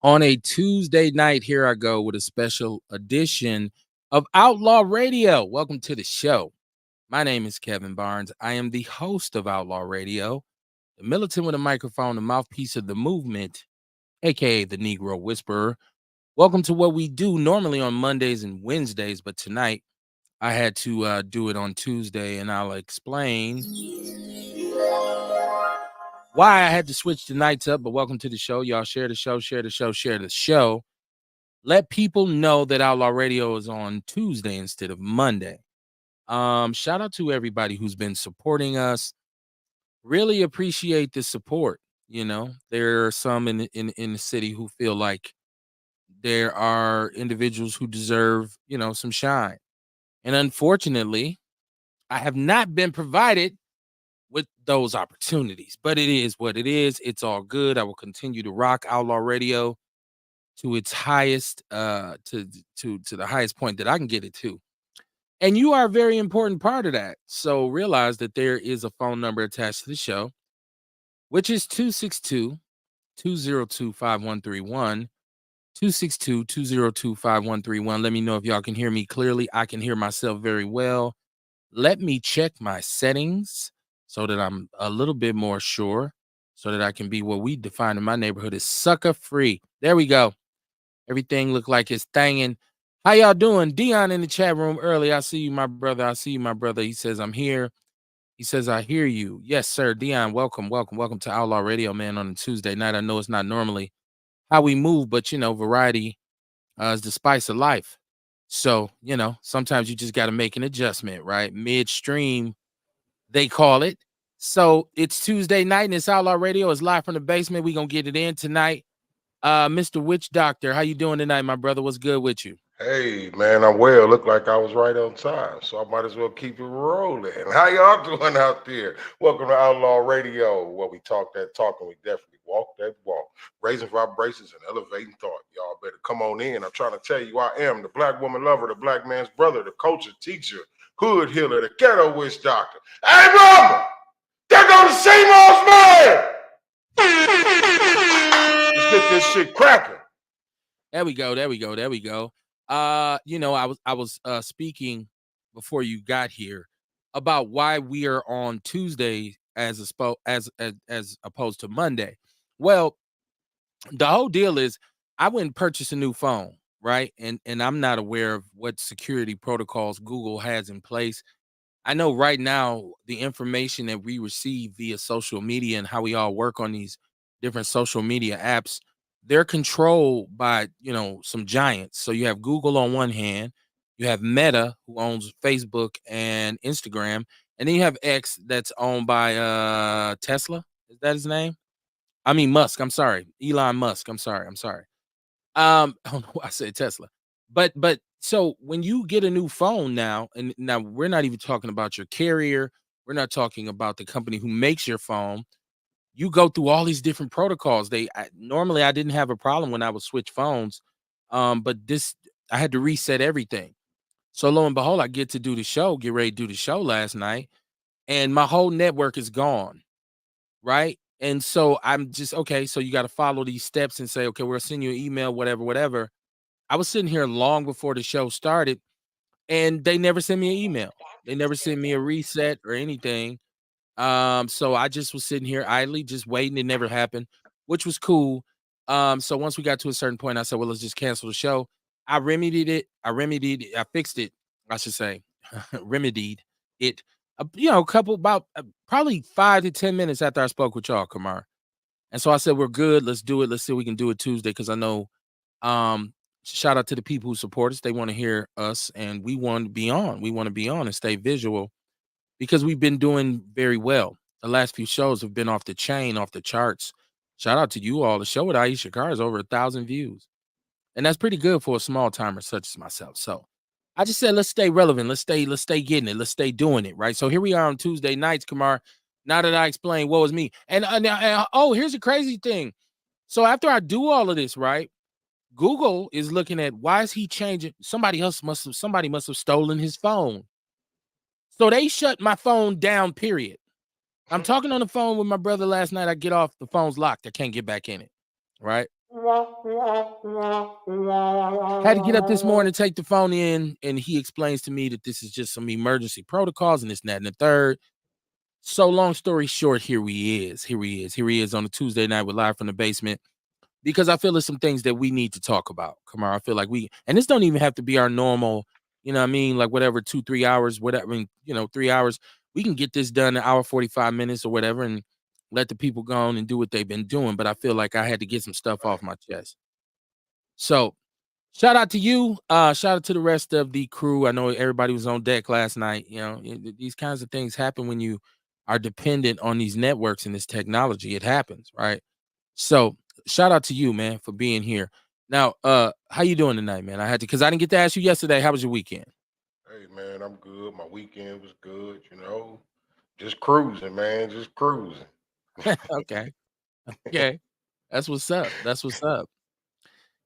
On a Tuesday night, here I go with a special edition of Outlaw Radio. Welcome to the show. My name is Kevin Barnes. I am the host of Outlaw Radio, the militant with a microphone, the mouthpiece of the movement, aka the Negro Whisperer. Welcome to what we do normally on Mondays and Wednesdays, but tonight I had to do it on Tuesday, and I'll explain why I had to switch the nights up. But welcome to the show. Y'all share the show, share the show, share the show. Let people know that Outlaw Radio is on Tuesday instead of Monday. Shout out to everybody who's been supporting us. Really appreciate the support. You know, there are some in the city who feel like there are individuals who deserve, some shine. And unfortunately, I have not been provided with those opportunities. But it is what it is. It's all good. I will continue to rock Outlaw Radio to its highest to the highest point that I can get it to. And you are a very important part of that. So realize that there is a phone number attached to the show, which is 262-202-5131. 262-202-5131. Let me know if y'all can hear me clearly. I can hear myself very well. Let me check my settings so that I'm a little bit more sure, so that I can be what we define in my neighborhood as sucker free. There we go. Everything look like it's thangin'. How y'all doing? Dion in the chat room early. I see you, my brother. I see you, my brother. He says, I'm here. He says, I hear you. Yes, sir. Dion, welcome to Outlaw Radio, man, on a Tuesday night. I know it's not normally how we move, but, variety is the spice of life. So, sometimes you just got to make an adjustment, right? Midstream, they call it. So it's Tuesday night and it's Outlaw Radio. It's live from the basement. We're going to get it in tonight. Mr. Witch Doctor, how you doing tonight, my brother? What's good with you? Hey, man, I'm well. Look like I was right on time, so I might as well keep it rolling. How y'all doing out there? Welcome to Outlaw Radio, where we talk that talk and we definitely walk that walk. Raising vibrations and elevating thought. Y'all better come on in. I'm trying to tell you I am the black woman lover, the black man's brother, the culture teacher, hood healer, the ghetto witch doctor. Hey, brother! There go the same old man! Let's get this shit cracking. There we go. I was speaking before you got here about why we are on Tuesday as opposed to Monday. Well, the whole deal is I went and purchased a new phone, right? And I'm not aware of what security protocols Google has in place. I know right now the information that we receive via social media and how we all work on these different social media apps, they're controlled by, some giants. So you have Google on one hand, you have Meta, who owns Facebook and Instagram, and then you have X that's owned by Tesla. Is that his name? I mean Musk. I'm sorry. Elon Musk. I'm sorry. I don't know why I said Tesla. But so when you get a new phone now, and now we're not even talking about your carrier, we're not talking about the company who makes your phone. You go through all these different protocols. Normally I didn't have a problem when I would switch phones. But this I had to reset everything. So lo and behold, I get ready to do the show last night, and my whole network is gone. Right. And so I'm just okay. So you got to follow these steps and say, okay, we'll send you an email, whatever, whatever. I was sitting here long before the show started, and they never sent me an email. They never sent me a reset or anything. So I just was sitting here idly, just waiting. It never happened, which was cool. So once we got to a certain point, I said, well, let's just cancel the show. I remedied it. I fixed it, I should say. Remedied it. A couple about probably 5 to 10 minutes after I spoke with y'all, Kamar. And so I said, we're good. Let's do it. Let's see if we can do it Tuesday. Because I know shout out to the people who support us. They want to hear us, and we want to be on. We want to be on and stay visual because we've been doing very well. The last few shows have been off the chain, off the charts. Shout out to you all. The show with Aisha Carr is over 1,000 views, and that's pretty good for a small timer such as myself. So I just said, let's stay relevant. Let's stay getting it. Let's stay doing it. Right. So here we are on Tuesday nights, Kamar. Now that I explained what was me, and here's the crazy thing. So after I do all of this, right? Google is looking at why is he changing? Somebody must have stolen his phone. So they shut my phone down, period. I'm talking on the phone with my brother last night. I get off, the phone's locked. I can't get back in it. Right. Had to get up this morning, take the phone in, and he explains to me that this is just some emergency protocols and this, and that, and the third. So long story short, here he is. Here he is on a Tuesday night with Live from the Basement. Because I feel there's some things that we need to talk about. Kamar, I feel like and this don't even have to be our normal, you know what I mean? Like whatever, 2-3 hours, whatever, 3 hours. We can get this done in an hour, 45 minutes or whatever, and let the people go on and do what they've been doing. But I feel like I had to get some stuff off my chest. So shout out to you. Shout out to the rest of the crew. I know everybody was on deck last night. These kinds of things happen when you are dependent on these networks and this technology. It happens, right? So shout out to you, man, for being here. Now, how you doing tonight, man? Because I didn't get to ask you yesterday. How was your weekend? Hey man, I'm good. My weekend was good, Just cruising, man. Just cruising. Okay. Okay. That's what's up. That's what's up.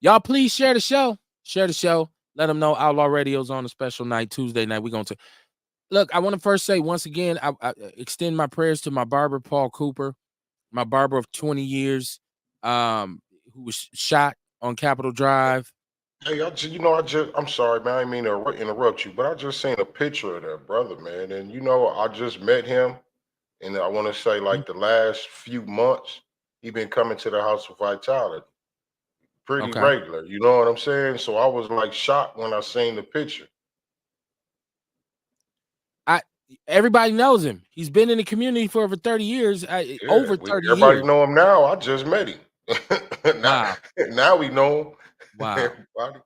Y'all, please share the show. Share the show. Let them know Outlaw Radio's on a special night, Tuesday night. We're going to look. I want to first say once again, I extend my prayers to my barber, Paul Cooper, my barber of 20 years, who was shot on Capitol Drive. Hey, I'm sorry, man. I didn't mean to interrupt you, but I just seen a picture of that brother, man. And I just met him, and I want to say, Mhm. like the last few months, he been coming to the House of Vitality pretty Okay. regular. You know what I'm saying? So I was like shocked when I seen the picture. I Everybody knows him. He's been in the community for over 30 years. Yeah, Over 30 everybody years. know him now. I just met him. now, Wow. now we know him. Wow. Everybody.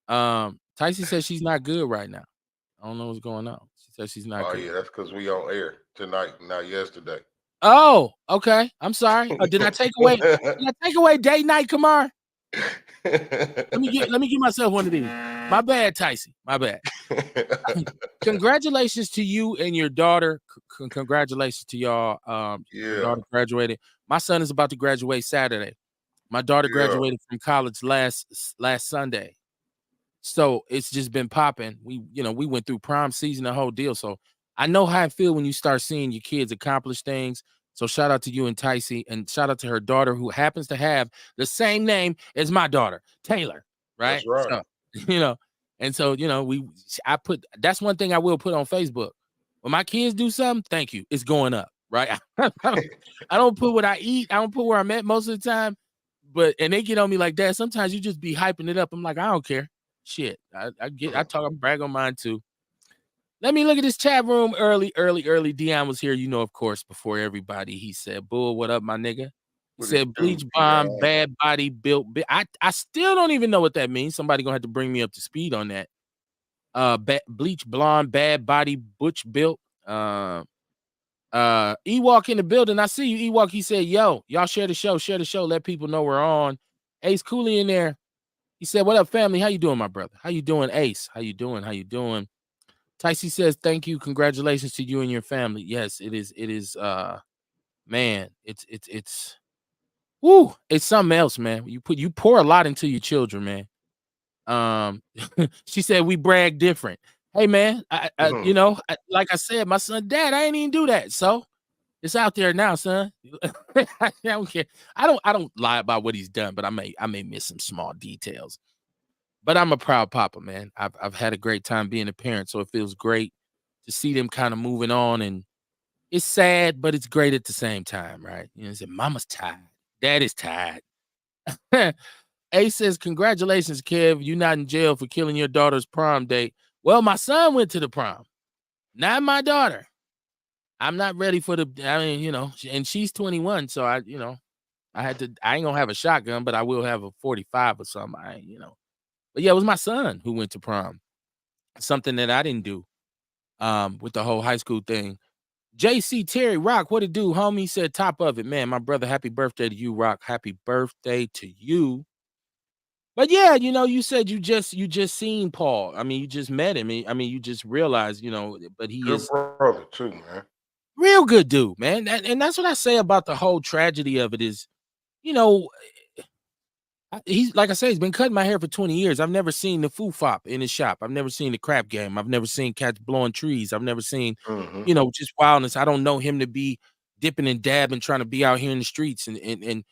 Wow. Tyson says she's not good right now. I don't know what's going on. She says she's not Oh good. yeah, that's because we on air tonight, not yesterday. Oh, okay. I'm sorry. Did I take away? Did I take away date night, Kamar? Let me give myself one of these. My bad, Tyson. My bad. Congratulations to you and your daughter. Congratulations to y'all. Your Yeah, daughter graduated. My son is about to graduate Saturday. My daughter yeah, graduated from college last Sunday. So it's just been popping. We went through prom season, the whole deal. So I know how I feel when you start seeing your kids accomplish things. So shout out to you and Ticey, and shout out to her daughter who happens to have the same name as my daughter, Taylor. that's Right. right. So, you know, and so, that's one thing I will put on Facebook. When my kids do something, thank you. It's going up. Right. I don't put what I eat. I don't put where I'm at most of the time. And they get on me like that. Sometimes you just be hyping it up. I'm like, I don't care. Shit. I brag on mine too. Let me look at this chat room early. Dion was here, of course, before everybody. He said, Bull, what up, my nigga? He What it said, do, bleach bomb, Dion? bad body built. I still don't even know what that means. Somebody gonna have to bring me up to speed on that. Bleach blonde, bad body, butch built. Ewok in the building. I see you, Ewok. He said, yo, y'all share the show, let people know we're on. Ace Cooley in there. He said, what up, family? How you doing, my brother? How you doing, Ace? How you doing? Ticey says, thank you. Congratulations to you and your family. Yes, it is. It is man, it's woo, it's something else, man. You pour a lot into your children, man. She said we brag different. Hey man, like I said, my son, Dad, I ain't even do that. So it's out there now, son. I don't care. I don't lie about what he's done, but I may miss some small details. But I'm a proud papa, man. I've had a great time being a parent, so it feels great to see them kind of moving on, and it's sad, but it's great at the same time, right? Say, Mama's tired, Dad is tired. A says, congratulations, Kev. You're not in jail for killing your daughter's prom date. Well, my son went to the prom, not my daughter. I'm not ready for and she's 21, so I ain't gonna have a shotgun, but I will have a 45 or something. But yeah, it was my son who went to prom. Something that I didn't do with the whole high school thing. JC Terry Rock, what it do, homie? Said top of it, man. My brother, happy birthday to you, Rock. Happy birthday to you. But yeah, you said you just seen Paul. I mean, you just met him. I mean, you just realized, but he Good is brother too, man. real good dude, man. And that's what I say about the whole tragedy of it is, you know, he's like I say, he's been cutting my hair for 20 years. I've never seen the foo fop in his shop. I've never seen the crap game. I've never seen cats blowing trees. I've never seen, Hmm. just wildness. I don't know him to be dipping and dabbing, trying to be out here in the streets. And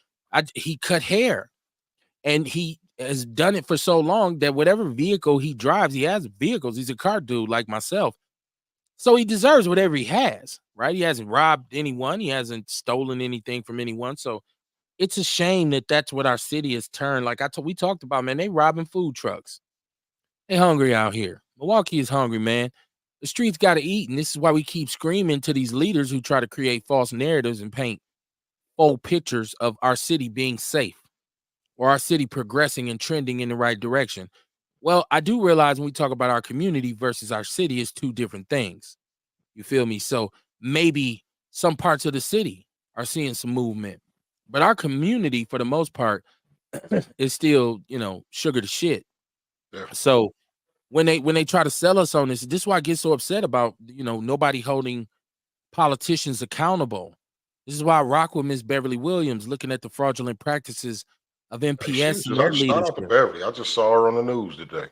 He cut hair, and he has done it for so long that whatever vehicle he drives, he has vehicles. He's a car dude like myself. So he deserves whatever he has, right? He hasn't robbed anyone. He hasn't stolen anything from anyone. So it's a shame that that's what our city has turned. Like we talked about, man, they robbing food trucks. They hungry out here. Milwaukee is hungry, man. The streets got to eat. And this is why we keep screaming to these leaders who try to create false narratives and paint full pictures of our city being safe or our city progressing and trending in the right direction. Well, I do realize when we talk about our community versus our city is two different things. You feel me? So maybe some parts of the city are seeing some movement, but our community, for the most part, is still, sugar to shit. Definitely. So when they try to sell us on this is why I get so upset about, nobody holding politicians accountable. This is why I rock with Miss Beverly Williams, looking at the fraudulent practices of Hey, she MPS was and just their shout out to leadership. Beverly. I just saw her on the news today.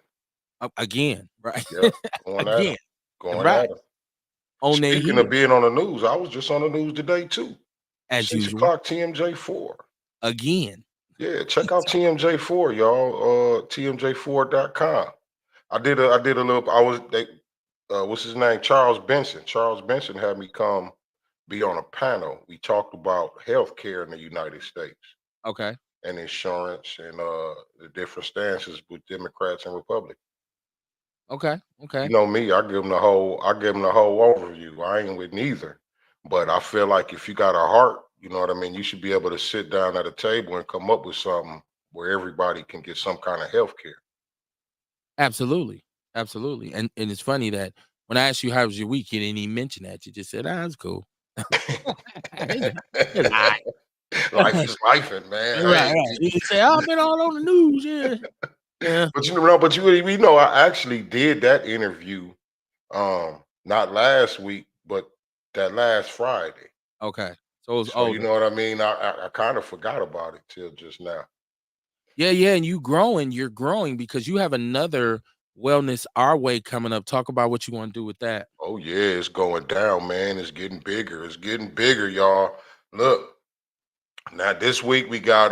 Again, right? Yeah, going at him. Again, Going right. at him. On their Speaking of heel, being on the news, I was just on the news today too. as 6 usual. o'clock TMJ4. Again. Yeah, check out TMJ4, y'all. TMJ4.com. I did a little. What's his name? Charles Benson. Charles Benson had me come be on a panel. We talked about healthcare in the United States Okay. and insurance and the different stances with Democrats and Republicans. Okay. You Okay. know me, I give them the whole overview. I ain't with neither. But I feel like if you got a heart, you know what I mean, you should be able to sit down at a table and come up with something where everybody can get some kind of health care. Absolutely. Absolutely. And it's funny that when I asked you how was your week, you didn't even mention that. You just said, it's cool. It's all right. Life is life, man. Right, Hey, right. You can say, I've been all on the news. Yeah. Yeah. but you know, I actually did that interview not last week, but that last Friday. Okay. So it was So you older. know what I mean? I kind of forgot about it till just now. Yeah, yeah. And you're growing because you have another wellness our way coming up. Talk about what you want to do with that. Oh yeah, it's going down, man. It's getting bigger. It's getting bigger, y'all. Look, now this week we got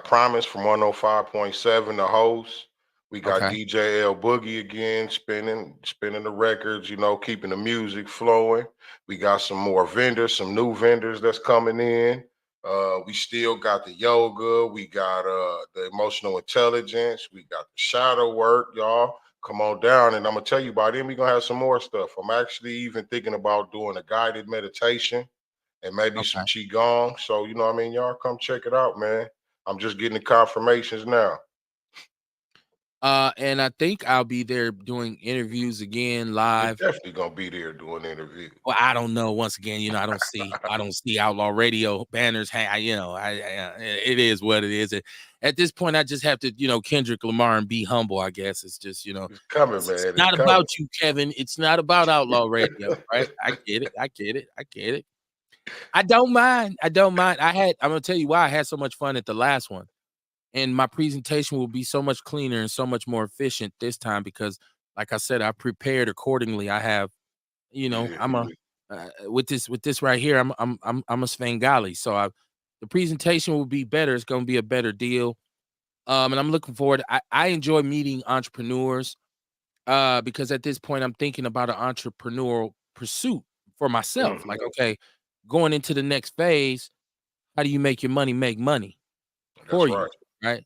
Promise from 105.7, the host. We got Okay. DJ L Boogie again, spinning the records, you know, keeping the music flowing. We got some more vendors, some new vendors that's coming in. We still got the yoga, we got the emotional intelligence, we got the shadow work, y'all. Come on down, and I'm gonna tell you about it. We're gonna have some more stuff. I'm actually even thinking about doing a guided meditation and maybe some Okay. qigong. So you know what I mean, y'all come check it out, man. I'm just getting the confirmations now. And I think I'll be there doing interviews again You're live. definitely gonna be there doing interviews. Well, I don't know. Once again, I don't see Outlaw Radio banners. It is what it is. At this point, I just have to, Kendrick Lamar and be humble. I guess it's just, It's coming, it's man. It's not coming. about you, Kevin. It's not about Outlaw Radio, right? I get it. I get it. I get it. I don't mind. I don't mind. I'm gonna tell you why I had so much fun at the last one, and my presentation will be so much cleaner and so much more efficient this time because, like I said, I prepared accordingly. I have, Yeah, I'm a with this right here. I'm a Svengali, so the presentation will be better. It's gonna be a better deal. And I'm looking forward. I enjoy meeting entrepreneurs because at this point I'm thinking about an entrepreneurial pursuit for myself. mhm, Like, okay, going into the next phase, how do you make your money make money for that's you, right.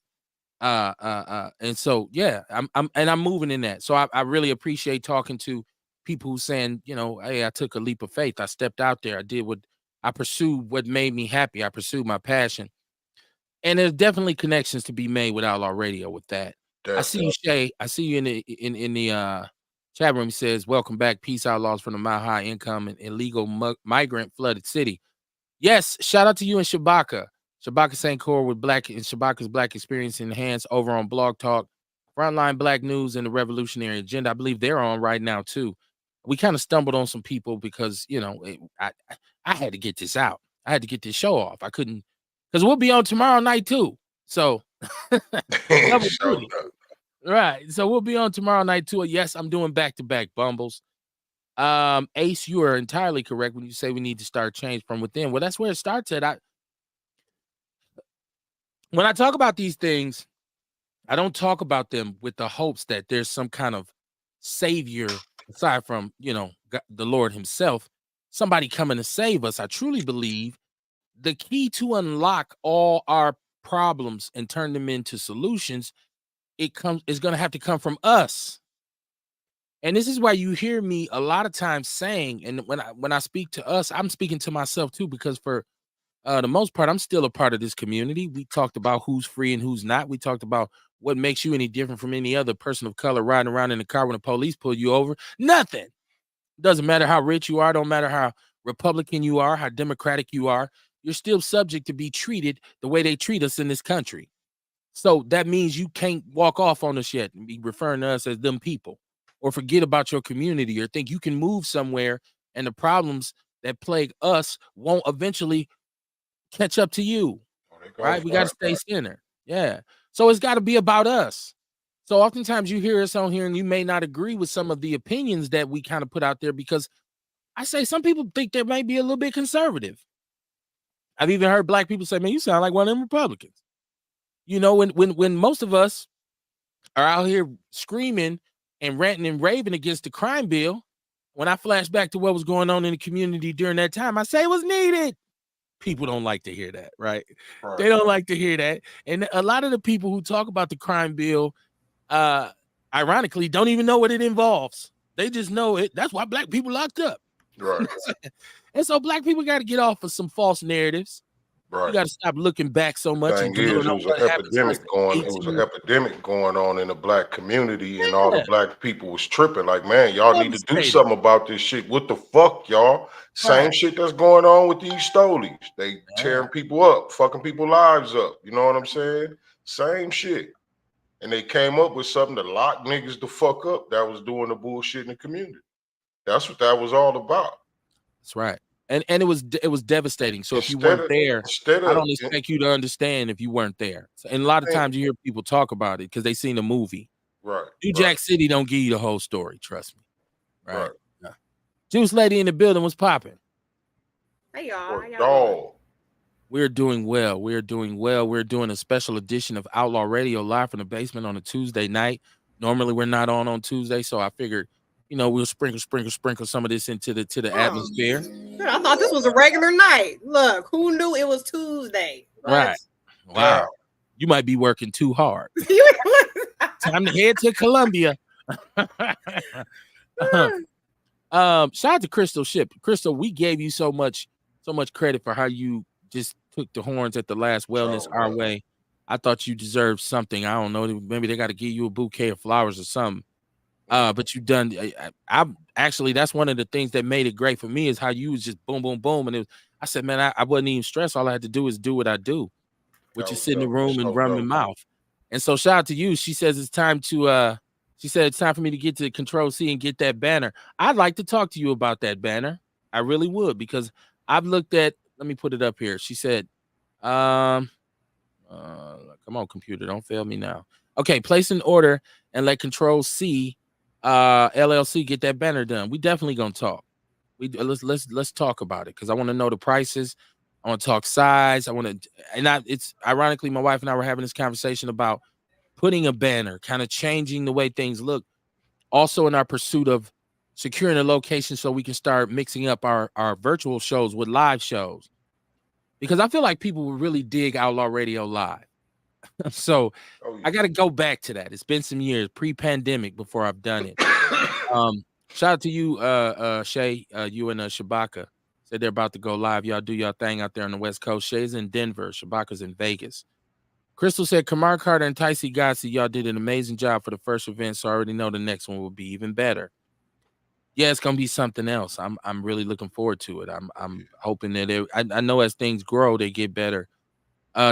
right? And so yeah, I'm moving in that. So I really appreciate talking to people who saying, hey, I took a leap of faith. I stepped out there. I pursued what made me happy. I pursued my passion. And there's definitely connections to be made with Outlaw Radio with that. I see you, Definitely. Shay. I see you in the chat room. He says, welcome back, peace outlaws from the mile high income and illegal migrant flooded city. Yes, shout out to you and Shabaka. Shabaka St. Core with Black and Shabaka's Black Experience Enhanced over on Blog Talk, Frontline Black News and the Revolutionary Agenda. I believe they're on right now too. We kind of stumbled on some people because I had to get this out. I had to get this show off. I couldn't because we'll be on tomorrow night too. So double Showed duty, up. right? So we'll be on tomorrow night too. Yes, I'm doing back to back bumbles. Ace, you are entirely correct when you say we need to start change from within. Well, that's where it starts at. when I talk about these things, I don't talk about them with the hopes that there's some kind of savior aside from, the Lord himself, somebody coming to save us. I truly believe the key to unlock all our problems and turn them into solutions, is going to have to come from us. And this is why you hear me a lot of times saying, and when I speak to us, I'm speaking to myself too, because for the most part, I'm still a part of this community. We talked about who's free and who's not. We talked about what makes you any different from any other person of color riding around in the car when the police pull you over. Nothing. Doesn't matter how rich you are. Don't matter how Republican you are, how Democratic you are. You're still subject to be treated the way they treat us in this country. So that means you can't walk off on us yet and be referring to us as them people, or forget about your community, or think you can move somewhere and the problems that plague us won't eventually catch up to you. Right? We got to stay center. Yeah. So it's got to be about us. So oftentimes you hear us on here and you may not agree with some of the opinions that we kind of put out there, because I say some people think they might be a little bit conservative. I've even heard black people say, man, you sound like one of them Republicans. When most of us are out here screaming and ranting and raving against the crime bill, when I flash back to what was going on in the community during that time, I say it was needed. People don't like to hear that, right? They don't like to hear that. And a lot of the people who talk about the crime bill, ironically, don't even know what it involves. They just know it. That's why black people locked up. Right. And so black people got to get off of some false narratives. Right. You got to stop looking back so much and It was an epidemic going on in the black community, and all the black people was tripping. Like, man, y'all need to do something about this shit. What the fuck, y'all? Same shit that's going on with these stolies. They tearing people up, fucking people's lives up. You know what I'm saying? Same shit. And they came up with something to lock niggas the fuck up that was doing the bullshit in the community. That's what that was all about. That's right. And it was devastating. So if you weren't there, I don't expect you to understand if you weren't there. And a lot of times you hear people talk about it because they seen the movie. Right. New Jack City don't give you the whole story. Trust me. Right. Yeah. Juice Lady in the building was popping. Hey y'all. How y'all? We're doing well. We're doing well. We're doing a special edition of Outlaw Radio live from the basement on a Tuesday night. Normally we're not on Tuesday, so I figured, we'll sprinkle some of this into the atmosphere. I thought this was a regular night. Look, who knew it was Tuesday? What? Right. Wow. You might be working too hard. Time to head to Columbia. Shout out to Crystal Ship. Crystal, we gave you so much credit for how you just took the horns at the last wellness our way. I thought you deserved something. I don't know. Maybe they got to give you a bouquet of flowers or something. But you done. I actually, that's one of the things that made it great for me, is how you was just boom, boom, boom, and I said, man, I wasn't even stressed. All I had to do is do what I do, which is sit in the room and run my mouth. And so, shout out to you. She says it's time to. She said it's time for me to get to Control C and get that banner. I'd like to talk to you about that banner. I really would, because I've looked at. Let me put it up here. She said, "Come on, computer, don't fail me now." Okay, place an order and let Control C. LLC get that banner done. We definitely gonna talk. Let's talk about it, because I want to know the prices. I want to talk size. It's ironically, my wife and I were having this conversation about putting a banner, kind of changing the way things look. Also, in our pursuit of securing a location so we can start mixing up our virtual shows with live shows, because I feel like people will really dig Outlaw Radio live. So I got to go back to that. It's been some years pre-pandemic before I've done it. Shout out to you, Shay, you and Shabaka said they're about to go live. Y'all do y'all thing out there on the West Coast. Shay's in Denver. Shabaka's in Vegas. Crystal said, Kamar Carter and Ticey Gotsi, y'all did an amazing job for the first event, so I already know the next one will be even better. Yeah, it's gonna be something else. I'm really looking forward to it. I'm hoping that I know as things grow, they get better.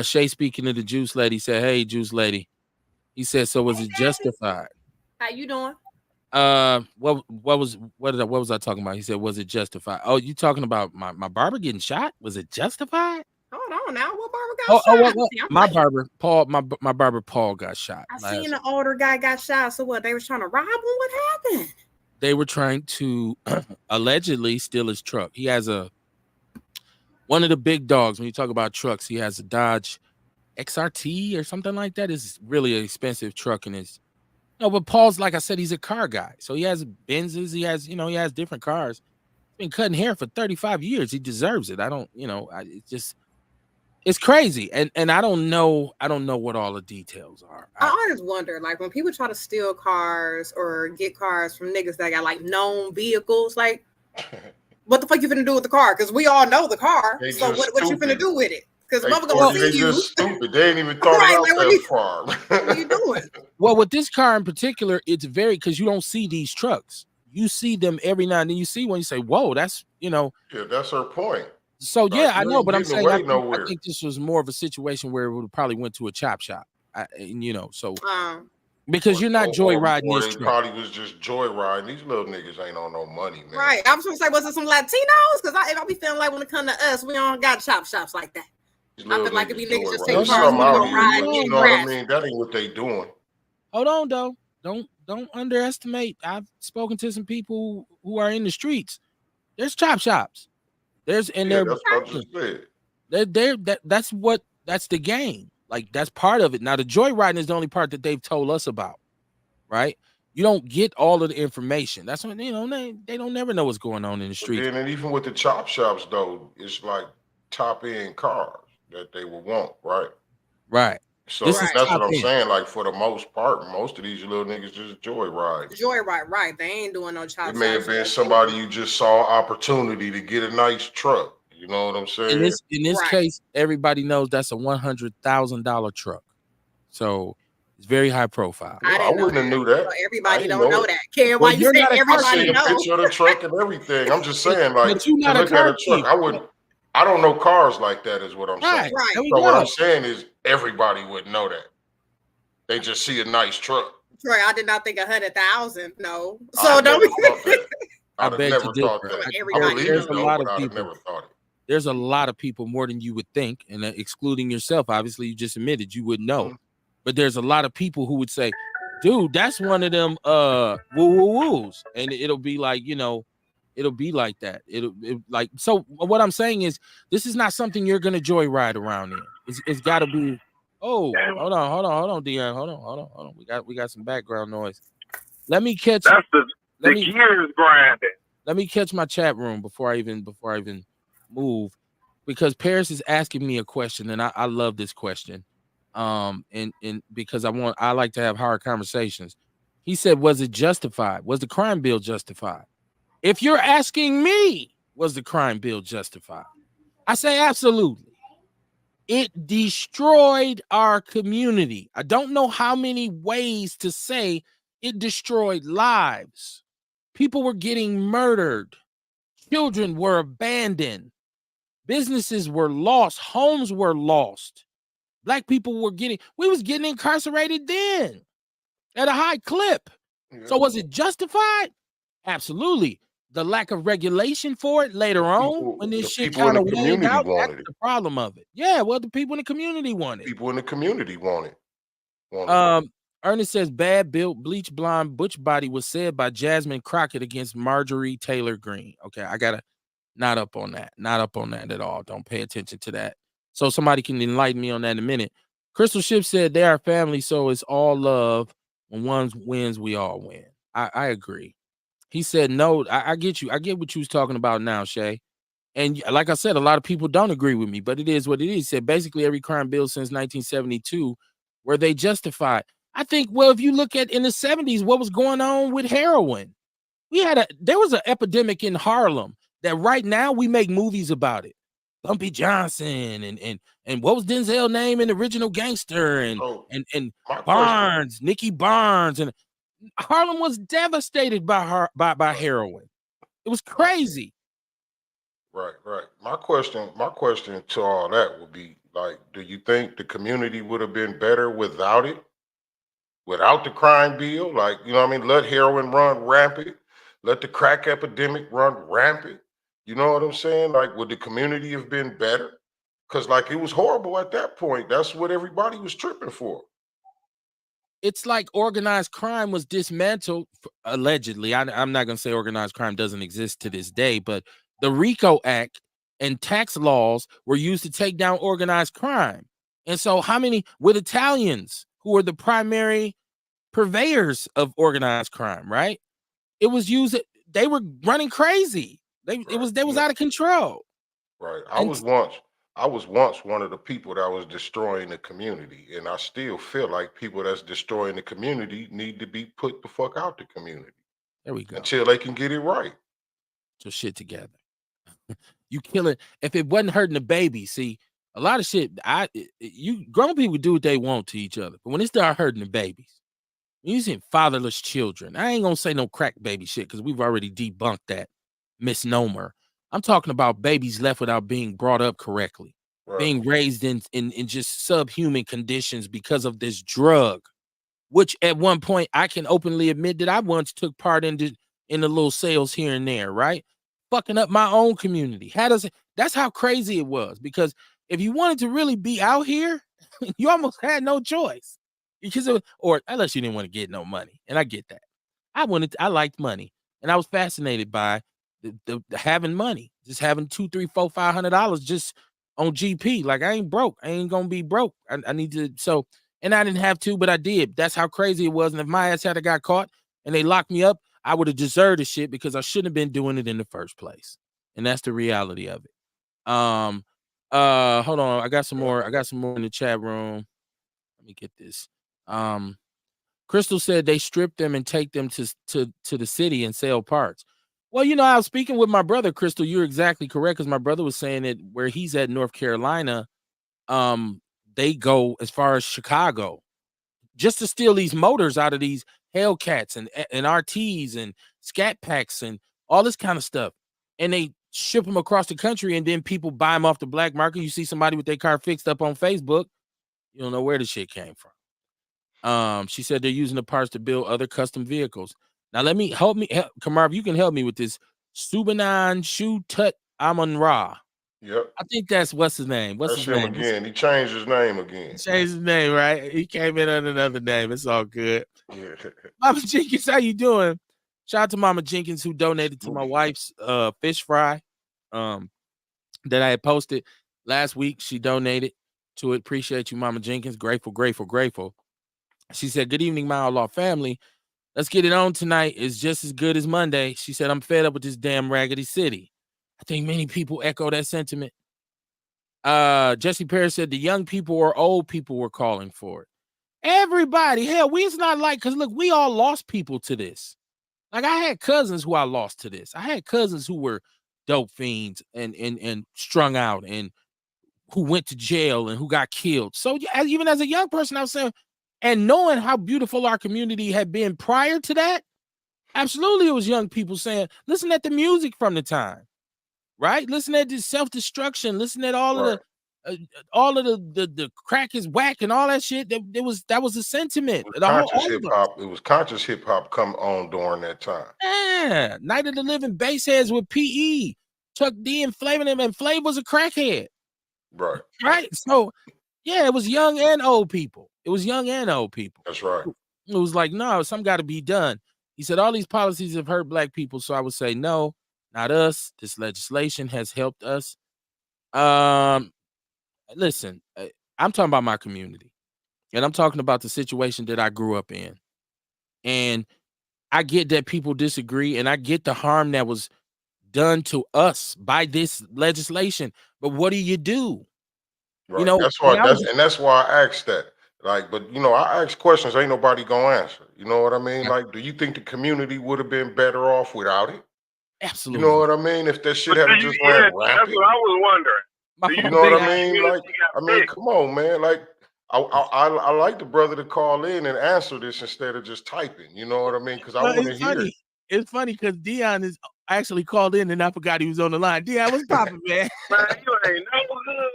Shay, speaking to the Juice Lady, said, "Hey, Juice Lady," he said, "So was it justified?" How you doing? What was I talking about? He said, "Was it justified?" Oh, you talking about my barber getting shot? Was it justified? Hold on now. What barber got shot? My barber, Paul. My barber, Paul, got shot. I seen the older guy got shot. So what? They was trying to rob him? What happened? They were trying to allegedly steal his truck. He has one of the big dogs. When you talk about trucks, he has a Dodge XRT or something like that. Is really an expensive truck, and it's no. But Paul's, like I said, he's a car guy, so he has Benzes. He has he has different cars. He's been cutting hair for 35 years. He deserves it. I don't, it's just it's crazy, and I don't know what all the details are. I always wonder, like when people try to steal cars or get cars from niggas that got like known vehicles, like what the fuck you finna do with the car? Because we all know the car. So what you finna do with it? Because motherfucker gonna see you. Just stupid. They ain't even thought about that far. What are you doing? Well, with this car in particular, it's very because you don't see these trucks. You see them every now and then. You see one, you say, "Whoa, that's Yeah, that's her point. So yeah, I know, but I'm saying I think this was more of a situation where it would probably went to a chop shop, because you're not joyriding this truck. Probably was just joyriding. These little niggas ain't on no money, man. Right. I was gonna say, was it some Latinos? Because I be feeling like when it come to us, we don't got chop shops like that. I feel like it be niggas just take cars and go ride. You know what I mean? That ain't what they doing. Hold on, though. Don't underestimate. I've spoken to some people who are in the streets. There's chop shops. That's what I just said. That's the game. Like that's part of it. Now the joyriding is the only part that they've told us about, right? You don't get all of the information. That's what they don't never know what's going on in the streets. And even with the chop shops though, it's like top end cars that they will want, right? Right. So that's what I'm saying. Like for the most part, most of these little niggas just joyride. Joyride, right? They ain't doing no chop. It may have been somebody you just saw opportunity to get a nice truck. You know what I'm saying? In this case, everybody knows that's a $100,000 truck, so it's very high profile. I wouldn't have knew that. Everybody don't know that. Ken, why you say everybody knows? I see a picture of the truck and everything. I'm just saying, like, but you're not look at a truck. I don't know cars like that. Is what I'm saying. Right. So what I'm saying is everybody would know that. They just see a nice truck. Troy, I did not think 100,000. No. So don't be. I bet you thought that. There's a lot of people. Never thought it. There's a lot of people more than you would think, and excluding yourself. Obviously, you just admitted you wouldn't know, but there's a lot of people who would say, "Dude, that's one of them woo-woo-woos," and it'll be like it'll be like that. So. What I'm saying is, this is not something you're gonna joyride around in. It's got to be. Oh, hold on, Dion, hold on. We got some background noise. Let me catch. That's the gears grinding. Let me catch my chat room before I even move, because Paris is asking me a question, and I love this question. And because I like to have hard conversations. He said, was it justified? Was the crime bill justified? If you're asking me, was the crime bill justified? I say absolutely. It destroyed our community. I don't know how many ways to say it destroyed lives. People were getting murdered. Children were abandoned. Businesses were lost. Homes were lost. Black people we was getting incarcerated then at a high clip. Yeah. So was it justified? Absolutely. The lack of regulation for it later on, when this shit kind of went out, that's the problem of it. Yeah, well, the people in the community want it. People in the community want it. Ernest says, bad built, bleach blonde, butch body was said by Jasmine Crockett against Marjorie Taylor Greene. Okay, I gotta not up on that. Not up on that at all. Don't pay attention to that. So somebody can enlighten me on that in a minute. Crystal Ship said they are family, so it's all love. When one wins, we all win. I agree. He said, no, I get you. I get what you was talking about now, Shay. And like I said, a lot of people don't agree with me, but it is what it is. He said basically every crime bill since 1972, were they justified? I think, well, if you look at in the 70s, what was going on with heroin? There was an epidemic in Harlem that right now we make movies about it. Bumpy Johnson and what was Denzel's name in Original Gangster and Barnes, Nicky Barnes, and Harlem was devastated by heroin. It was crazy. Right. My question to all that would be like, do you think the community would have been better without it? Without the crime bill? Like, you know what I mean? Let heroin run rampant. Let the crack epidemic run rampant. You know what I'm saying? Like, would the community have been better? Because, like, it was horrible at that point. That's what everybody was tripping for. It's like organized crime was dismantled, allegedly. I'm not going to say organized crime doesn't exist to this day, but the RICO Act and tax laws were used to take down organized crime. And so how many with Italians who are the primary purveyors of organized crime, right? It was used, they were running crazy. They was out of control. Right. And I was once one of the people that was destroying the community, and I still feel like people that's destroying the community need to be put the fuck out the community there we go. until they can get it right. So shit together. You kill it. If it wasn't hurting the baby, see, a lot of shit, you grown people do what they want to each other, but when it start hurting the babies, you see fatherless children. I ain't gonna say no crack baby shit because we've already debunked that misnomer. I'm talking about babies left without being brought up correctly, being raised in just subhuman conditions because of this drug, which at one point I can openly admit that I once took part in the little sales here and there, right? Fucking up my own community. That's how crazy it was, because if you wanted to really be out here, you almost had no choice. Because or unless you didn't want to get no money. And I get that. I liked money. And I was fascinated by the having money, just having $200, $300, $400, $500 just on GP. Like, I ain't broke. I ain't gonna be broke. I need to. So, and I didn't have to, but I did. That's how crazy it was. And if my ass had got caught and they locked me up, I would have deserved the shit because I shouldn't have been doing it in the first place. And that's the reality of it. Hold on. I got some more in the chat room. Let me get this. Crystal said they strip them and take them to the city and sell parts. Well, you know, I was speaking with my brother, Crystal. You're exactly correct, because my brother was saying that where he's at, North Carolina, they go as far as Chicago just to steal these motors out of these Hellcats and RTs and Scat Packs and all this kind of stuff. And they ship them across the country, and then people buy them off the black market. You see somebody with their car fixed up on Facebook, you don't know where the shit came from. She said they're using the parts to build other custom vehicles. Now let me help Kamar, you can help me with this. Subanan Shu Tut Amun Ra. Yep. I think that's what's his name. What's his name again? He changed his name again. He changed his name, right? He came in under another name. It's all good. Yeah. Mama Jenkins, how you doing? Shout out to Mama Jenkins, who donated to my wife's fish fry that I had posted last week. She donated to it. Appreciate you, Mama Jenkins. Grateful, grateful, grateful. She said, "Good evening, my Outlaw family. Let's get it on tonight. It's just as good as Monday." She said, "I'm fed up with this damn raggedy city." I think many people echo that sentiment. Jesse Perry said the young people or old people were calling for it. Everybody, hell, it's not like, because look, we all lost people to this. Like, I had cousins who I lost to this. I had cousins who were dope fiends and strung out and who went to jail and who got killed. So even as a young person, I was saying, and knowing how beautiful our community had been prior to that, absolutely, it was young people saying, listen at the music from the time, right? Listen at this self-destruction. Listen at all of the crack is whack and all that shit. That was the sentiment. It was conscious hip hop come on during that time. Yeah, Night of the Living Bassheads with PE, Chuck D and Flavin, and Flav was a crackhead. Right. So yeah, it was young and old people. That's right. It was like, no, something got to be done. He said all these policies have hurt black people. So I would say, no, not us. This legislation has helped us. Listen, I'm talking about my community, and I'm talking about the situation that I grew up in. And I get that people disagree, and I get the harm that was done to us by this legislation. But what do you do? Right. You know, that's why I asked that. Like, but you know, I ask questions ain't nobody gonna answer. You know what I mean? Like, do you think the community would have been better off without it? Absolutely. You know what I mean? If that shit had just ran rampant. That's what I was wondering. You know what I mean? Like, I mean, come on, man. Like, I like the brother to call in and answer this instead of just typing. You know what I mean? Because I want to hear it. It's funny because Dion is actually called in and I forgot he was on the line. Dion, what's poppin', man? Man, you ain't no good.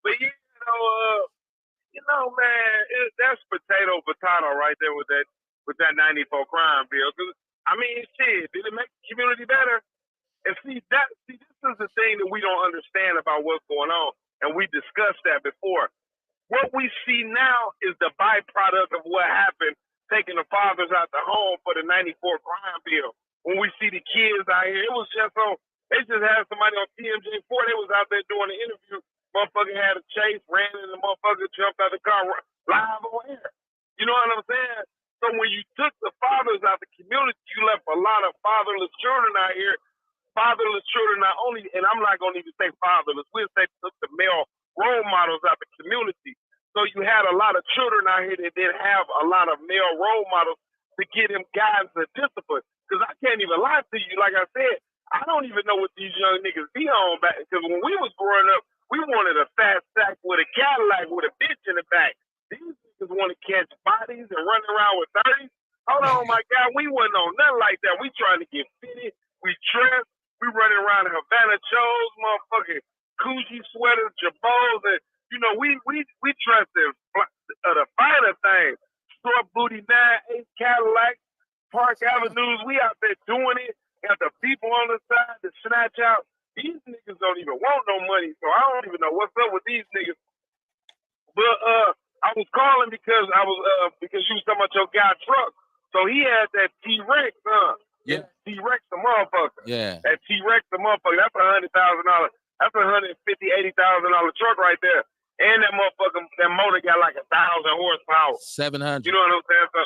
But you know, man, that's potato right there with that 94 crime bill. I mean, shit, did it make the community better? And see, this is the thing that we don't understand about what's going on, and we discussed that before. What we see now is the byproduct of what happened, taking the fathers out the home for the 94 crime bill. When we see the kids out here, it was just so They just had somebody on TMJ4. They was out there doing an interview. Motherfucker had a chase, ran in the motherfucker, jumped out the car live on air. You know what I'm saying? So when you took the fathers out of the community, you left a lot of fatherless children out here. Fatherless children not only, and I'm not going to even say fatherless, we'll say took the male role models out of the community. So you had a lot of children out here that didn't have a lot of male role models to get them guidance and discipline. Because I can't even lie to you, like I said, I don't even know what these young niggas be on back. Because when we was growing up, we wanted a fast sack with a Cadillac with a bitch in the back. These niggas want to catch bodies and run around with 30s. Hold on, my God, we wasn't on nothing like that. We trying to get fitted. We dressed. We running around in Havana Joe's, motherfucking Coogee sweaters, Jabos, and you know we dressed in the finer things. Short booty 9/8 Cadillac, Park Avenues. We out there doing it. Got the people on the side to snatch out. These niggas don't even want no money, so I don't even know what's up with these niggas. But I was calling because because you was talking about your guy truck. So he had that T-Rex, Yeah. T-Rex the motherfucker. Yeah. That T-Rex the motherfucker. That's $100,000. That's $150,000-$80,000 truck right there. And that motherfucker, that motor got like 1,000 horsepower. 700. You know what I'm saying? So,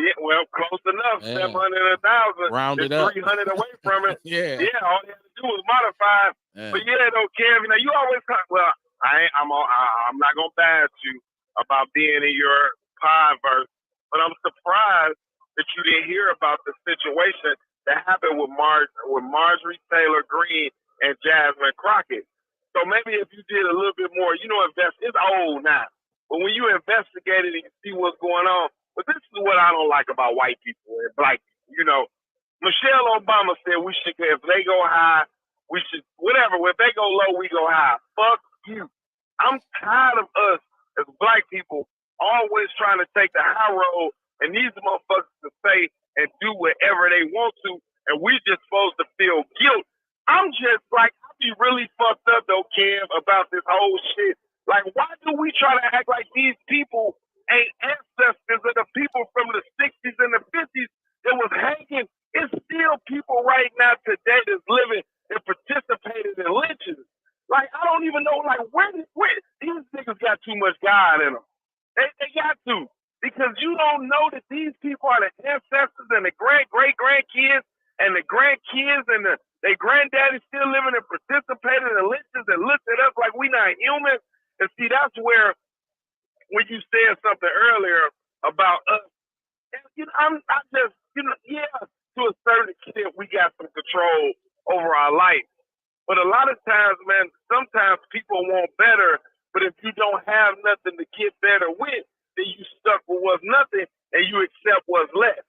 yeah, well, close enough. Yeah. 700 and 1,000. Rounded up. 300 away from it. Yeah. Yeah, all they had to do was modify. Yeah. But yeah, though, Kev, you know, you always well, I'm not gonna bash you about being in your podverse, but I'm surprised that you didn't hear about the situation that happened with Marjorie Taylor Greene and Jasmine Crockett. So maybe if you did a little bit more, you know, it's old now. But when you investigate it and you see what's going on, but this is what I don't like about white people and black people. You know, Michelle Obama said we should, if they go high, we should, whatever. If they go low, we go high. Fuck you. I'm tired of us as black people always trying to take the high road and these motherfuckers to say and do whatever they want to, and we just supposed to feel guilt. I'm just like, I be really fucked up though, Kev, about this whole shit. Like, why do we try to act like these people ain't ancestors of the people from the 60s and the 50s that was hanging? It's still people right now today that's living and participating in lynchings. Like, I don't even know, like, where these niggas got too much God in them. They got to. Because you don't know that these people are the ancestors and the great-great-grandkids and the grandkids and their granddaddy still living and participating in lynchings and looked at us like we not human. And see, that's where, when you said something earlier about us, you know, yeah, to a certain extent, we got some control over our life. But a lot of times, man, sometimes people want better, but if you don't have nothing to get better with, then you stuck with what's nothing and you accept what's less.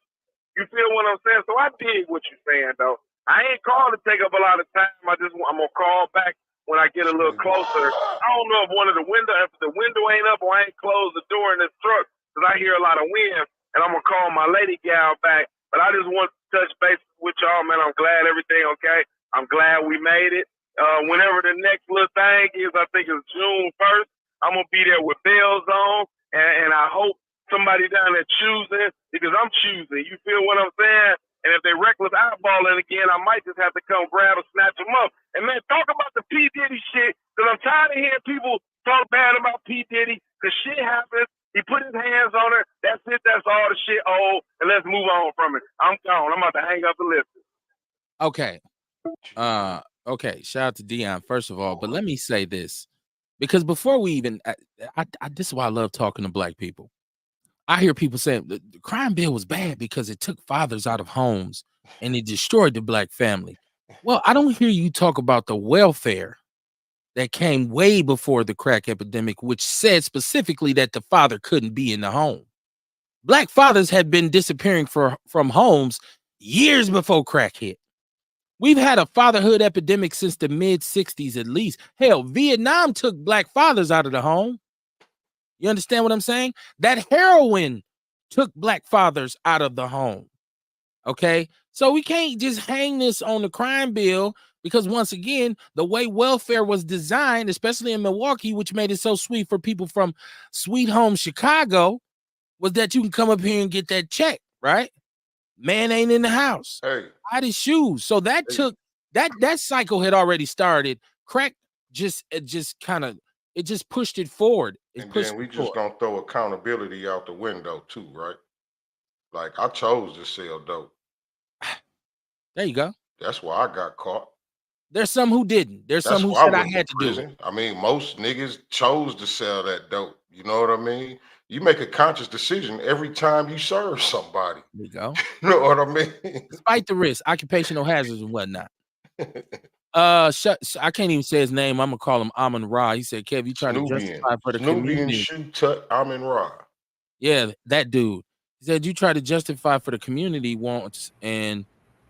You feel what I'm saying? So I dig what you're saying, though. I ain't called to take up a lot of time. I'm gonna call back when I get a little closer. I don't know if if the window ain't up or I ain't closed the door in this truck because I hear a lot of wind, and I'm gonna call my lady gal back. But I just want to touch base with y'all, man. I'm glad everything okay. I'm glad we made it. Whenever the next little thing is, I think it's June 1st. I'm gonna be there with bells on. And I hope somebody down there choosing, because I'm choosing. You feel what I'm saying? And if they reckless eyeballing again, I might just have to come grab and snatch them up. And man, talk about the P. Diddy shit, because I'm tired of hearing people talk bad about P. Diddy, because shit happens. He put his hands on her. That's it. That's all the shit old. And let's move on from it. I'm gone. I'm about to hang up and listen. Okay. Okay. Shout out to Dion, first of all. But let me say this. Because before we even, this is why I love talking to black people. I hear people saying the crime bill was bad because it took fathers out of homes and it destroyed the black family. Well, I don't hear you talk about the welfare that came way before the crack epidemic, which said specifically that the father couldn't be in the home. Black fathers had been disappearing from homes years before crack hit. We've had a fatherhood epidemic since the mid-60s at least. Hell, Vietnam took black fathers out of the home. You understand what I'm saying? That heroin took black fathers out of the home. Okay? So we can't just hang this on the crime bill because, once again, the way welfare was designed, especially in Milwaukee, which made it so sweet for people from Sweet Home Chicago, was that you can come up here and get that check, right? Man ain't in the house. Hey. Hide his shoes. So that took that cycle had already started. Crack just pushed it forward. And then we just gonna throw accountability out the window too, right? Like I chose to sell dope. There you go. That's why I got caught. There's some who didn't. There's That's some who why said I I went had to to do it. prison. I mean, most niggas chose to sell that dope. You know what I mean? You make a conscious decision every time you serve somebody. There you go. You know what I mean? Despite the risk, occupational hazards and whatnot. I can't even say his name. I'm gonna call him Amin Ra. He said, "Kev, you try to justify for the community." Shoe Tut Amin Ra. Yeah, that dude. He said you try to justify for the community wants, and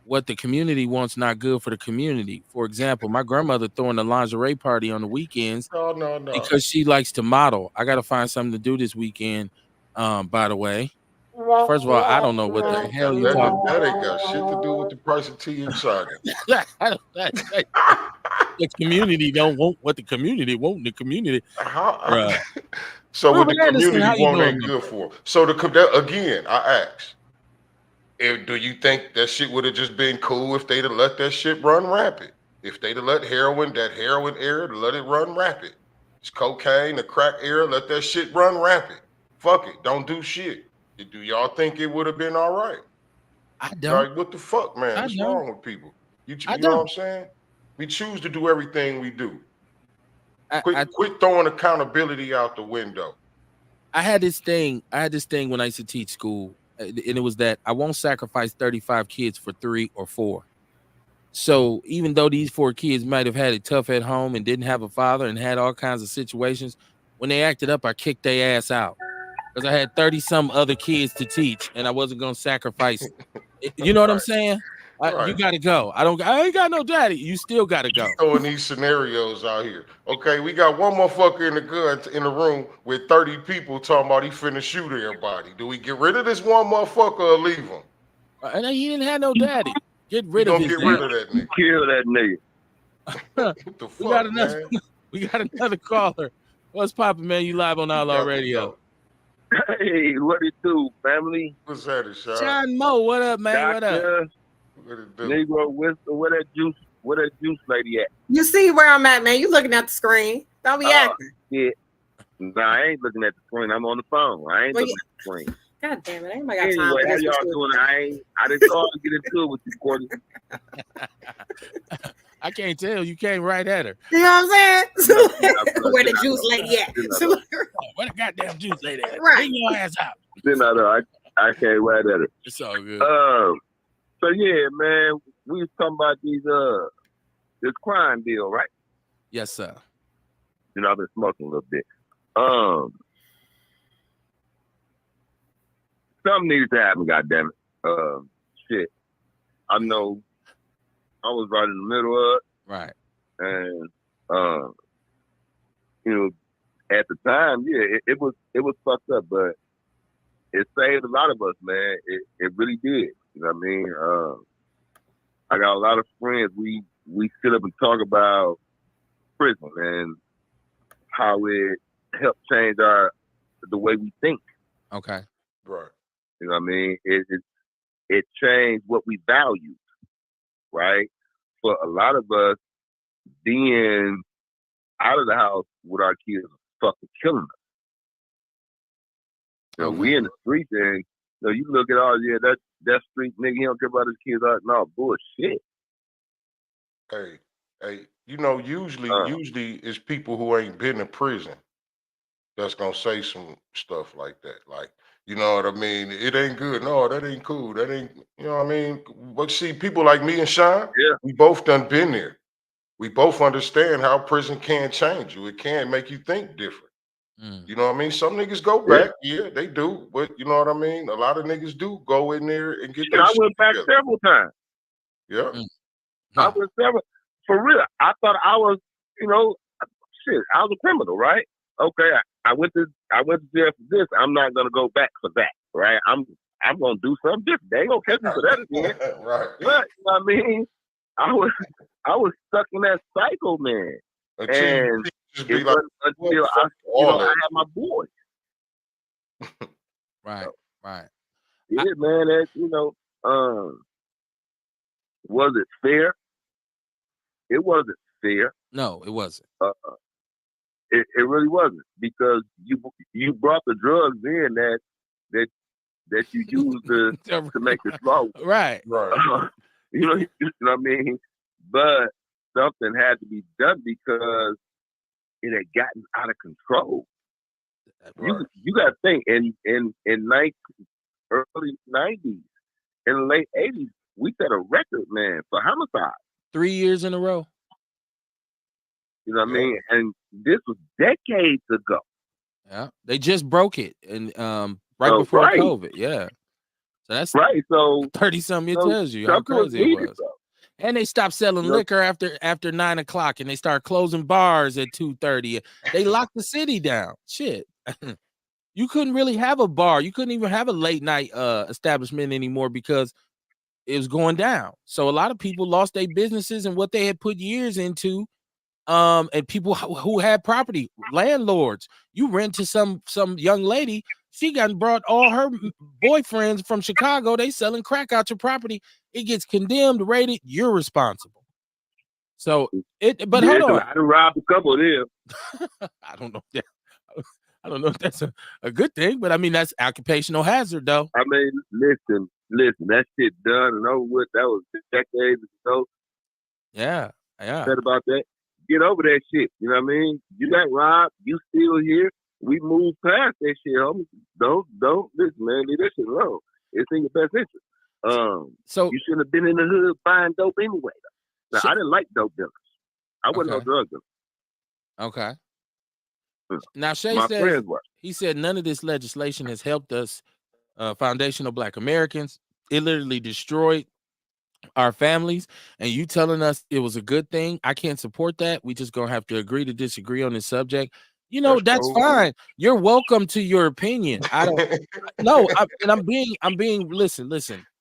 what the community wants not good for the community. For example, my grandmother throwing a lingerie party on the weekends No. because she likes to model. I got to find something to do this weekend. By the way, first of all, I don't know what the hell you talking about. That ain't got shit to do with the price of tea in China. The community don't want what the community want. The community. So what the community want ain't good for. So again, I ask, do you think that shit would have just been cool if they'd have let that shit run rapid? If they'd have let that heroin era, let it run rapid. It's cocaine, the crack era, let that shit run rapid. Fuck it, don't do shit. Do y'all think it would have been all right? I don't. Like, what the fuck, man? What's wrong with people? You know what I'm saying? We choose to do everything we do. Quit throwing accountability out the window. I had this thing when I used to teach school, and it was that I won't sacrifice 35 kids for 3 or 4. So even though these 4 kids might have had it tough at home and didn't have a father and had all kinds of situations, when they acted up, I kicked their ass out because I had 30 some other kids to teach, and I wasn't gonna sacrifice. You know what I'm saying? Right. You gotta go. I ain't got no daddy. You still gotta go. Throwing these scenarios out here. Okay, we got one motherfucker in the room with 30 people talking about he finna shoot everybody. Do we get rid of this one motherfucker or leave him? And he didn't have no daddy. Get rid of his daddy. Rid of that nigga. Kill that nigga. What the fuck, man? We got another caller. What's poppin', man? You live on Outlaw Radio. Hey, what it do, family? What's that, Sean? Sean Mo, what up, man? What up? What it do? Negro Whisper, where that juice lady at? You see where I'm at, man. You looking at the screen. Don't be acting. Yeah. Nah, I ain't looking at the screen. I'm on the phone. I ain't looking at the screen. God damn it. Anybody got time Anyway, for how this? y'all doing? I didn't call to get into it with you, Courtney. I can't tell. You came right at her. You know what I'm saying? Where the juice lady at? Where the goddamn juice lady at? Right. Bring your ass out. I came right at her. It's all good. So yeah, man, we was talking about this crime deal, right? Yes, sir. You know, I've been smoking a little bit. Something needs to happen, goddammit. Shit. I know I was right in the middle of it. Right. And you know, at the time, yeah, it was fucked up, but it saved a lot of us, man. It really did. You know what I mean? I got a lot of friends. We sit up and talk about prison and how it helped change the way we think. Okay. Right. You know what I mean? It changed what we valued, right? For a lot of us, being out of the house with our kids is fucking killing us. You know, we in the street and you know, you look at all, that street nigga, he don't care about his kids. No, bullshit. Hey, you know, usually it's people who ain't been in prison that's gonna say some stuff like that. Like, you know what I mean? It ain't good. No, that ain't cool. That ain't, you know what I mean? But see, people like me and Sean, we both done been there. We both understand how prison can change you. It can make you think different. You know what I mean? Some niggas go back, yeah, they do. But you know what I mean? A lot of niggas do go in there and get their I went back several times. Yeah. I went several. For real, I thought I was, you know, shit, I was a criminal, right? Okay, I went to jail for this. I'm not gonna go back for that, right? I'm gonna do something different. They ain't gonna catch me for that again. Right. But, you know what I mean? I was stuck in that cycle, man. And it wasn't until I had my boys. Right, right. Yeah, man, that, you know, was it fair? it wasn't fair. No, it wasn't. It really wasn't, because you brought the drugs in that you used to make the law. Right. You know what I mean? But something had to be done because it had gotten out of control. Right. You got to think in early 90s, in the late 80s, we set a record, man, for homicide. 3 years in a row. You know what I mean? And this was decades ago. Yeah, they just broke it, and right before COVID. Yeah, so that's right. So 30-something. It tells you how crazy it was. And they stopped selling liquor after 9 o'clock, and they started closing bars at 2:30. They locked the city down. Shit, you couldn't really have a bar. You couldn't even have a late night establishment anymore because it was going down. So a lot of people lost their businesses and what they had put years into. And people who had property, landlords. You rent to some young lady, she got brought all her boyfriends from Chicago. They selling crack out your property. It gets condemned, rated. You're responsible. So but hold on. I robbed a couple of them. I don't know. I don't know if that's a good thing, but I mean that's occupational hazard, though. I mean, listen, that shit done and over with. That was decades ago. Yeah. Said about that. Get over that shit. You know what I mean? You got robbed. You still here. We moved past that shit, homie. Don't listen, man. Leave that shit alone. It's in your best interest. So you shouldn't have been in the hood buying dope anyway. Now, I didn't like dope dealers. I wasn't no drug dealer. Okay. Now Shay says he said none of this legislation has helped us, foundational Black Americans. It literally destroyed our families, and you telling us it was a good thing. I can't support that. We just gonna have to agree to disagree on this subject. You know, that's fine. You're welcome to your opinion. I don't no, I'm being listen.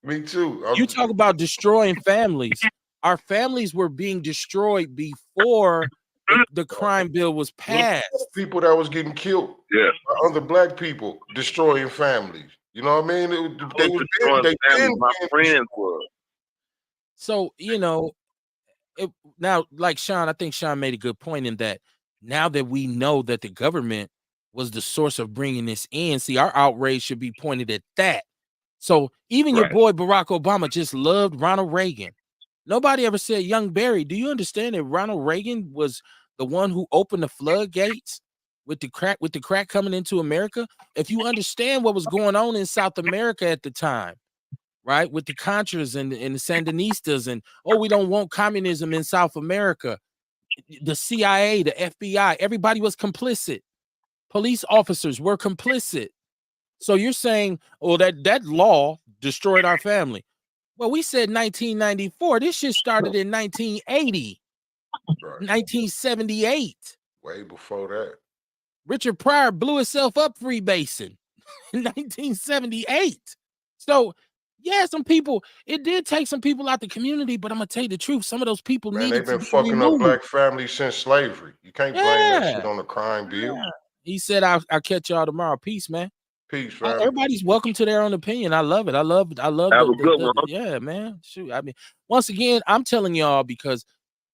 Me too. You talk about destroying families. Our families were being destroyed before the crime bill was passed. People that was getting killed by other Black people destroying families. You know what I mean? My friends were. So, you know, now, like Sean, I think Sean made a good point in that now that we know that the government was the source of bringing this in, see, our outrage should be pointed at that. So even your boy Barack Obama just loved Ronald Reagan. Nobody ever said, Young Barry, do you understand that Ronald Reagan was the one who opened the floodgates with the crack coming into America? If you understand what was going on in South America at the time, right, with the Contras and the Sandinistas, and we don't want communism in South America. The CIA, the FBI, everybody was complicit. Police officers were complicit. So you're saying, that law destroyed our family. Well, we said 1994. This shit started in 1980, 1978. Way before that. Richard Pryor blew himself up freebasing in 1978. So yeah, some people, it did take some people out the community, but I'm gonna tell you the truth. Some of those people needed to be fucking removed. up Black families since slavery. You can't blame that shit on the crime bill. Yeah. He said, I'll catch y'all tomorrow. Peace, man. Peace, family. Everybody's welcome to their own opinion. I love it. I love Have a good one. Yeah, man. Shoot. I mean, once again, I'm telling y'all because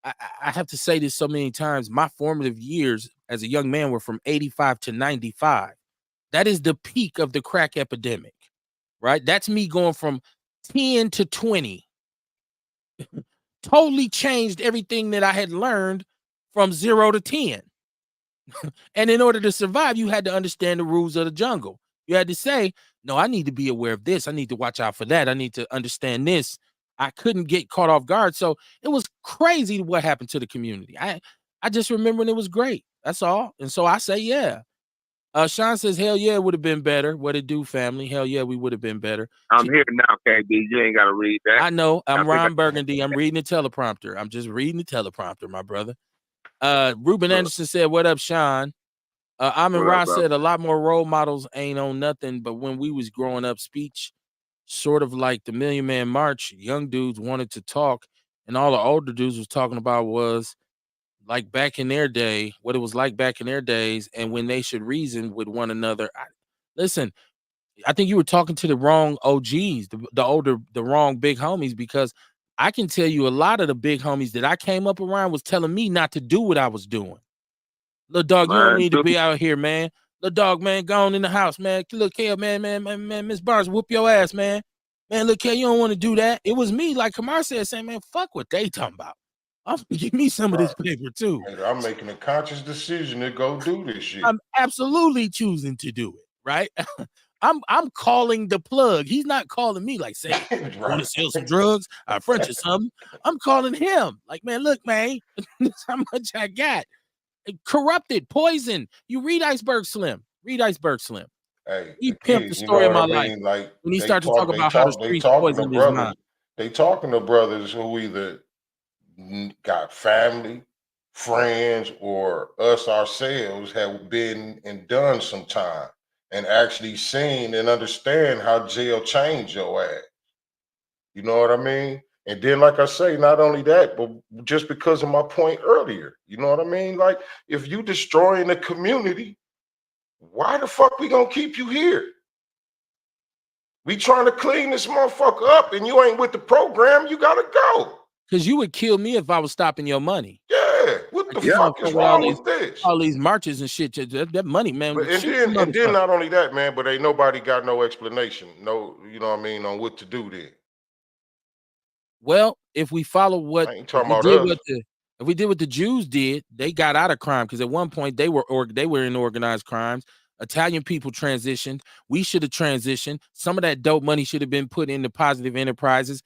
I have to say this so many times. My formative years as a young man were from 85 to 95. That is the peak of the crack epidemic, right? That's me going from 10 to 20. Totally changed everything that I had learned from 0 to 10. And in order to survive, you had to understand the rules of the jungle. You had to say, no, I need to be aware of this. I need to watch out for that. I need to understand this. I couldn't get caught off guard. So it was crazy what happened to the community. I just remember when it was great. That's all. And so I say, yeah. Sean says, hell yeah, it would have been better. What it do, family? Hell yeah, we would have been better. I'm here now, KB. You ain't got to read that. I know. I'm Ron Burgundy. I'm reading the teleprompter. I'm just reading the teleprompter, my brother. Ruben Anderson said, what up, Sean? Amin Ra said, a lot more role models ain't on nothing, but when we was growing up, speech, sort of like the Million Man March, young dudes wanted to talk, and all the older dudes was talking about was like back in their day, what it was like back in their days, and when they should reason with one another. Listen, I think you were talking to the wrong OGs, the wrong big homies, because I can tell you a lot of the big homies that I came up around was telling me not to do what I was doing. Little dog, you don't need to be out here, man. Little dog, man, go on in the house, man. Look here, man, Miss Barnes, whoop your ass, man. Man, look here, you don't want to do that. It was me, like Kamar said, saying, man, fuck what they talking about. Give me some of this paper too. I'm making a conscious decision to go do this shit. I'm absolutely choosing to do it, right? I'm calling the plug. He's not calling me like, say, want to sell some drugs? I front you something. I'm calling him. Like, man, look, man, this is how much I got. Corrupted, poison. You read Iceberg Slim. Read Iceberg Slim. Hey, he pimped the story of my life. Like, when he started to talk about how the streets poisoned his mind. They talking to brothers who either got family, friends, or us ourselves have been and done some time and actually seen and understand how jail changed your ass. You know what I mean? And then, like I say, not only that, but just because of my point earlier, you know what I mean? Like, if you destroying the community, why the fuck we gonna keep you here? We trying to clean this motherfucker up and you ain't with the program, you gotta go. Because you would kill me if I was stopping your money. Yeah, what the fuck is wrong with this? All these marches and shit, that money, man. And then not only that, man, but ain't nobody got no explanation, no, you know what I mean, on what to do then. Well, if we follow what if we did what the Jews did, they got out of crime because at one point they were in organized crimes. Italian people transitioned. We should have transitioned. Some of that dope money should have been put into positive enterprises.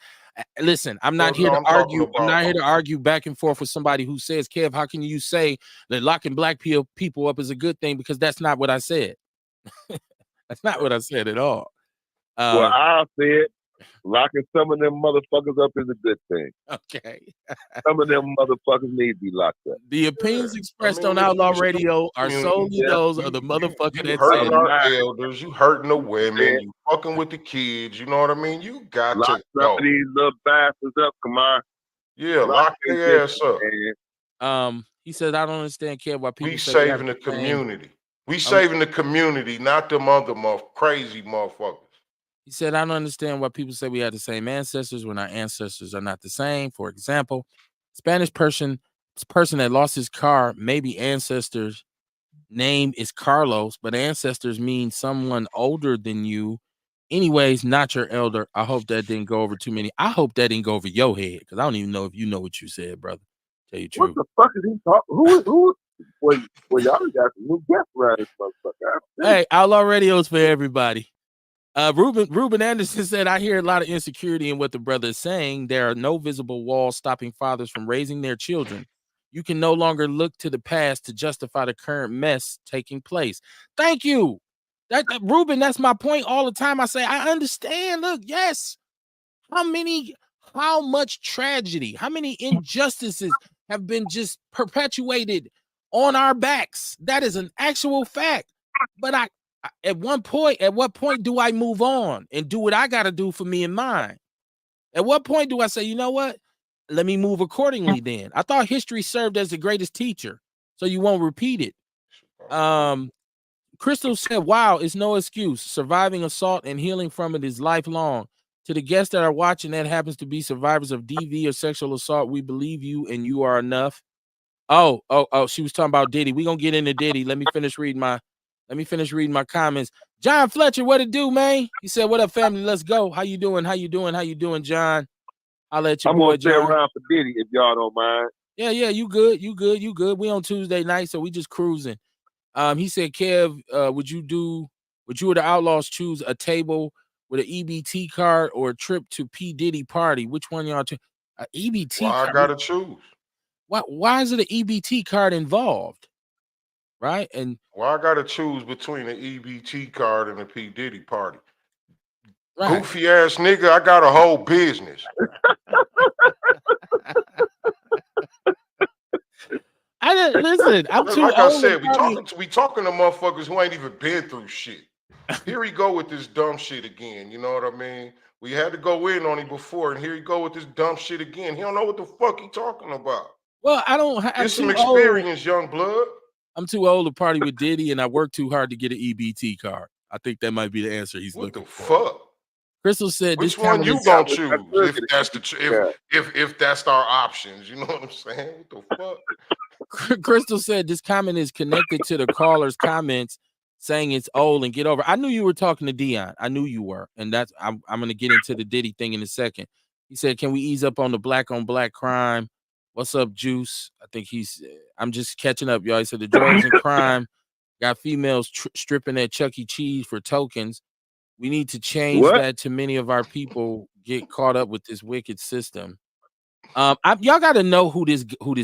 Listen, I'm not here to argue. I'm not here to argue back and forth with somebody who says, Kev, how can you say that locking black people up is a good thing? Because that's not what I said. That's not what I said at all. Well, I said locking some of them motherfuckers up is a good thing. Okay. Some of them motherfuckers need to be locked up. The opinions expressed on Outlaw Radio are solely those of the motherfucker that hurting our elders, you hurting the women, you fucking with the kids, you know what I mean? You got lock to go. These little bastards up, come on. Yeah, lock their ass up. He said, I don't understand, Kev, why people saving the community. We saving the community, not them other crazy motherfuckers. He said, I don't understand why people say we have the same ancestors when our ancestors are not the same. For example, Spanish person that lost his car, maybe ancestors' name is Carlos, but ancestors mean someone older than you. Anyways, not your elder. I hope that didn't go over too many. I hope that didn't go over your head because I don't even know if you know what you said, brother. Tell you the truth. What the fuck is he talking? Who? Well, y'all got some new guests around this motherfucker. Hey, Outlaw Radio is for everybody. Ruben Anderson said, I hear a lot of insecurity in what the brother is saying. There are no visible walls stopping fathers from raising their children. You can no longer look to the past to justify the current mess taking place. Thank you. Ruben, that's my point all the time. I say, I understand. Look, yes. How much tragedy, how many injustices have been just perpetuated on our backs? That is an actual fact. But at what point do I move on and do what I got to do for me and mine? At what point do I say, you know what? Let me move accordingly then. I thought history served as the greatest teacher, so you won't repeat it. Crystal said, wow, it's no excuse. Surviving assault and healing from it is lifelong. To the guests that are watching that happens to be survivors of DV or sexual assault, we believe you and you are enough. Oh, she was talking about Diddy. We're going to get into Diddy. Let me finish reading my comments. John Fletcher, what it do, man? He said, what up, family? Let's go. How you doing? How you doing, John? I'll let you. I'm going to stay around for Diddy if y'all don't mind. Yeah, you good. We on Tuesday night, so we just cruising. He said, Kev, would you or the Outlaws choose a table with an EBT card or a trip to P. Diddy party? Which one y'all choose? EBT card? I gotta choose. Why is it an EBT card involved? Right? And I gotta choose between an EBT card and a P. Diddy party. Right. Goofy ass nigga, I got a whole business. Listen. I'm too like old. I said, we talking to motherfuckers who ain't even been through shit. Here he go with this dumb shit again. You know what I mean? We had to go in on him before, and here he go with this dumb shit again. He don't know what the fuck he talking about. Well, I don't have some experience, young blood. I'm too old to party with Diddy, and I worked too hard to get an EBT card. I think that might be the answer he's looking for. What the fuck? Crystal said, which one you gonna choose if that's the if that's our options? You know what I'm saying? What the fuck? Crystal said this comment is connected to the caller's comments saying it's old and get over. I knew you were talking to Dion. I knew you were, and that's I'm gonna get into the Diddy thing in a second. He said, "Can we ease up on the black crime?" What's up, Juice? I think I'm just catching up, y'all. He said the drugs and crime got females stripping at Chuck E. Cheese for tokens. We need to change that. To many of our people get caught up with this wicked system. Y'all got to know who this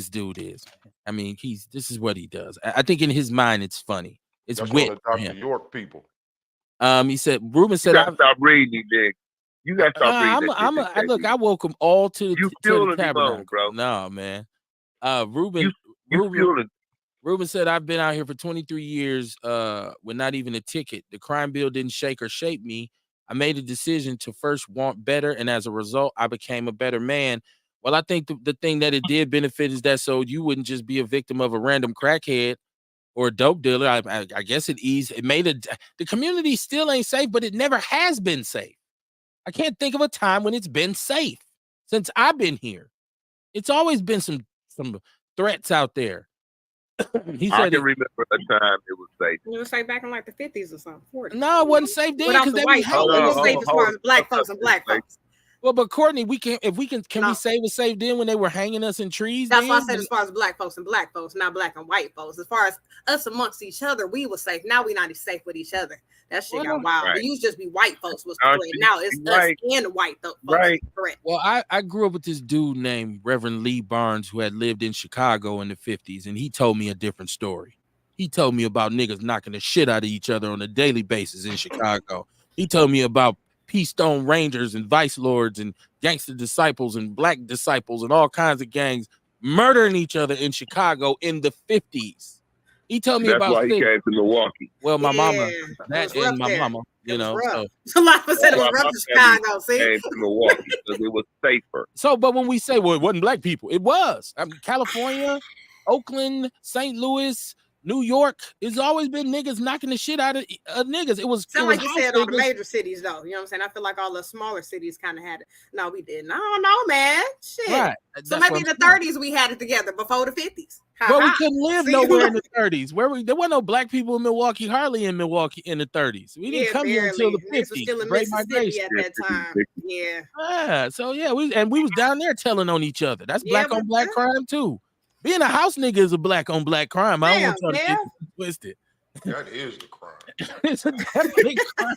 dude is. I mean, this is what he does. I think in his mind it's funny. It's That's wit one of for Dr. him. York people. He said, Ruben said, "You gotta stop reading, Nick. You gotta stop reading." Look, I woke him all to the tabernacle, bro. No, man. Ruben said, I've been out here for 23 years with not even a ticket. The crime bill didn't shake or shape me. I made a decision to first want better, and as a result, I became a better man. Well, I think the thing that it did benefit is that so you wouldn't just be a victim of a random crackhead or a dope dealer. I guess it made the community still ain't safe, but it never has been safe. I can't think of a time when it's been safe since I've been here. It's always been some threats out there. He said I can remember a time it was safe. It was safe back in like the 50s or something. 40s. No, it wasn't safe then because they white folks. It was safe as far as black folks and black folks. Well, but Courtney, we can we say it was safe then when they were hanging us in trees? That's why I said as far as black folks and black folks, not black and white folks. As far as us amongst each other, we were safe. Now we're not safe with each other. That shit got wild. Right. It used to just be white folks was the threat. Now it's us and white folks. Right. Threat. Well, I grew up with this dude named Reverend Lee Barnes who had lived in Chicago in the 50s, and he told me a different story. He told me about niggas knocking the shit out of each other on a daily basis in Chicago. He told me about Peace Stone Rangers and Vice Lords and Gangster Disciples and Black Disciples and all kinds of gangs murdering each other in Chicago in the 50s. He told me about why he came to Milwaukee. Well, my mama, that and my mama, you know. So, like I said, it was rough in Chicago. See, came to Milwaukee because it was safer. So, but when we say, well, it wasn't black people, it was. I mean, California, Oakland, St. Louis, New York, it's always been niggas knocking the shit out of niggas. It was sound like you said all the major cities though. You know what I'm saying? I feel like all the smaller cities kind of had it. No, we didn't. I don't know, man. Shit. Right. So maybe in the 30s we had it together before the 50s. Well, we couldn't live nowhere in the 30s. There weren't no black people in Milwaukee, hardly in Milwaukee in the 30s. We didn't come here until the 50s. Was still in Mississippi at that time. Yeah. So yeah, we was down there telling on each other. That's black on black crime too. Being a house nigga is a black on black crime. I don't want y'all to get twisted. That is the crime. It's a definitely crime.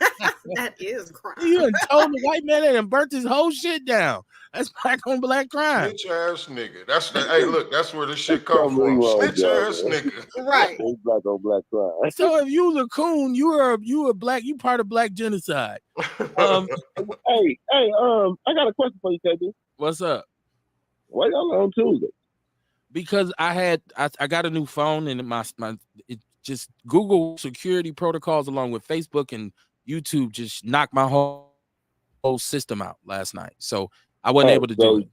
That is crime. You done told the white man that and burnt his whole shit down. That's black on black crime. Snitch ass nigga. Hey, look, that's where this shit come from. Snitch ass nigga. Right. It's black on black crime. So if you was a coon, you were black. You part of black genocide. Hey, I got a question for you, KB. What's up? Why y'all on Tuesday? Because I got a new phone and it just Google security protocols along with Facebook and YouTube just knocked my whole system out last night. So I wasn't able to do it.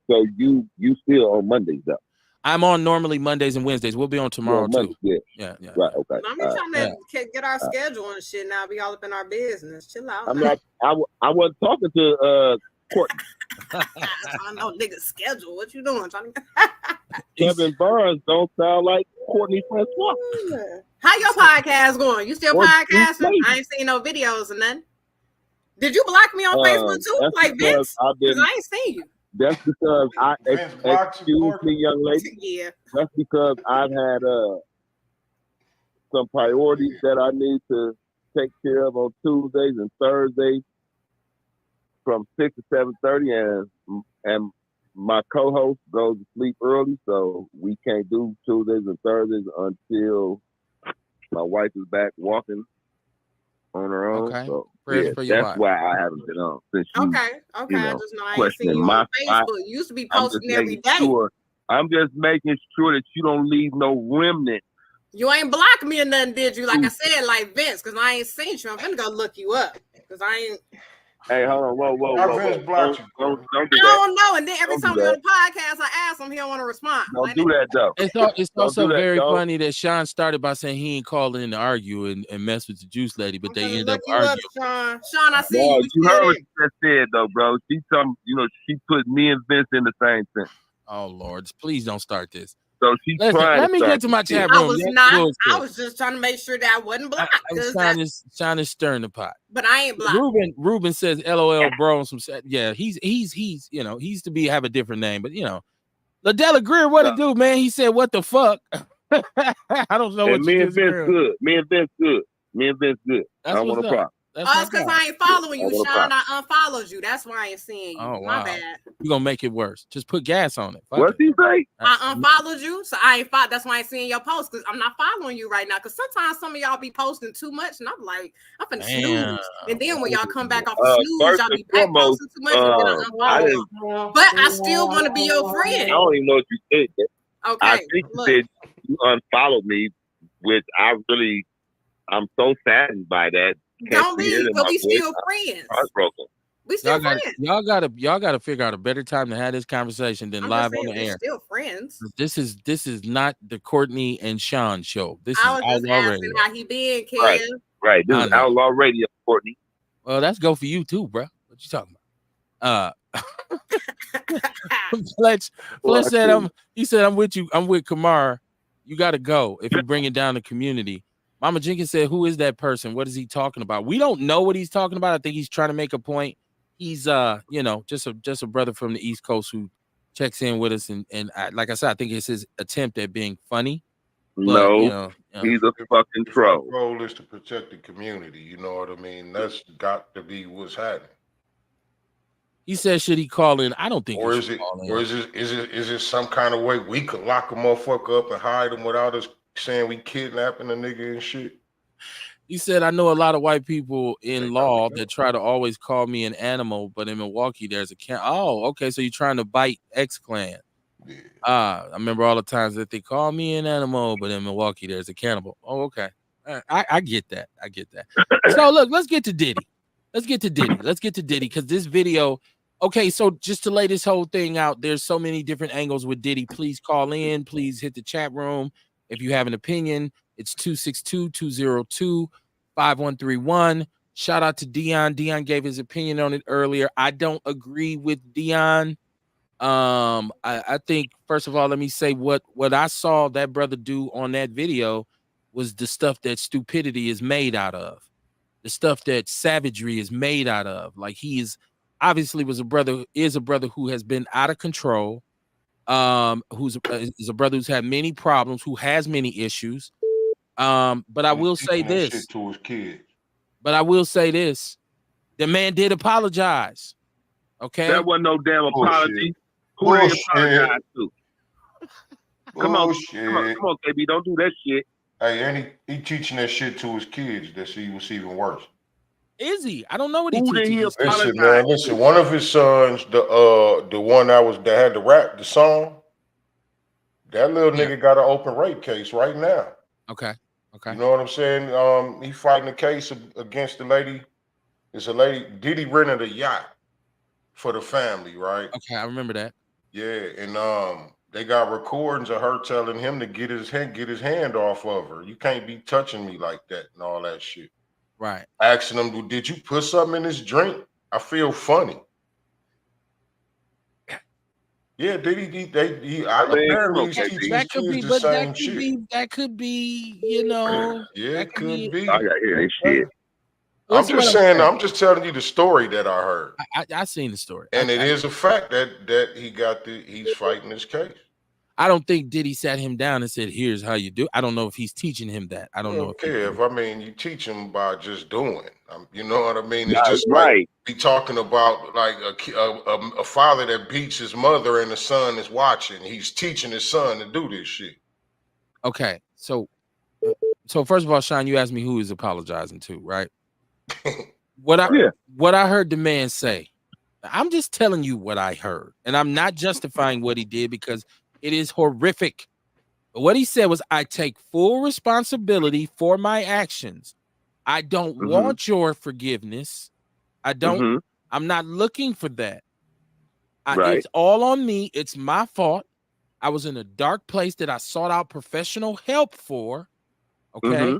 So you still on Mondays though? I'm on normally Mondays and Wednesdays. We'll be on tomorrow too. Yeah. Right. Okay. I'm trying to get our schedule and shit now. Be all up in our business. Chill out. I wasn't talking to Courtney. I know nigga schedule. What you doing, Johnny? Kevin Barnes don't sound like Courtney Francois. How your podcast going? You still podcasting? I ain't seen no videos or nothing. Did you block me on Facebook too? Like Vince? I ain't seen you. That's because excuse me, young lady. Yeah. That's because I've had some priorities that I need to take care of on Tuesdays and Thursdays from 6 to 7:30, and my co-host goes to sleep early, so we can't do Tuesdays and Thursdays until my wife is back walking on her own. Okay. So that's why I haven't been on. Since okay. I just know I ain't seen you on Facebook. You used to be posting every day. I'm just making sure that you don't leave no remnant. You ain't blocked me or nothing, did you? Like I said, like Vince, because I ain't seen you. I'm gonna go look you up because I Hey, hold on, whoa. Vince blocked you, Don't do I that. don't know. And then every Don't time do we on that. the podcast, I ask him, he don't want to respond. Don't Like, do that though. It's Don't also do that, very dog. funny that Sean started by saying he ain't calling in to argue and mess with the juice lady, but they end up look you up, arguing. Sean, I see No, you. you heard what she just said though, bro. She she put me and Vince in the same sentence. Oh Lord, please don't start this. So she's Listen, trying. let me get to my chat room. I was not. I was just trying to make sure that I wasn't blocked. Sean is stirring the pot. But I ain't blocked. Ruben says, "LOL, bro." Yeah, he's you know, he used to have a different name, but you know, Ladella Greer, what it do, man? He said, "What the fuck?" I don't know what me you and Vince good. Me and Vince good. That's I don't want a problem. It's because I ain't following you, Sean. I unfollowed you. That's why I ain't seeing you. Oh, My wow. bad. You're gonna make it worse. Just put gas on it. What's he say? I unfollowed you, so I ain't followed. That's why I ain't seeing your post, because I'm not following you right now. Because sometimes some of y'all be posting too much, and I'm like, I'm finna snooze. And then when y'all come back off the snooze, y'all be back posting too much, and then I unfollow. But I still want to be your friend. I don't even know what you think. Okay. I think you said you unfollowed me, which I'm so saddened by that. Don't leave, but we still friends. Heartbroken. We still friends. Y'all gotta figure out a better time to have this conversation than live on the air. Still friends. This is not the Courtney and Sean show. This is Outlaw Radio. How he been, Kev? Right. This is Outlaw Radio, Courtney. Well, that's go for you too, bro. What you talking about? Fletch said he said I'm with you. I'm with Kamar. You got to go if you bring it down the community. Mama Jenkins said, "Who is that person? What is he talking about?" We don't know what he's talking about. I think he's trying to make a point. He's just a brother from the East Coast who checks in with us, and like I said, I think it's his attempt at being funny. But, he's a fucking troll. The role is to protect the community. You know what I mean? That's got to be what's happening. He said, "Should he call in?" I don't think. Or is it some kind of way we could lock a motherfucker up and hide him without us saying we kidnapping a nigga and shit? He said, "I know a lot of white people in law that try to always call me an animal, but in Milwaukee there's a Oh, okay. So you're trying to bite X-Clan." Yeah. I remember all the times that they call me an animal, but in Milwaukee there's a cannibal. Oh, okay. I get that. So look, let's get to Diddy because this video. Okay, so just to lay this whole thing out, there's so many different angles with Diddy. Please call in. Please hit the chat room if you have an opinion. It's 262-202-5131. Shout out to Dion. Dion gave his opinion on it earlier. I don't agree with Dion. I think, first of all, let me say what I saw that brother do on that video was the stuff that stupidity is made out of, the stuff that savagery is made out of. Like, he is obviously is a brother who has been out of control, is a brother who's had many problems, who has many issues. But I will say this to his kids. But I will say this: the man did apologize. Okay, that wasn't no damn apology. Who did he apologize to? Come on, KB, don't do that shit. Hey, and he teaching that shit to his kids. That she was even worse. Is he? I don't know what he teaches. Listen, man. Listen, one of his sons, the one that had the rap, the song, that little nigga got an open rape case right now. Okay. You know what I'm saying? He fighting a case against the lady. It's a lady. Diddy rented a yacht for the family, right? Okay, I remember that. Yeah, and they got recordings of her telling him to get his hand off of her. You can't be touching me like that and all that shit. Right. Asking them, did you put something in this drink? I feel funny. Yeah, apparently he's teaching his kids the same shit. That could be, you know. Yeah, it could be. I got here shit. I'm just saying. I'm just telling you the story that I heard. I seen the story, and it is a fact that he's fighting this case. I don't think Diddy sat him down and said, "Here's how you do." I don't know if he's teaching him that. I don't know. You teach him by just doing. You know what I mean? It's just like be talking about like a father that beats his mother and the son is watching. He's teaching his son to do this shit. Okay, so first of all, Sean, you asked me who he's apologizing to, right? What I heard the man say. I'm just telling you what I heard, and I'm not justifying what he did because it is horrific. But what he said was, "I take full responsibility for my actions. I don't want your forgiveness. I don't I'm not looking for that. Right. It's all on me. It's my fault. I was in a dark place that I sought out professional help for. Okay.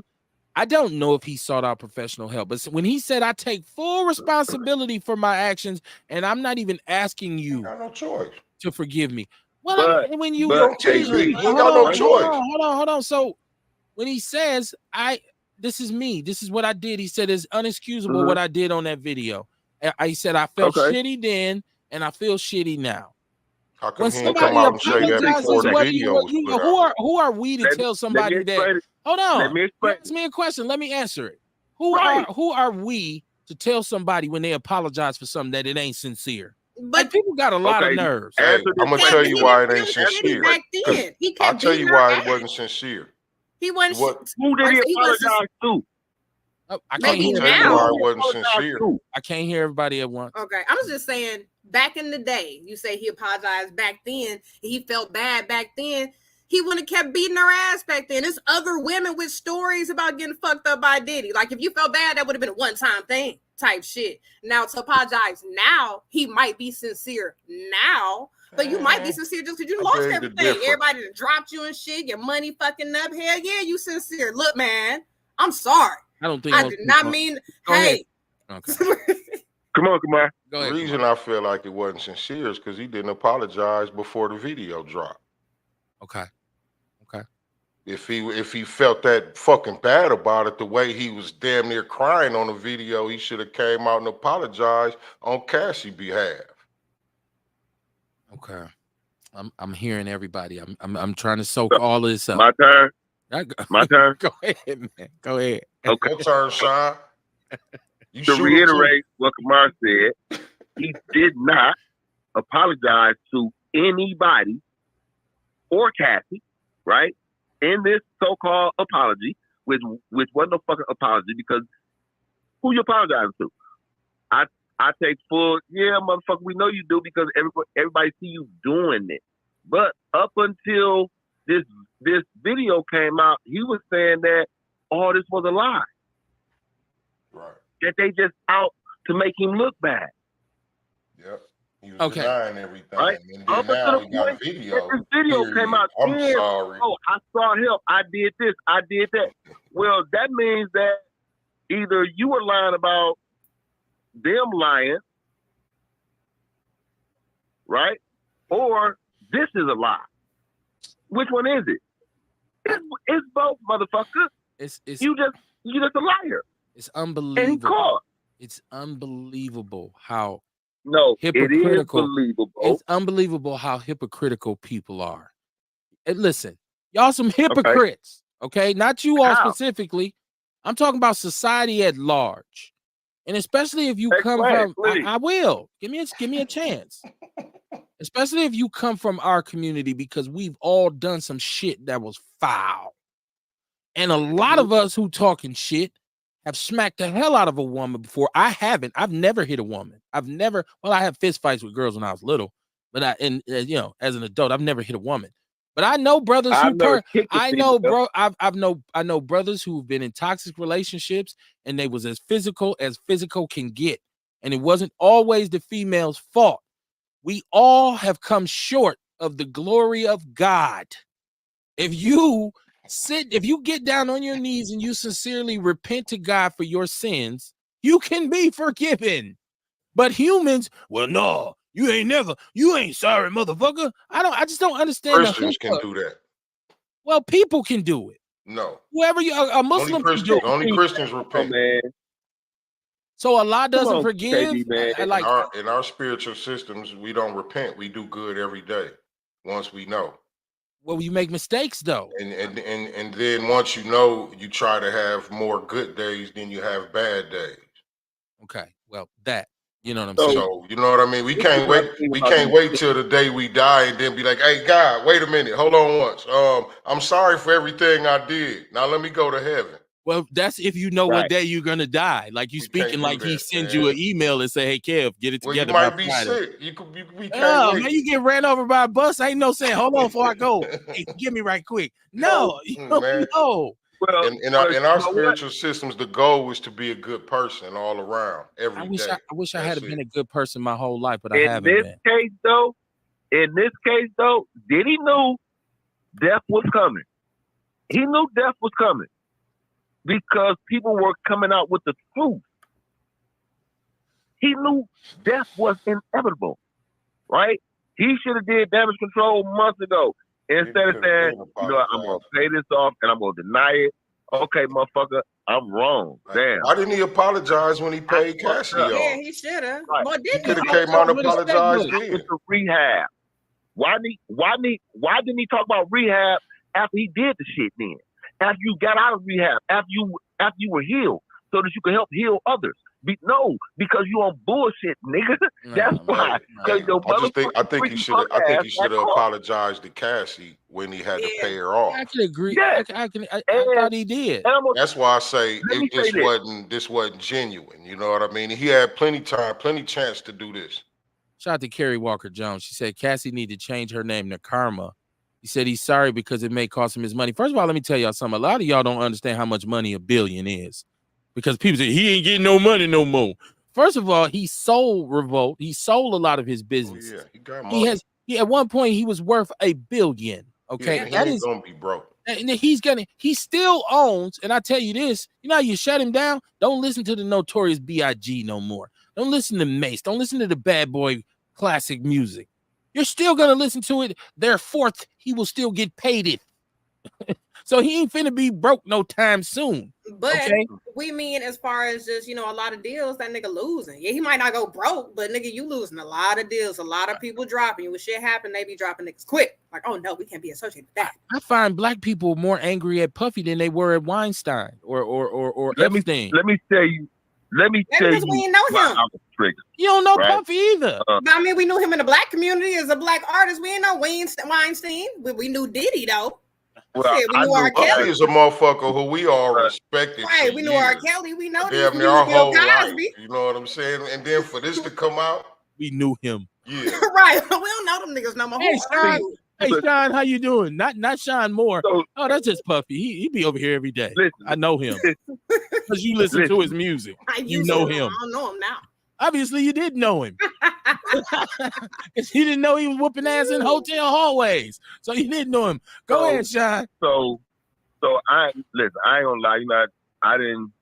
I don't know if he sought out professional help, but when he said, I take full responsibility for my actions, and I'm not even asking you got no choice to forgive me. Well, But, when you don't tease me, you ain't got no choice. Hold on. So when he says, this is me, this is what I did, he said it's unexcusable what I did on that video. He said I felt shitty then, and I feel shitty now. How come When he ain't come out and say that before the video was put out? who are we to tell somebody that? Hold on. Let me explain. Ask me a question. Let me answer it. Who are we to tell somebody when they apologize for something that it ain't sincere? But people got a lot of nerves. Hey, I'm gonna tell you why it ain't sincere. Back then. I'll tell you why it wasn't sincere. He wasn't. Who did he apologize to? I can't hear why it wasn't sincere. I can't hear everybody at once. Okay, I was just saying, back in the day, you say he apologized back then, he felt bad back then. He wouldn't have kept beating her ass back then. There's other women with stories about getting fucked up by Diddy. Like, if you felt bad, that would have been a one-time thing type shit. Now, to apologize now, he might be sincere now, but you might be sincere just because you lost everything. Everybody that dropped you and shit, your money fucking up. Hell yeah, you sincere. Look, man, I'm sorry. I don't think I did not mean, hey. Okay. Come on. Go ahead. The reason I feel like it wasn't sincere is because he didn't apologize before the video dropped. Okay. If he felt that fucking bad about it, the way he was damn near crying on the video, he should have came out and apologized on Cassie's behalf. Okay. I'm hearing everybody. I'm trying to soak all this up. My turn. My turn. Go ahead, man. Go ahead. Okay. Your turn, Sean. To reiterate what Kamar said, he did not apologize to anybody or Cassie, right? In this so-called apology, which wasn't no fucking apology, because who you apologizing to? I take full, yeah, motherfucker, we know you do, because everybody see you doing it. But up until this video came out, he was saying that all this was a lie. Right. That they just out to make him look bad. Yep. He was denying everything. Right? And then now he got a video. This video came out. I'm sorry. Oh, I saw him. I did this. I did that. Well, that means that either you were lying about them lying, right? Or this is a lie. Which one is it? It's both, motherfucker. You just a liar. It's unbelievable. And he caught. It's unbelievable how hypocritical. It is believable. It's unbelievable how hypocritical people are. And listen, y'all some hypocrites, okay? Not you all specifically. I'm talking about society at large. And especially if you come from, I will. Give me a chance. Especially if you come from our community, because we've all done some shit that was foul. And a lot of us who talking shit have smacked the hell out of a woman before. I haven't. I've never hit a woman. I have fist fights with girls when I was little, but as an adult, I've never hit a woman. But I know brothers I know brothers who've been in toxic relationships, and they was as physical can get. And it wasn't always the female's fault. We all have come short of the glory of God. If you get down on your knees and you sincerely repent to God for your sins, you can be forgiven. But humans, well, no, you ain't sorry, motherfucker. I just don't understand. Christians can do that. Well, people can do it. No. Whoever a Muslim can do it. Only Christians repent. Man. So Allah doesn't forgive. Baby, in our spiritual systems, we don't repent. We do good every day once we know. Well, you make mistakes though. And then once you know, you try to have more good days than you have bad days. Okay. Well, you know what I'm saying? So you know what I mean? We can't wait till the day we die and then be like, hey God, wait a minute, hold on once. I'm sorry for everything I did. Now let me go to heaven. Well, that's if you know what day you're gonna die. Like you speaking like he sends you an email and say, "Hey, Kev, get it together." You might be sick. We can't wait. Man, you get ran over by a bus. Ain't no saying, "Hold on, before I go, hey, get me right quick." No, no. Well, in our spiritual systems, the goal is to be a good person all around every day. I wish I had been a good person my whole life, but I in haven't this been. case, though, Diddy knew death was coming. He knew death was coming because people were coming out with the truth. He knew death was inevitable, right? He should have did damage control months ago. Instead of saying, I'm going to pay this off and I'm going to deny it. Okay, motherfucker, I'm wrong. Damn. Why didn't he apologize when he paid Cassidy off? Yeah, he should have. Right. Well, He could have came out and apologized then. Went to rehab. Why didn't he talk about rehab after he did the shit then? After you got out of rehab, after you were healed, so that you could help heal others. Because you on bullshit, nigga. That's why. I think he should have apologized to Cassie when he had to pay her off. I can agree. Yes. I thought he did. That's why I say this wasn't genuine. You know what I mean? He had plenty chance to do this. Shout out to Carrie Walker Jones. She said Cassie needed to change her name to Karma. He said he's sorry because it may cost him his money. First of all, let me tell y'all something. A lot of y'all don't understand how much money $1 billion is. Because people say he ain't getting no money no more. First of all, he sold Revolt. He sold a lot of his business. Oh, yeah, he got money. At one point he was worth $1 billion. Okay, yeah, he ain't gonna be broke. And he still owns. And I tell you this, you know how you shut him down? Don't listen to the Notorious B.I.G. no more. Don't listen to Mace. Don't listen to the Bad Boy classic music. You're still gonna listen to it. Therefore, he will still get paid it. So he ain't finna be broke no time soon. But we mean as far as just, a lot of deals that nigga losing. Yeah, he might not go broke, but nigga, you losing a lot of deals. A lot of people dropping. When shit happen, they be dropping niggas quick. Like, oh no, we can't be associated with that. I find black people more angry at Puffy than they were at Weinstein or Epstein. Let me tell you. We ain't know him. You don't know Puffy either. But I mean, we knew him in the black community as a black artist. We didn't know Weinstein. We knew Diddy though. Well, we knew R. Kelly is a motherfucker who we all respected. Right, we knew R. Kelly. We know this. Our whole life. You know what I'm saying? And then for this to come out, we knew him. Yeah, right. We don't know them niggas no more. Hey, Sean, how you doing? Not Sean Moore. Oh, that's just Puffy. He be over here every day. I know him because you listen to his music. You know him. I don't know him now. Obviously, you did know him. Because he didn't know he was whooping ass in hotel hallways. So you didn't know him. Go ahead, Sean. So I ain't gonna lie. I didn't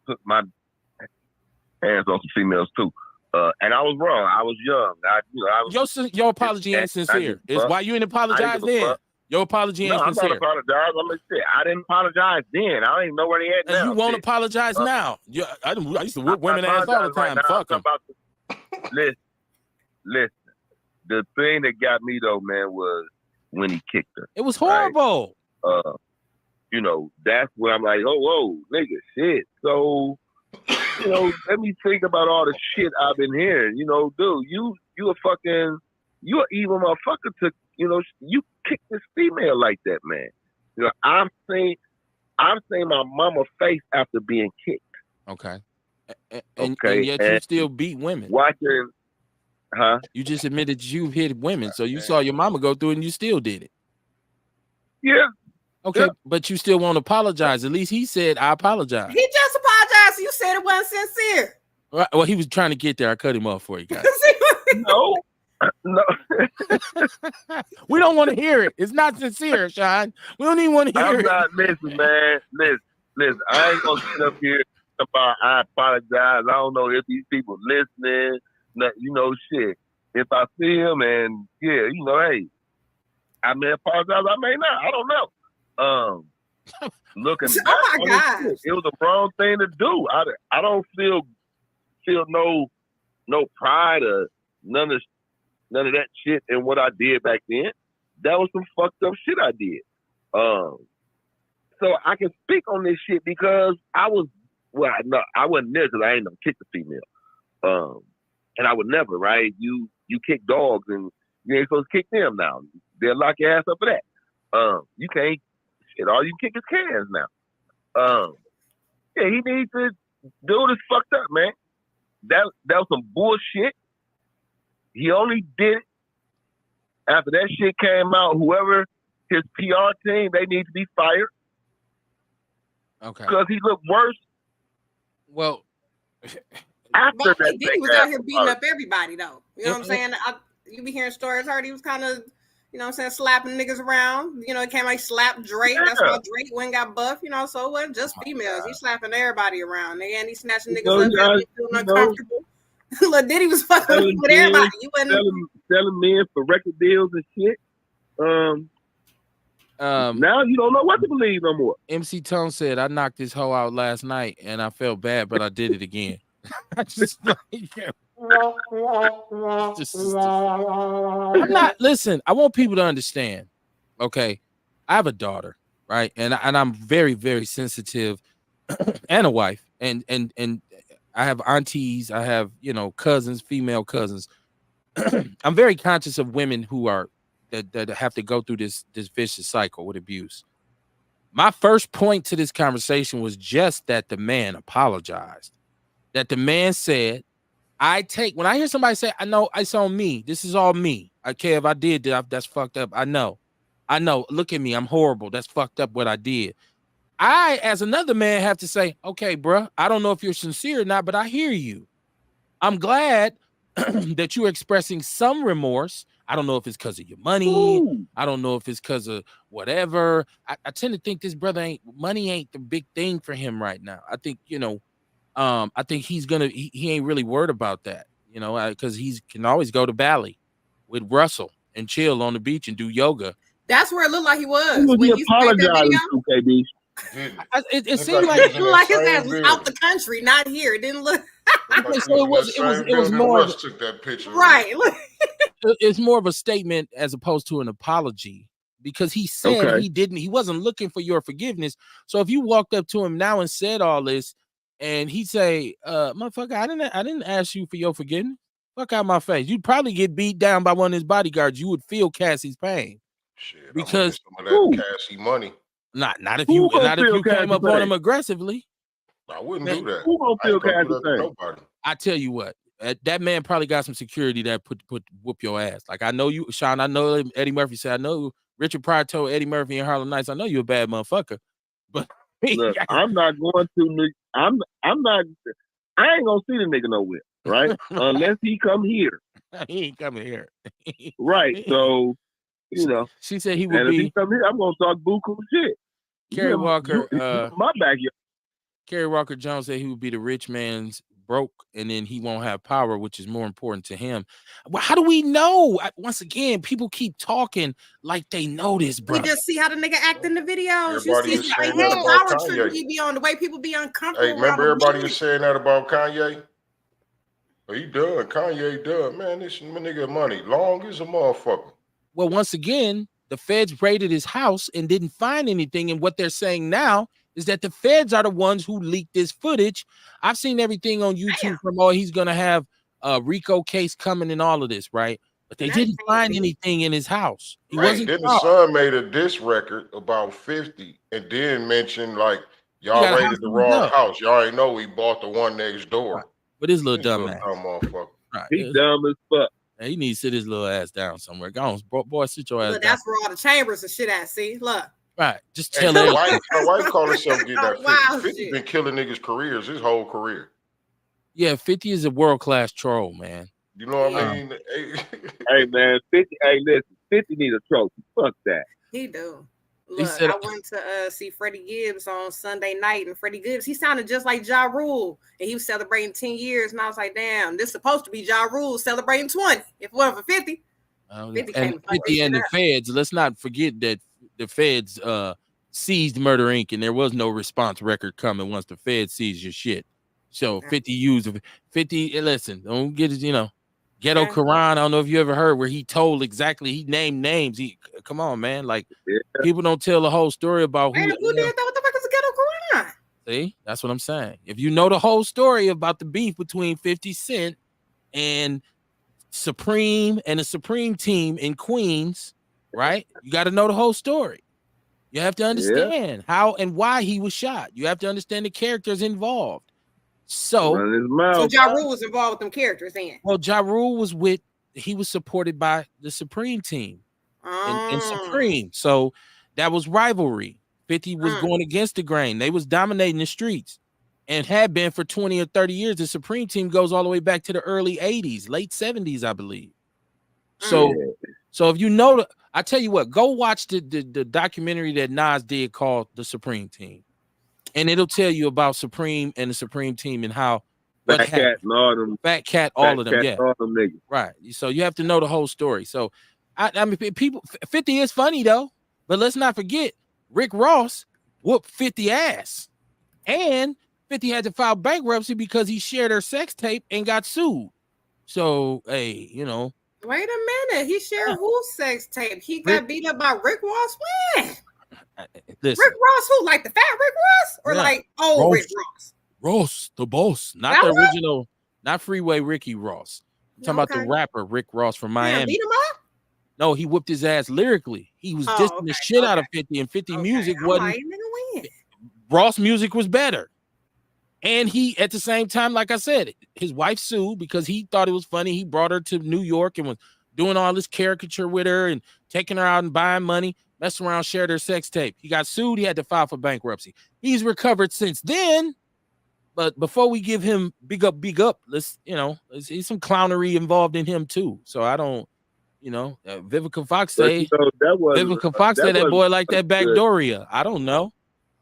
put my hands on some females too. And I was wrong. I was young. Your apology ain't sincere. Is why you didn't apologize then. Your apology ain't sincere. I'm not apologize. I'm gonna say I didn't apologize then. I don't even know where they at now. And you won't apologize now. I used to whoop women ass all the time. Fuck them. Listen. The thing that got me though, man, was when he kicked her. It was horrible. Right? That's where I'm like, oh, whoa, nigga, shit. So, let me think about all the shit I've been hearing. Dude, you an evil motherfucker to, you kick this female like that, man. I've seen my mama face after being kicked. Okay. And yet you still beat women. Watching, huh? You just admitted you hit women, so you saw your mama go through it and you still did it. Yeah. Okay, but you still won't apologize. At least he said, I apologize. He just apologized. You said it wasn't sincere. Right. Well, he was trying to get there. I cut him off for you guys. No. We don't want to hear it. It's not sincere, Sean. We don't even want to hear it. Listen, man. Listen. I ain't gonna sit up here about I apologize. I don't know if these people listening. Shit. If I see him and hey, I may apologize. I may not. I don't know. Looking back, oh my God, it was a wrong thing to do. I don't feel no pride or none of that shit in what I did back then. That was some fucked up shit I did. So I can speak on this shit because I wasn't there because I ain't never kicked a female. And I would never, right? You kick dogs and you ain't supposed to kick them now. They'll lock your ass up for that. You can't shit. All you kick is cans now. Yeah, he needs to do this fucked up, man. That was some bullshit. He only did it after that shit came out. Whoever his PR team, they need to be fired. Okay. Because he looked worse. Well, after but that, he was out here beating up everybody though. You know what I'm saying? You be hearing stories. I heard he was kind of, you know what I'm saying, slapping niggas around. You know, it came like slap Drake. That's why Drake went got buff. You know, so it wasn't just females. He's slapping everybody around. And he's snatching niggas up, feeling uncomfortable. Look, Diddy was fucking with everybody. You wasn't selling men for record deals and shit. Now you don't know what to believe no more. MC Tone said, I knocked this hoe out last night and I felt bad, but I did it again. I just like, I'm not, listen, I want people to understand. Okay. I have a daughter, right? And I'm very, very sensitive and a wife. And I have aunties, I have, you know, cousins, female cousins. I'm very conscious of women who are that have to go through this vicious cycle with abuse. My first point to this conversation was just that the man apologized. That the man said, when I hear somebody say, I know it's on me. This is all me. I care if I did that. That's fucked up. I know. Look at me. I'm horrible. That's fucked up what I did. I, as another man, have to say, okay, bruh, I don't know if you're sincere or not, but I hear you. I'm glad that you're expressing some remorse. I don't know if it's because of your money. Ooh. I don't know if it's because of whatever. I tend to think this brother money ain't the big thing for him right now. I think, you know, I think he ain't really worried about that, you know, because he can always go to Bali with Russell and chill on the beach and do yoga. That's where it looked like he was. When he apologized to KB. It seemed like his ass was out the country, not here. It didn't look. So it was more of took that picture, right? It's more of a statement as opposed to an apology, because he said he wasn't looking for your forgiveness. So if you walked up to him now and said all this, and he'd say, "Motherfucker, I didn't ask you for your forgiveness. Fuck out my face." You'd probably get beat down by one of his bodyguards. You would feel Cassie's pain. Shit, because some of that Cassie money. Not if you came up on him aggressively. I wouldn't do that. Who gonna feel Cassie's pain? Nobody. I tell you what, that man probably got some security that put whoop your ass. Like, I know you, Sean. I know Eddie Murphy said, I know Richard Pryor told Eddie Murphy in Harlem Nights, I know you a bad motherfucker. But look, I'm not going to. I'm not. I ain't gonna see the nigga nowhere, right? Unless he come here. He ain't coming here. Right. So, you know. She said he would and be. If he come here, I'm gonna talk buku shit. Kerry Walker. My backyard. Kerry Walker Jones said he would be the rich man's broke, and then he won't have power, which is more important to him. Well, how do we know? Once again, people keep talking like they know this, bro. We just see how the nigga act in the videos. Everybody you see is saying that about Kanye. He be on the way people be uncomfortable. Hey, remember everybody was saying that about Kanye? He done. Kanye done. Man, this nigga money long as a motherfucker. Well, once again, the feds raided his house and didn't find anything. And what they're saying now is that the feds are the ones who leaked this footage. I've seen everything on YouTube from he's going to have a RICO case coming and all of this, right? But they didn't find anything in his house. He wasn't. Then the son made a diss record about 50 and then mentioned, like, y'all raided the wrong house. Y'all ain't know he bought the one next door. Right. But this little dumb ass. Motherfucker. Right. He dumb as fuck. He needs to sit his little ass down somewhere. Go on, boy, sit your ass down. That's where all the chambers and shit at. See, look. Right. Just tell her. Why you call himself getting that 50? 50 been killing niggas' careers his whole career. Yeah, 50 is a world-class troll, man. You know what I mean? Hey, man, 50. Hey, listen, 50 need a trophy. Fuck that. He do. Look, I went to see Freddie Gibbs on Sunday night, and Freddie Gibbs, he sounded just like Ja Rule, and he was celebrating 10 years, and I was like, damn, this is supposed to be Ja Rule celebrating 20. If it wasn't for 50. 50 and the feds, let's not forget that the feds seized Murder Inc., and there was no response record coming once the feds seized your shit. So 50 used 50. Listen, don't get it, you know. Ghetto Quran, I don't know if you ever heard where he told exactly, he named names. Come on, man. Like, people don't tell the whole story about who. Who did that? What the fuck is a Ghetto Quran? See, that's what I'm saying. If you know the whole story about the beef between 50 Cent and Supreme and the Supreme team in Queens, right? You got to know the whole story. You have to understand how and why he was shot. You have to understand the characters involved. So Ja Rule was involved with them characters then. Well, Ja Rule was supported by the Supreme team and Supreme. So that was rivalry. 50 was going against the grain. They was dominating the streets and had been for 20 or 30 years. The Supreme team goes all the way back to the early 80s, late 70s, I believe. So if you know, I tell you what, go watch the documentary that Nas did called The Supreme Team. And it'll tell you about Supreme and the Supreme team and how Fat Cat and all them. Fat Cat, all of them, yeah. All them niggas. Right. So you have to know the whole story. So I mean, people, 50 is funny though, but let's not forget Rick Ross whooped 50 ass, and 50 had to file bankruptcy because he shared her sex tape and got sued. So hey, you know. Wait a minute, he shared whose sex tape? He got beat up by Rick Ross. When? Listen, Rick Ross, who, like the fat Rick Ross, or like old Rick Ross? Ross, the boss, not the original, not Freeway Ricky Ross. I'm talking about the rapper Rick Ross from Miami. Beat him up? No, he whooped his ass lyrically. He was dissing the shit out of 50, and 50 music wasn't. Ross music was better. And he, at the same time, like I said, his wife sued because he thought it was funny. He brought her to New York and was doing all this caricature with her and taking her out and buying money, messing around, shared her sex tape. He got sued. He had to file for bankruptcy. He's recovered since then. But before we give him big up, let's, you know, there's some clownery involved in him too. So I don't, you know, Vivica Fox say, Vivica Fox say that boy like that Backdooria. I don't know.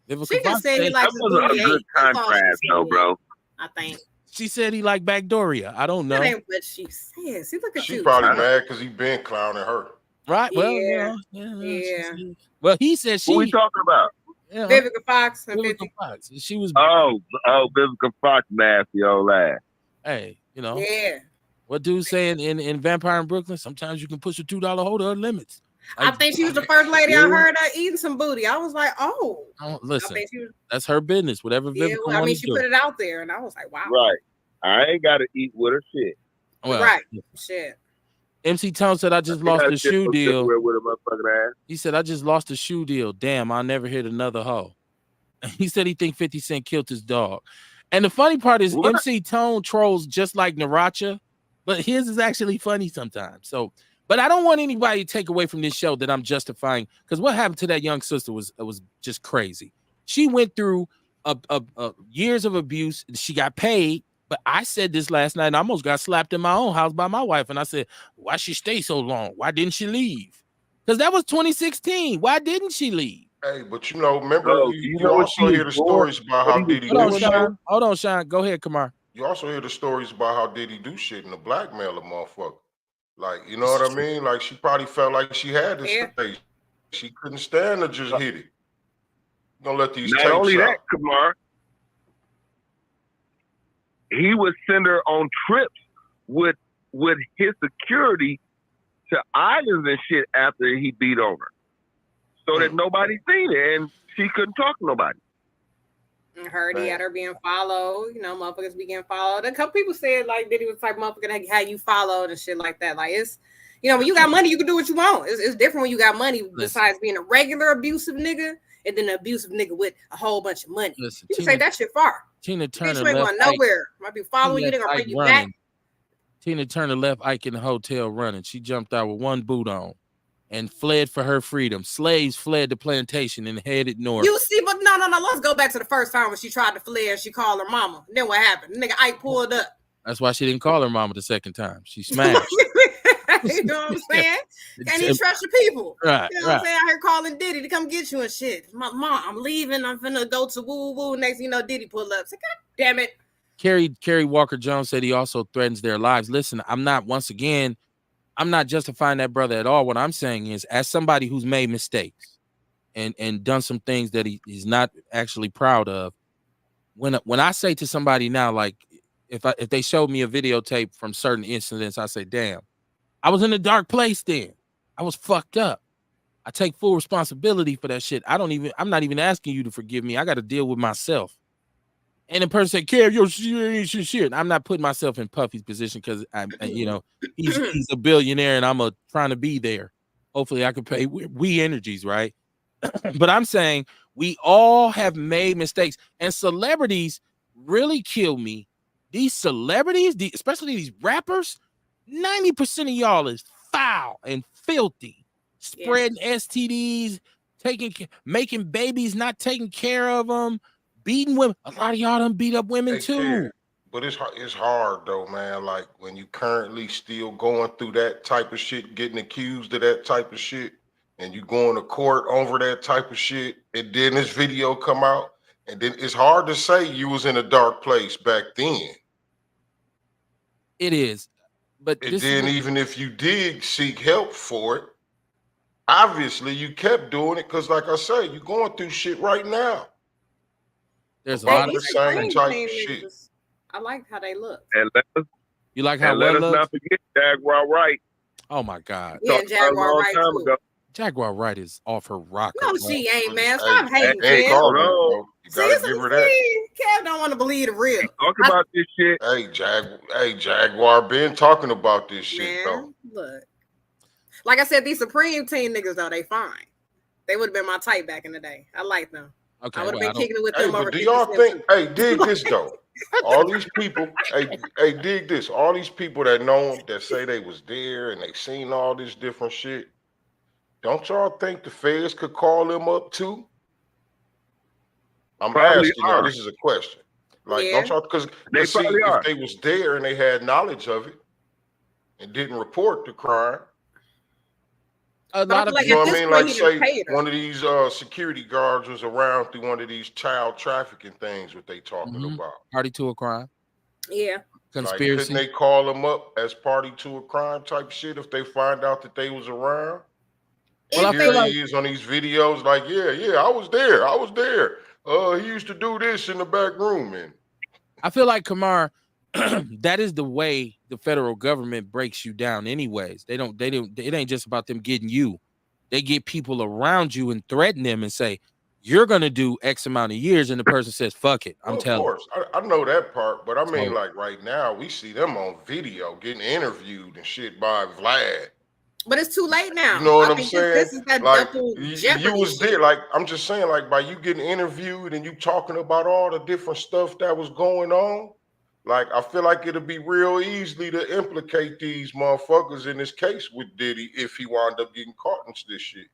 She just said he likes a good contrast, though, bro. I think she said he like Backdooria. I don't know. That ain't what she said. See, look at you. She probably mad because he been clowning her. Right. Well, yeah. Well, he said she. Who we talking about? Yeah. Vivica Fox. Vivica Fox. She was. Vivica Fox, nasty old ass. Hey, you know. Yeah. What dude saying in Vampire in Brooklyn? Sometimes you can push a $2 holder limits. I think she was the first lady I heard eating some booty. I was like, oh. Listen, that's her business. Whatever Vivica well, I mean, she put it out there, and I was like, wow. Right. I ain't got to eat with her shit. Well, right. Shit. MC Tone said, I just lost the shoe deal. He said, I just lost the shoe deal. Damn, I'll never hit another hoe. He said he think 50 Cent killed his dog. And the funny part is MC Tone trolls just like Naracha, but his is actually funny sometimes. So, but I don't want anybody to take away from this show that I'm justifying, because what happened to that young sister was just crazy. She went through years of abuse. She got paid, but I said this last night and I almost got slapped in my own house by my wife. And I said, why she stay so long? Why didn't she leave? Because that was 2016. Why didn't she leave? Hey, but you know, remember, you also hear the stories about how Diddy do shit. Hold on, Sean. Go ahead, Kamar. You also hear the stories about how Diddy do shit and the blackmail a motherfucker. Like, you know what I mean? Like, she probably felt like she had to stay. She couldn't stand to just hit it. Don't let these tapes Not only out. that, Kamar, he would send her on trips with his security to islands and shit after he beat on her, so that nobody seen it and she couldn't talk to nobody. I heard he had her being followed. You know, motherfuckers be getting followed. A couple people said like Diddy was the type of motherfucker that had you followed and shit like that. Like, it's, you know, when you got money, you can do what you want. It's different when you got money. Besides being a regular abusive nigga and then an abusive nigga with a whole bunch of money. Listen, you can say that shit far. Tina Turner ain't going nowhere. Might be following you. They're gonna bring you back. Tina Turner left Ike in the hotel running. She jumped out with one boot on and fled for her freedom. Slaves fled the plantation and headed north. You see, but no. Let's go back to the first time when she tried to flee and she called her mama. Then what happened? Nigga Ike pulled up. That's why she didn't call her mama the second time. She smashed. You know what I'm saying? Can't even trust your people. Right. You know what I'm saying? I heard calling Diddy to come get you and shit. Mom, I'm leaving. I'm finna go to woo. Next thing you know, Diddy pull up. Say, God damn it. Kerry Walker Jones said he also threatens their lives. Listen, I'm not justifying that brother at all. What I'm saying is, as somebody who's made mistakes and done some things that he's not actually proud of, when I say to somebody now, like if they showed me a videotape from certain incidents, I say, damn, I was in a dark place then. I was fucked up. I take full responsibility for that shit. I'm not even asking you to forgive me. I got to deal with myself. And the person said, "Kev, your shit." I'm not putting myself in Puffy's position because he's a billionaire and I'm trying to be there. Hopefully, I can pay we energies, right? But I'm saying we all have made mistakes, and celebrities really kill me. These celebrities, especially these rappers, 90% of y'all is foul and filthy, spreading STDs, making babies, not taking care of them, beating women. A lot of y'all done beat up women too. But it's hard though, man. Like when you currently still going through that type of shit, getting accused of that type of shit, and you going to court over that type of shit, and then this video come out, and then it's hard to say you was in a dark place back then. It is. But then even if you did seek help for it, obviously you kept doing it because, like I say, you're going through shit right now. There's a lot of the same type of shit. I like how they look. And you like how let us not forget Jaguar Wright. Oh my God. Yeah, Jaguar Wright too. Jaguar Wright is off her rocker. No, she ain't, man. Stop hating, Kev. You gotta give her that. Kev don't want to believe the real. Talk about this shit. Hey, Jaguar been talking about this shit, though. Look. Like I said, these Supreme Team niggas, though, they fine. They would have been my type back in the day. I like them. Okay, I would have been kicking it with them over. Do y'all think, dig this, though. All these people, dig this. All these people that know them, that say they was there and they seen all this different shit, don't y'all think the feds could call them up too? I'm asking y'all, this is a question. Like, don't y'all, because if they was there and they had knowledge of it and didn't report the crime, a lot of you know what I mean? Like, say one of these security guards was around through one of these child trafficking things. What they talking about? Party to a crime. Yeah. Conspiracy. Like, couldn't they call them up as party to a crime type shit if they find out that they was around? Well, and here he is on these videos. Like, yeah, I was there. He used to do this in the back room, man. I feel like, Kamar, that is the way the federal government breaks you down anyways. They don't, it ain't just about them getting you. They get people around you and threaten them and say, you're going to do X amount of years. And the person says, fuck it. I'm telling you. Of course. I know that part, but I mean, like right now, we see them on video getting interviewed and shit by Vlad. But it's too late now. You know what I'm saying? This is that like, double you was there. Like, I'm just saying, like, by you getting interviewed and you talking about all the different stuff that was going on, like, I feel like it'll be real easily to implicate these motherfuckers in this case with Diddy if he wound up getting caught into this shit.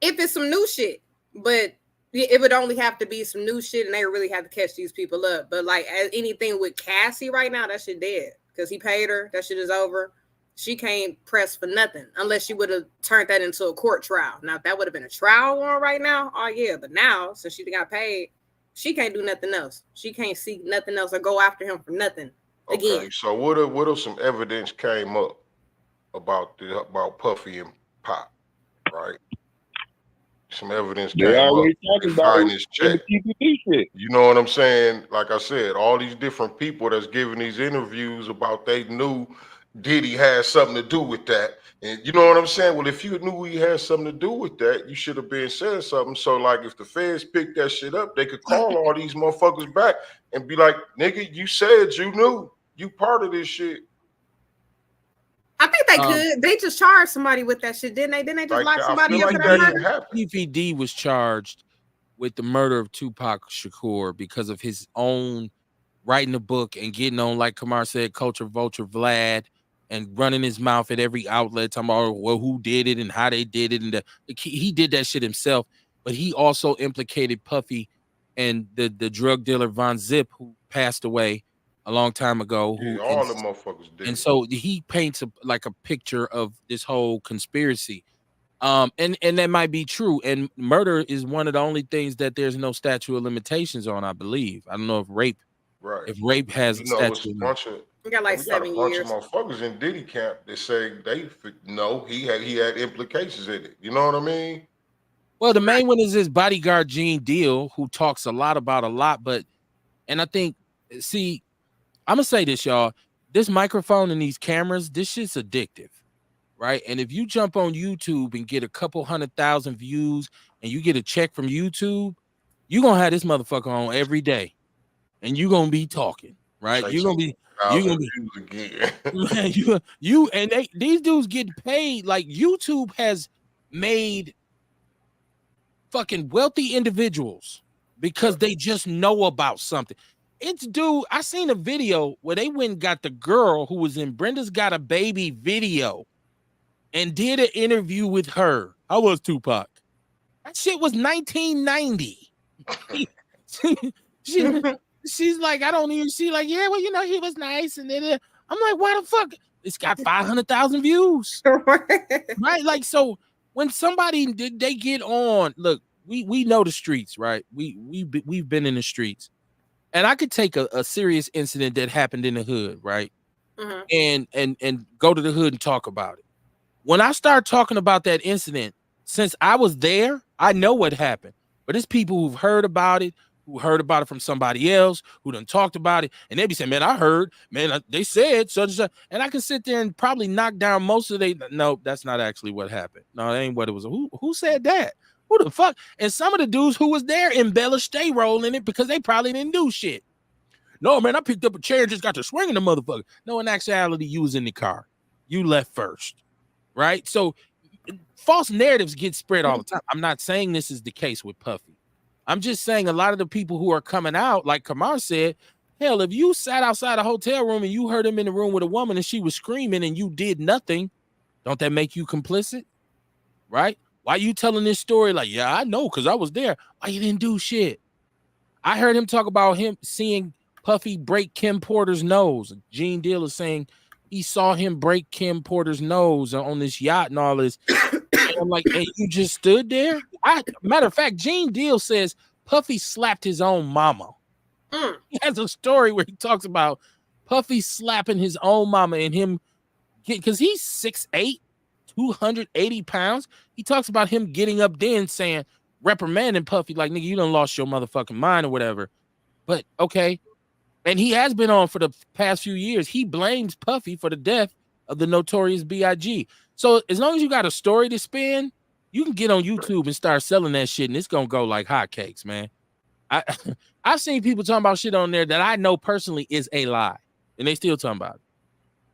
If it's some new shit, but it would only have to be some new shit and they really have to catch these people up. But like, as anything with Cassie right now, that shit dead because he paid her. That shit is over. She can't press for nothing unless she would have turned that into a court trial. Now, if that would have been a trial one right now, oh yeah. But now, since she got paid, she can't do nothing else. She can't seek nothing else or go after him for nothing again. Okay, so what if some evidence came up about Puffy and Pop, right? Some evidence came up to find this check. You know what I'm saying? Like I said, all these different people that's giving these interviews about they knew Diddy had something to do with that. And you know what I'm saying? Well, if you knew he had something to do with that, you should have been saying something. So, like, if the feds picked that shit up, they could call all these motherfuckers back and be like, nigga, you said you knew. You part of this shit. I think they could. They just charged somebody with that shit, didn't they? Didn't they just lock somebody up for that murder? PPD was charged with the murder of Tupac Shakur because of his own writing a book and getting on, like Kamar said, Culture Vulture Vlad, and running his mouth at every outlet, talking about, well, who did it and how they did it. And he did that shit himself, but he also implicated Puffy and the drug dealer Von Zip, who passed away a long time ago. All the motherfuckers did. And so he paints a picture of this whole conspiracy. And that might be true. And murder is one of the only things that there's no statute of limitations on, I believe. I don't know if rape, if rape has a statute. We got like 7 years. A bunch of motherfuckers in Diddy camp that say they know he had implications in it. You know what I mean? Well, the main one is his bodyguard Gene Deal, who talks a lot about a lot. And I think, see, I'm gonna say this, y'all. This microphone and these cameras, this shit's addictive, right? And if you jump on YouTube and get a couple 100,000 views and you get a check from YouTube, you're gonna have this motherfucker on every day, and you're gonna be talking, right? You're gonna be again. Man, these dudes get paid. Like, YouTube has made fucking wealthy individuals because they just know about something. I seen a video where they went and got the girl who was in Brenda's Got a Baby video and did an interview with her. How was Tupac? That shit was 1990. She's like, I don't even. She like, yeah, well, you know, he was nice, and then I'm like, why the fuck? It's got 500,000 views, right? Like, so when somebody they get on, look, we know the streets, right? We've been in the streets, and I could take a serious incident that happened in the hood, right? And go to the hood and talk about it. When I start talking about that incident, since I was there, I know what happened. But it's people who've heard about it, who heard about it from somebody else, who done talked about it, and they be saying, man, I heard, man, they said such and such. And I can sit there and probably knock down most of they. No, that's not actually what happened. No, that ain't what it was. Who said that? Who the fuck? And some of the dudes who was there embellished they role in it because they probably didn't do shit. No, man, I picked up a chair and just got to swinging the motherfucker. No, in actuality, you was in the car. You left first, right? So false narratives get spread all the time. I'm not saying this is the case with Puffy. I'm just saying a lot of the people who are coming out, like Kamar said, hell, if you sat outside a hotel room and you heard him in the room with a woman and she was screaming and you did nothing, don't that make you complicit? Right? Why you telling this story like, yeah, I know because I was there. Why you didn't do shit? I heard him talk about him seeing Puffy break Kim Porter's nose. Gene Deal is saying he saw him break Kim Porter's nose on this yacht and all this. And I'm like, hey, you just stood there? Matter of fact, Gene Deal says Puffy slapped his own mama. He has a story where he talks about Puffy slapping his own mama and him, because he's 6'8", 280 pounds. He talks about him getting up then saying, reprimanding Puffy, like, nigga, you done lost your motherfucking mind or whatever. But okay. And he has been on for the past few years. He blames Puffy for the death of the Notorious B.I.G. So as long as you got a story to spin, you can get on YouTube and start selling that shit, and it's gonna go like hotcakes, man. I've seen people talking about shit on there that I know personally is a lie, and they still talking about it.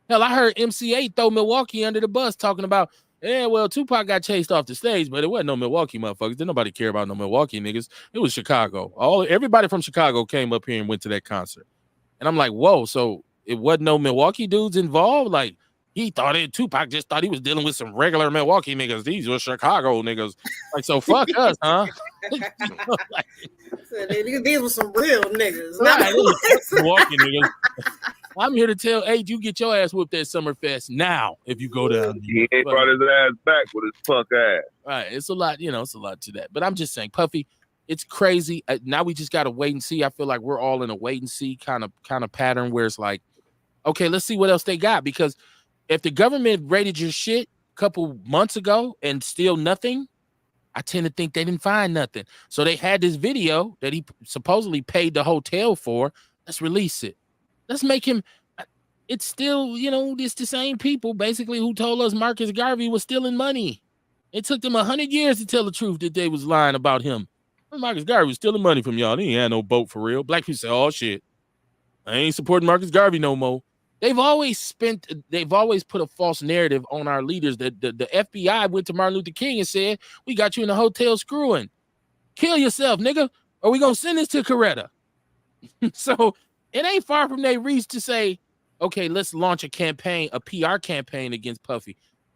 Hell, I heard MCA throw Milwaukee under the bus talking about, yeah, well, Tupac got chased off the stage, but it wasn't no Milwaukee motherfuckers. Didn't nobody care about no Milwaukee niggas. It was Chicago. Everybody from Chicago came up here and went to that concert. And I'm like, whoa, so it wasn't no Milwaukee dudes involved? Like, Tupac just thought he was dealing with some regular Milwaukee niggas. These were Chicago niggas. Like, so fuck us, huh? Like, so these were some real niggas. Right, Milwaukee niggas. I'm here to tell H, you get your ass whooped at Summerfest now if you go down. He ain't brought his ass back with his fuck ass. Right, it's a lot, it's a lot to that. But I'm just saying, Puffy, it's crazy. Now we just got to wait and see. I feel like we're all in a wait and see kind of pattern where it's like, okay, let's see what else they got. Because if the government raided your shit a couple months ago and still nothing, I tend to think they didn't find nothing. So they had this video that he supposedly paid the hotel for. Let's release it. Let's make him. It's still, it's the same people basically who told us Marcus Garvey was stealing money. It took them 100 years to tell the truth that they was lying about him. Marcus Garvey was stealing money from y'all. They ain't had no boat for real. Black people say, oh shit, I ain't supporting Marcus Garvey no more. They've always put a false narrative on our leaders that the FBI went to Martin Luther King and said, we got you in the hotel screwing. Kill yourself, nigga, or we gonna send this to Coretta. So it ain't far from they reach to say, okay, let's launch a campaign, a PR campaign against Puffy.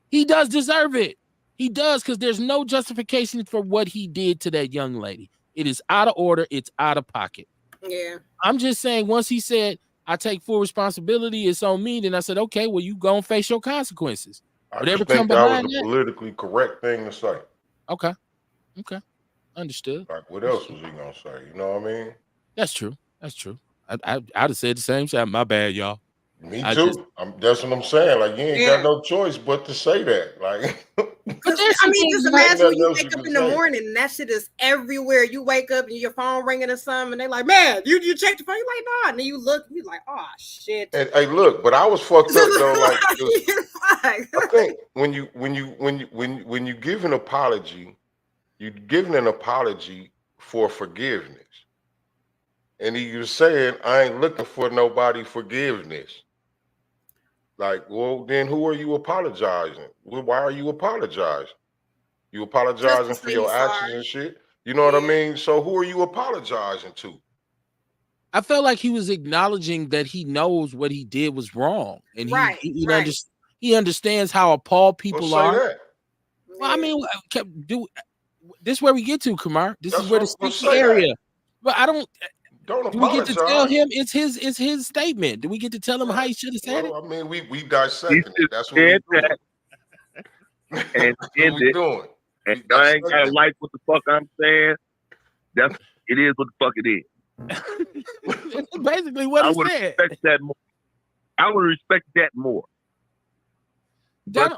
He does deserve it. He does, because there's no justification for what he did to that young lady. It is out of order. It's out of pocket. Yeah. I'm just saying, once he said, I take full responsibility, it's on me, then I said, okay, well, you go and face your consequences. I just think that was a politically correct thing to say. Okay. Understood. Like, what else was he going to say? You know what I mean? That's true. I'd have said the same shit. My bad, y'all. Me too. That's what I'm saying. Like, you ain't got no choice but to say that. Like, just imagine when you wake up in the morning and that shit is everywhere. You wake up and your phone ringing or something, and they like, man, you checked your phone. You like, nah. And then you look, you like, oh shit. And hey, look, but I was fucked up though. Like, I think when you give an apology, you're giving an apology for forgiveness. And you're saying, I ain't looking for nobody forgiveness. Like, well, then who are you apologizing? Why are you apologizing? You apologizing for your actions and shit? You know what I mean? So who are you apologizing to? I felt like he was acknowledging that he knows what he did was wrong. And he understands how appalled people are. That. Well, I mean, This is where we get to, Kamar. This That's is where the what I'm sticky saying. area. But I don't. Don't Do we get apologize. to tell him it's his statement? Do we get to tell him how he should have said it? I mean, we dissecting it. That's what said we're that doing. and That's end what we're it. doing. And I ain't gotta like what the fuck I'm saying. It is what the fuck it is. Basically what he said. Respect that more. I would respect that more. But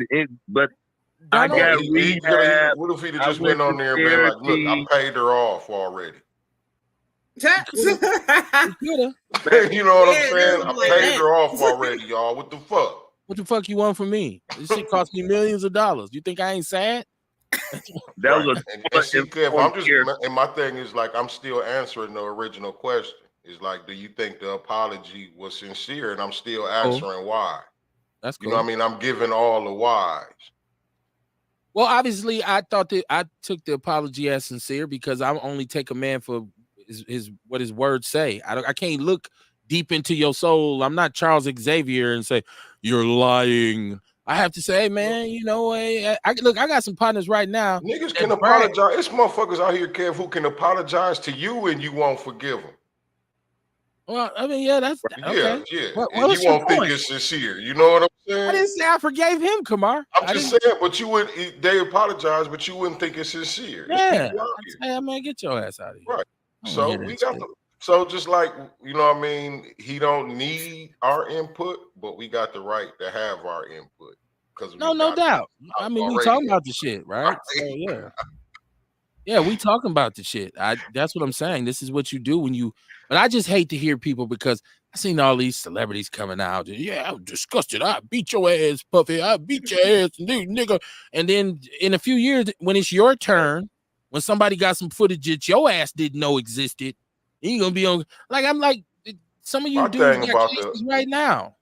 I got rehab. What if he'd just went on there and been like, look, I paid her off already. You know what I'm saying? I paid her off already, y'all. What the fuck? What the fuck you want from me? This shit cost me millions of dollars. You think I ain't sad? That was I'm just, and my thing is like, I'm still answering the original question. It's like, do you think the apology was sincere? And I'm still answering why. That's cool. You know what I mean? I'm giving all the whys. Well, obviously, I thought that I took the apology as sincere because I only take a man for what his words say. I can't look deep into your soul. I'm not Charles Xavier and say you're lying. I have to say, hey, man, you know, I got some partners right now. Niggas can apologize. It's motherfuckers out here, Kev, who can apologize to you and you won't forgive them. Well, I mean, yeah, that's okay. Yeah. And you won't think it's sincere. You know what I'm saying? I didn't say I forgave him, Kamar. I'm just saying, but you would. They apologize, but you wouldn't think it's sincere. Yeah. Hey, man, get your ass out of here. Right. So we got so just like, you know what I mean, he don't need our input, but we got the right to have our input. No doubt. I mean, we talking about the shit, right? So, yeah, we talking about the shit. That's what I'm saying. This is what you do when you. But I just hate to hear people because I seen all these celebrities coming out. Yeah, I'm disgusted. I beat your ass, Puffy. I beat your ass, nigga. And then in a few years, when it's your turn, when somebody got some footage that your ass didn't know existed, you gonna be on. Like I'm like, some of you dudes got cases right now.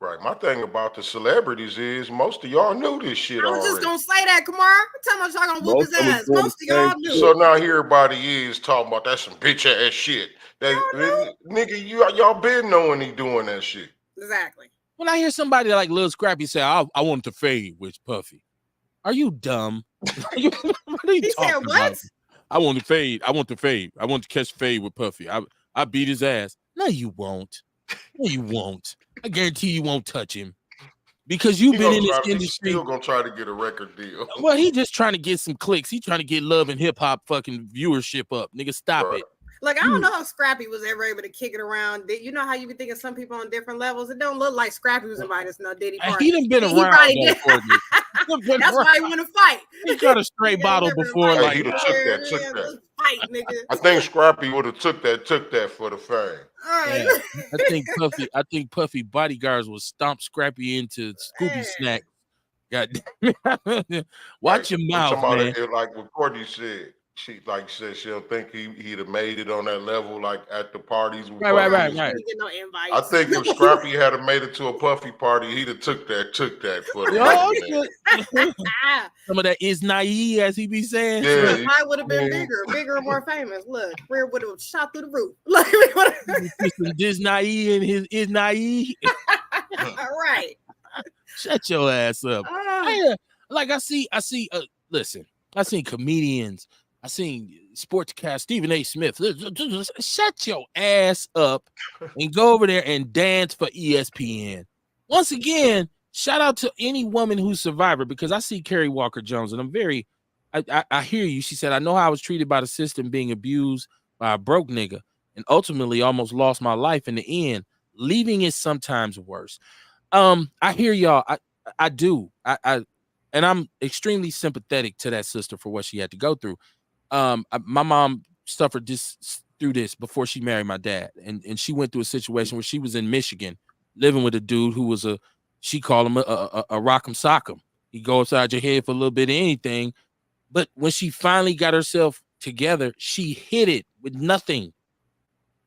Right. My thing about the celebrities is most of y'all knew this shit already. I was just gonna say that, Kamar. Tell me y'all gonna whoop his ass. Most of y'all knew. So now here everybody is talking about that's some bitch ass shit. Nigga, y'all been knowing he doing that shit. Exactly. When I hear somebody like Lil Scrappy say, I want to fade with Puffy. Are you dumb? What are you talking about? I want to fade. I want to fade. I want to catch fade with Puffy. I beat his ass. No, you won't. No, you won't. I guarantee you won't touch him because you've been in this industry. He's still gonna try to get a record deal. Well, he just trying to get some clicks. He trying to get love and hip hop fucking viewership up. Nigga, stop it. Like, I don't know if Scrappy was ever able to kick it around. You know how you be thinking some people on different levels? It don't look like Scrappy was invited to no Diddy party. He done been around. That's why he want to fight. He got a straight bottle before. Like, he'd have took that. Fight, nigga. I think Scrappy would have took that for the fame. Right. Yeah. I think Puffy bodyguards will stomp Scrappy into Scooby Snack. God damn. Watch your mouth, man. Like what Courtney said. She said she'll think he'd have made it on that level, like at the parties. Right. No invites. I think if Scrappy had made it to a Puffy party, he'd have took that for the some of that is naive, as he be saying. Yeah, I would have been bigger and more famous. Look, Fred would have shot through the roof. Look, this naive and his is naive. Right. Shut your ass up. Listen, I seen comedians. I seen sportscast Stephen A. Smith. Shut your ass up and go over there and dance for ESPN. Once again, shout out to any woman who's survivor because I see Kerry Walker Jones and I hear you. She said, I know how I was treated by the system being abused by a broke nigga and ultimately almost lost my life in the end. Leaving is sometimes worse. I hear y'all. I do. And I'm extremely sympathetic to that sister for what she had to go through. My mom suffered through this before she married my dad. And she went through a situation where she was in Michigan living with a dude who was she called him a rock'em sock'em. He go upside your head for a little bit of anything. But when she finally got herself together, she hid it with nothing.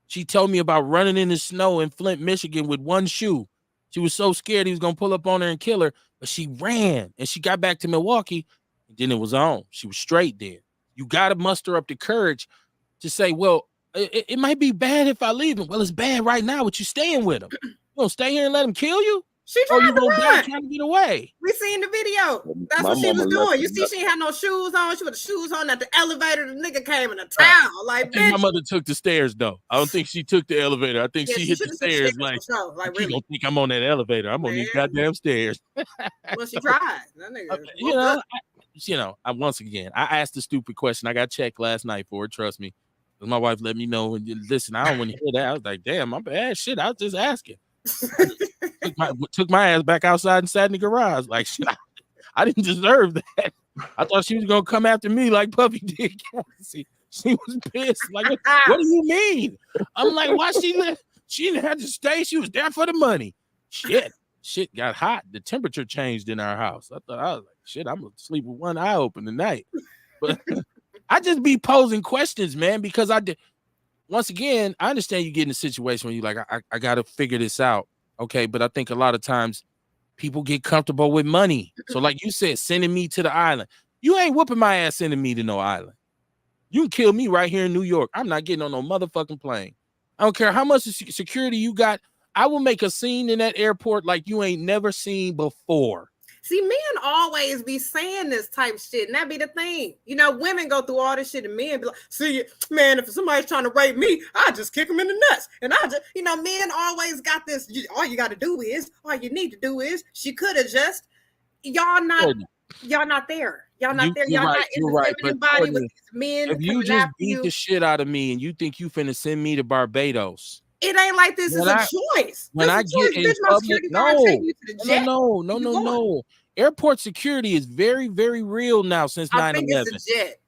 She told me about running in the snow in Flint, Michigan with one shoe. She was so scared he was going to pull up on her and kill her. But she ran and she got back to Milwaukee. And then it was on. She was straight then. You got to muster up the courage to say, well, it might be bad if I leave him. Well, it's bad right now with you staying with him. You gonna stay here and let him kill you? She tried you to gonna die run. trying to get away. We seen the video. That's what she was doing. You see, she ain't had no shoes on. She with the shoes on at the elevator. The nigga came in a towel. Like, I think my mother took the stairs though. I don't think she took the elevator. I think she hit the stairs. Like, sure. Like, really? Don't think I'm on that elevator. I'm on these goddamn stairs. Well, she tried. That nigga. Once again, I asked the stupid question. I got checked last night for it. Trust me. My wife let me know. And listen, I don't want to hear that. I was like, damn, my bad. Shit, I was just asking. took my ass back outside and sat in the garage. Like, shit, I didn't deserve that. I thought she was gonna come after me like Puffy did. She was pissed. Like, what do you mean? I'm like, why she left? She didn't have to stay. She was there for the money. Shit got hot. The temperature changed in our house. I was like, shit, I'm gonna sleep with one eye open tonight. But I just be posing questions, man, because I did. Once again, I understand you get in a situation where you're like, I got to figure this out. Okay. But I think a lot of times people get comfortable with money. So like you said, sending me to the island. You ain't whooping my ass sending me to no island. You can kill me right here in New York. I'm not getting on no motherfucking plane. I don't care how much security you got. I will make a scene in that airport like you ain't never seen before. See, men always be saying this type shit, and that be the thing. You know, women go through all this shit, and men be like, see, man, if somebody's trying to rape me, I just kick them in the nuts. And I just, men always got this. All you need to do is, she could have just, y'all not there. Y'all not there. Y'all not in the feminine body with these men. If you just beat the shit out of me and you think you finna send me to Barbados, it ain't like this is a choice. When I get in public, no. Airport security is very, very real now since 9/11. I think it's a jet.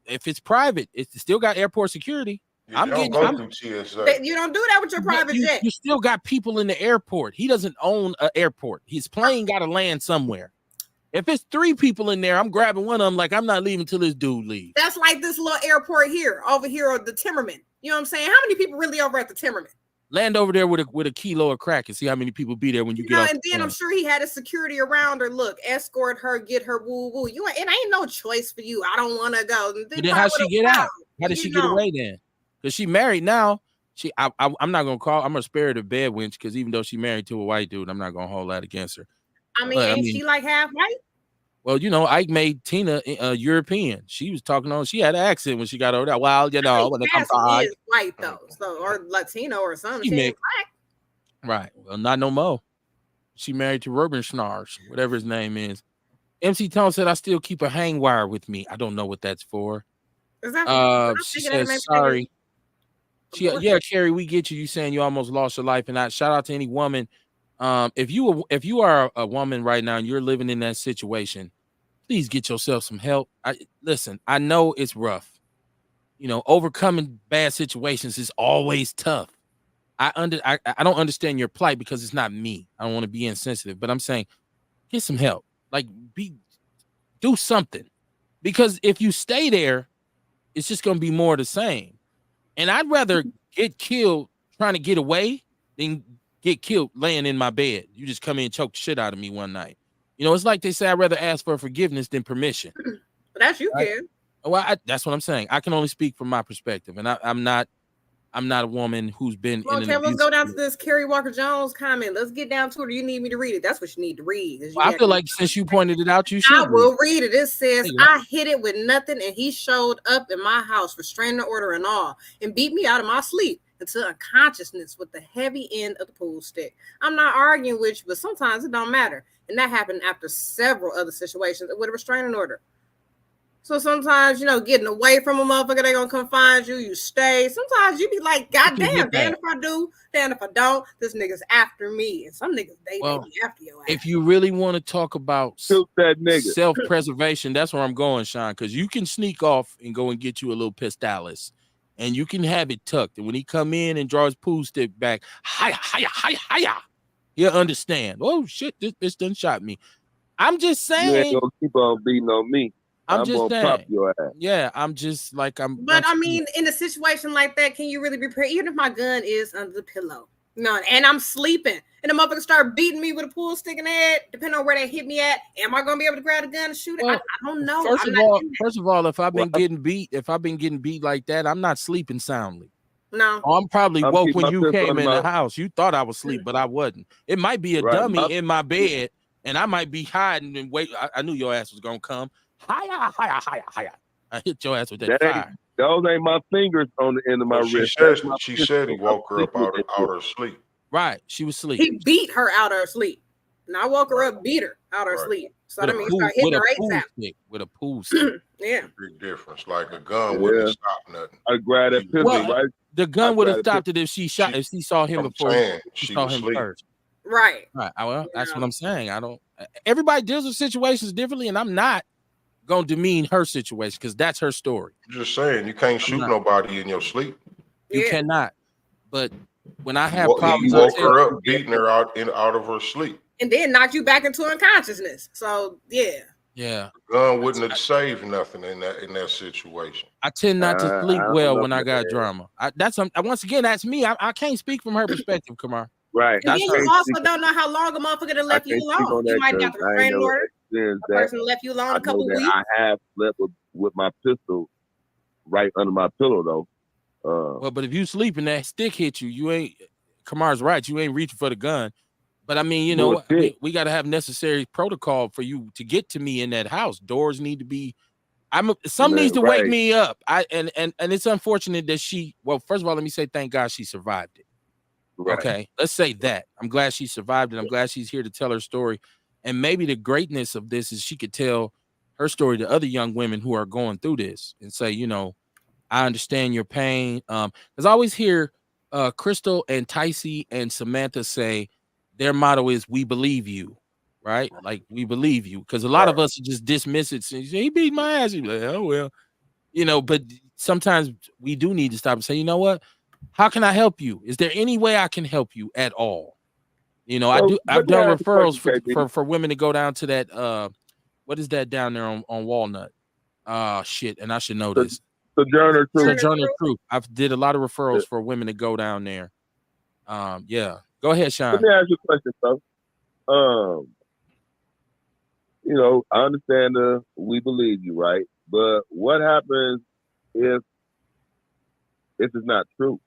If it's private, it's still got airport security. You don't do that with your private jet. You still got people in the airport. He doesn't own an airport. His plane got to land somewhere. If it's 3 people in there, I'm grabbing one of them. Like, I'm not leaving till this dude leaves. That's like this little airport over here at the Timmerman. You know what I'm saying? How many people really over at the Timmerman? Land over there with a kilo of crack and see how many people be there when you get off. And then I'm sure he had his security around her. Look, escort her, get her woo woo. It ain't no choice for you. I don't want to go. Then how she get out? How did she get away then? Because she married now. I'm not gonna I'm gonna spare her the bed wench, because even though she married to a white dude, I'm not gonna hold that against her. Ain't she like half white? Well, Ike made Tina European. She was talking on. She had an accent when she got over there. Well, when it comes to is white though, or Latino or something. She ain't black. Right. Well, not no more. She married to Ruben Schnarch, whatever his name is. MC Tone said, "I still keep a hang wire with me." I don't know what that's for. Is that? She says sorry. Carrie, we get you. You saying you almost lost your life, and I shout out to any woman. If you are a woman right now and you're living in that situation, please get yourself some help. I know it's rough. Overcoming bad situations is always tough. I don't understand your plight because it's not me. I don't want to be insensitive, but I'm saying get some help. Like do something, because if you stay there, it's just going to be more of the same. And I'd rather get killed trying to get away than get killed laying in my bed. You just come in and choke the shit out of me one night. It's like they say, I'd rather ask for forgiveness than permission. But that's you, kid. Well, that's what I'm saying. I can only speak from my perspective, and I'm not a woman who's been in an okay, let's go down to this Kerry Walker Jones comment. Let's get down to it. You need me to read it? That's what you need to read. I feel like since you pointed it out, you should. I will read it. It says, I hit it with nothing, and he showed up in my house, restraining order and all, and beat me out of my sleep into unconsciousness with the heavy end of the pool stick. I'm not arguing with you, but sometimes it don't matter. And that happened after several other situations with a restraining order. So sometimes, getting away from a motherfucker, they gonna come find you. You stay. Sometimes you be like, God damn if I do, damn if I don't. This nigga's after me. And some niggas, they be after your ass. If you really want to talk about self-preservation, that's where I'm going, Sean, because you can sneak off and go and get you a little pistolis. And you can have it tucked. And when he come in and draw his pool stick back, hiya, he'll understand. Oh, shit, this bitch done shot me. I'm just saying. You ain't going to keep on beating on me. I'm just gonna pop your ass. Yeah, I'm just like, But I mean, in a situation like that, can you really be prepared? Even if my gun is under the pillow. And I'm sleeping, and the motherfucker start beating me with a pool stick in the head, depending on where they hit me at. Am I gonna be able to grab a gun and shoot it? I don't know. First of all, if I've been getting beat like that, I'm not sleeping soundly. No. Oh, I'm probably I'm woke keeping when my you pistol came under in the my house. You thought I was asleep, but I wasn't. It might be a right. dummy in my bed, and I might be hiding and wait. I knew your ass was gonna come. Hiya, hiya, hiya, hiya. I hit your ass with that fire. Those ain't my fingers on the end of my Well, wrist. she said he woke her up out her sleep. Right, she was asleep. He beat her out of her sleep. And I woke her up, beat her out of her sleep. So that means start hitting her ASAP. Stick, with a pool stick. Yeah. Big difference. Like a gun wouldn't stop nothing. I grabbed that pistol, right? The gun would have stopped it if she shot. If she saw him before she saw him first. Right. Right. Well, that's what I'm saying. I don't. Everybody deals with situations differently, and I'm not gonna demean her situation because that's her story. I'm just saying you can't shoot nobody in your sleep. You cannot. But when I have problems, he woke her up, beating her out of her sleep, and then knocked you back into unconsciousness. So yeah. Yeah. The gun wouldn't have saved nothing in that situation. I tend not to sleep well when I got drama. Once again, that's me. I can't speak from her perspective, Kamar. Right. And then you also don't know how long a motherfucker done left you alone. You might got the friend order. A person left you alone a couple weeks. I have slept with my pistol right under my pillow though. Well, but if you sleep and that stick hit you, you ain't. Kamar's right. You ain't reaching for the gun. But I mean, you know, we got to have necessary protocol for you to get to me in that house. Doors need to be. Some needs to wake me up. And it's unfortunate that she. Well, first of all, let me say thank God she survived it. Right. Okay, let's say that. I'm glad she survived it. I'm glad she's here to tell her story. And maybe the greatness of this is she could tell her story to other young women who are going through this and say, you know, I understand your pain. Because I always hear Crystal and Ticey and Samantha say their motto is "We believe you," right? Like we believe you. Because a lot of us just dismiss it. Say, he beat my ass. You're like, oh well, you know. But sometimes we do need to stop and say, you know what? How can I help you? Is there any way I can help you at all? You know, I've done referrals for women to go down to that what is that down there on Walnut? Shit, and I should know this. Sojourner Truth. I've did a lot of referrals for women to go down there. Yeah. Go ahead, Sean. Let me ask you a question, though. You know, I understand we believe you, right? But what happens if it's not true?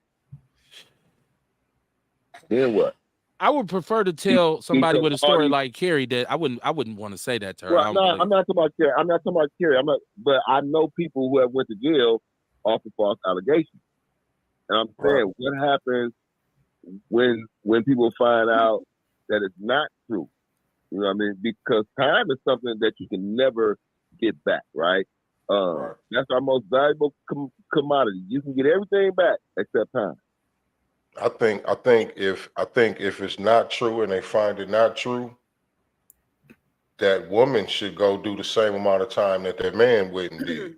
Then what? I would prefer to tell somebody with a story like Carrie that I wouldn't want to say that to her. Well, no, I'm not talking about Carrie. But I know people who have went to jail off of false allegations. And I'm saying, what happens when people find out that it's not true? You know what I mean? Because time is something that you can never get back, right? That's our most valuable commodity. You can get everything back except time. I think if it's not true and they find it not true, that woman should go do the same amount of time that man wouldn't do.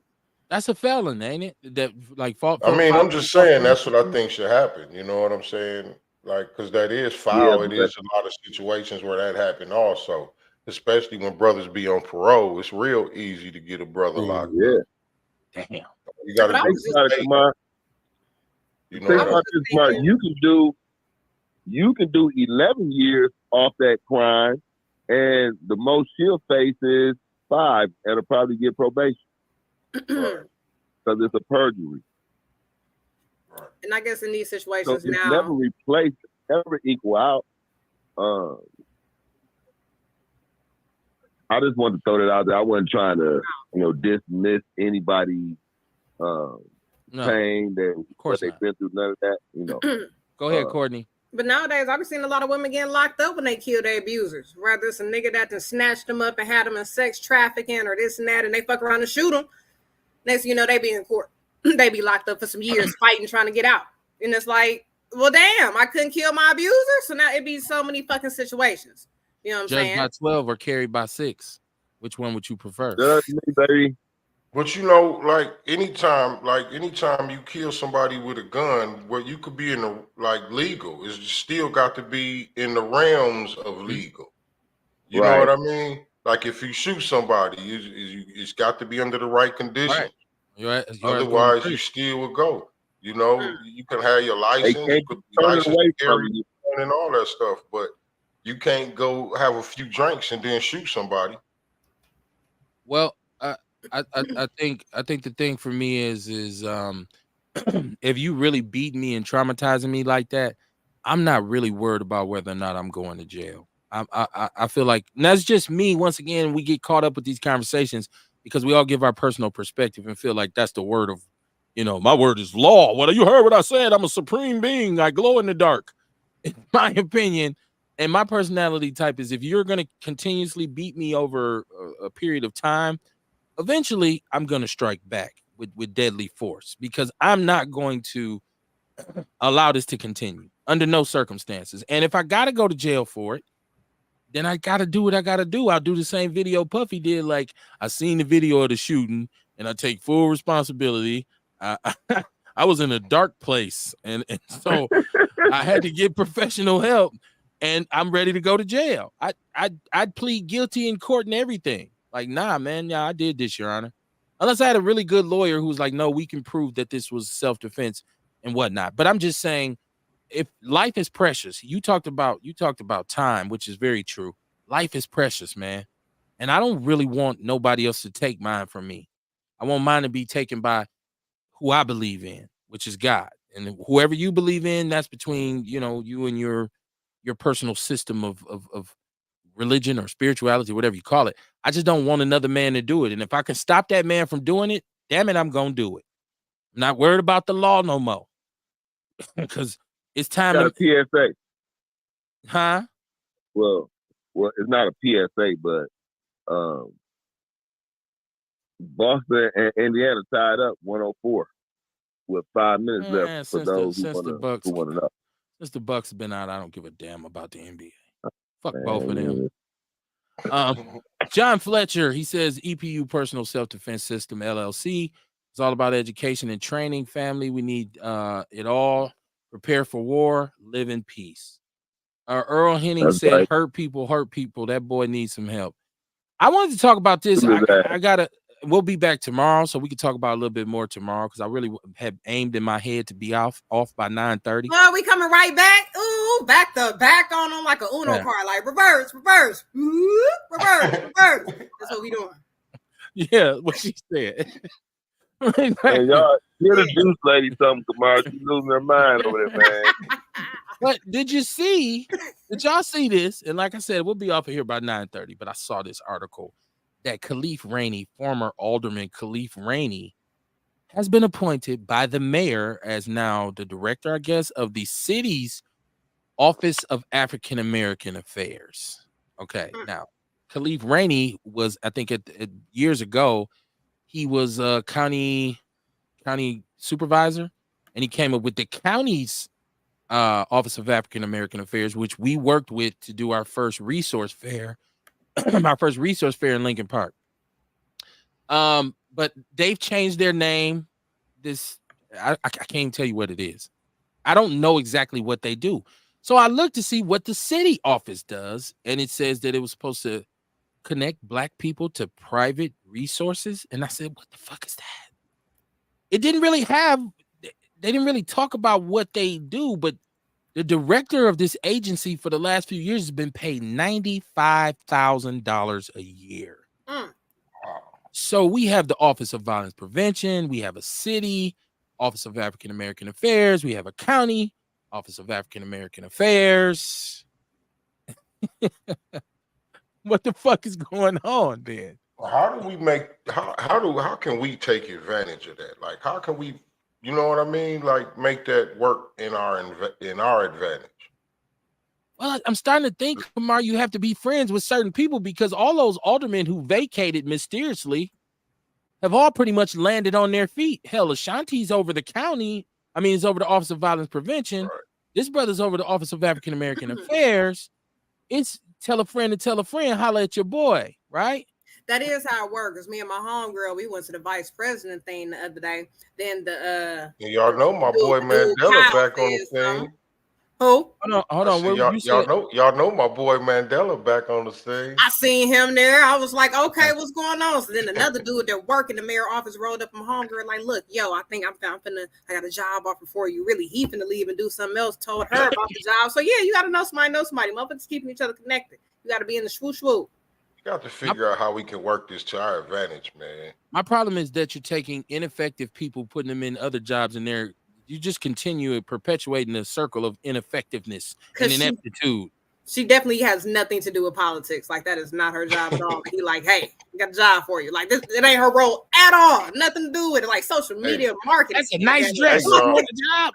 That's a felon, ain't it? That like fault. I mean, I'm just saying that's what I think should happen. You know what I'm saying? Like, because that is foul. It is a lot of situations where that happened also, especially when brothers be on parole. It's real easy to get a brother locked up. Damn. You got to come on. You know, you can do 11 years off that crime, and the most she'll face is 5, and it'll probably get probation because it's a perjury. And I guess in these situations so it's now, never replace, never equal out. I just wanted to throw that out there. I wasn't trying to, dismiss anybody's pain that they've been through. None of that, Go ahead, Courtney. But nowadays, I've seen a lot of women getting locked up when they kill their abusers. Whether it's a nigga that done snatched them up and had them in sex trafficking or this and that, and they fuck around and shoot them. Next thing you know, they be in court. They be locked up for some years fighting, trying to get out. And it's like, well, damn, I couldn't kill my abuser. So now it'd be so many fucking situations. You know what I'm saying? Judged by 12 or carried by 6. Which one would you prefer? Judge me, baby. But like anytime you kill somebody with a gun, where you could be in the legal, it's still got to be in the realms of legal. You know what I mean? Like if you shoot somebody, it's got to be under the right conditions. Right. Otherwise, you still would go. You can have your license, you could be licensed away to carry and all that stuff, but you can't go have a few drinks and then shoot somebody. Well, I think the thing for me is if you really beat me and traumatizing me like that, I'm not really worried about whether or not I'm going to jail. I feel like, and that's just me. Once again, we get caught up with these conversations because we all give our personal perspective and feel like that's the word of, my word is law. What you heard what I said? I'm a supreme being. I glow in the dark. In my opinion, and my personality type is, if you're going to continuously beat me over a period of time, eventually I'm going to strike back with deadly force, because I'm not going to allow this to continue under no circumstances. And if I got to go to jail for it, then I got to do what I got to do. I'll do the same video Puffy did. Like, I seen the video of the shooting and I take full responsibility. I was in a dark place. And so I had to get professional help, and I'm ready to go to jail. I'd plead guilty in court and everything. Like, nah, man, I did this, Your Honor. Unless I had a really good lawyer who was like, no, we can prove that this was self-defense and whatnot. But I'm just saying, if life is precious, you talked about time, which is very true. Life is precious, man. And I don't really want nobody else to take mine from me. I want mine to be taken by who I believe in, which is God. And whoever you believe in, that's between, you and your personal system of religion or spirituality, whatever you call it. I just don't want another man to do it. And if I can stop that man from doing it, damn it, I'm going to do it. I'm not worried about the law no more. Because it's time. Got a PSA. Huh? Well, it's not a PSA, but Boston and Indiana tied up 104 with 5 minutes left for those who want to know. Since the Bucks have been out, I don't give a damn about the NBA. Fuck both of them. John Fletcher, he says EPU Personal Self-Defense System LLC. It's all about education and training. Family, we need it all. Prepare for war. Live in peace. Earl Henning said, right. Hurt people. That boy needs some help. I wanted to talk about this. We'll be back tomorrow, so we can talk about a little bit more tomorrow, because I really have aimed in my head to be off by 9:30. Well, we coming right back. Ooh, back on them like a Uno card, like reverse. Ooh, reverse. That's what we doing. Yeah, what she said. Hey, y'all, hear the juice lady something tomorrow. She's losing her mind over there, man. But did y'all see this? And like I said, we'll be off of here by 9:30. But I saw this article that Khalif Rainey, former Alderman Khalif Rainey, has been appointed by the mayor as now the director, I guess, of the city's Office of African American Affairs. Okay, now Khalif Rainey was, I think, years ago, he was a county supervisor, and he came up with the county's Office of African American Affairs, which we worked with to do our first resource fair. My first resource fair in Lincoln Park. But they've changed their name. I can't even tell you what it is. I don't know exactly what they do. So I looked to see what the city office does, and it says that it was supposed to connect Black people to private resources. And I said, what the fuck is that? They didn't really talk about what they do, but the director of this agency for the last few years has been paid $95,000 a year. So we have the Office of Violence Prevention. We have a city Office of African American Affairs. We have a county Office of African American Affairs. What the fuck is going on, Ben? How can we take advantage of that? Like, how can we, you know what I mean? Like, make that work in our advantage. Well, I'm starting to think, Kamar, you have to be friends with certain people, because all those aldermen who vacated mysteriously have all pretty much landed on their feet. Hell, Ashanti's over the county. I mean, it's over the Office of Violence Prevention. Right. This brother's over the Office of African American Affairs. It's tell a friend, holla at your boy, right? That is how it works. Me and my homegirl, we went to the vice president thing the other day. Then y'all know my boy Mandela back on the scene. Who? Hold on. Y'all know my boy Mandela back on the scene. I seen him there. I was like, okay, what's going on? So then another dude that worked in the mayor office rolled up from homegirl, like, look, yo, I think I got a job offer for you. Really, he finna leave and do something else. Told her about the job. So yeah, you gotta know somebody. Motherfuckers keeping each other connected. You gotta be in the swoosh swoop. Got to figure out how we can work this to our advantage, man. My problem is that you're taking ineffective people, putting them in other jobs, and you just continue perpetuating a circle of ineffectiveness and ineptitude. She definitely has nothing to do with politics. Like, that is not her job at all. He like, hey, I got a job for you. Like, this, it ain't her role at all. Nothing to do with it. Like, social media marketing. That's a nice dress.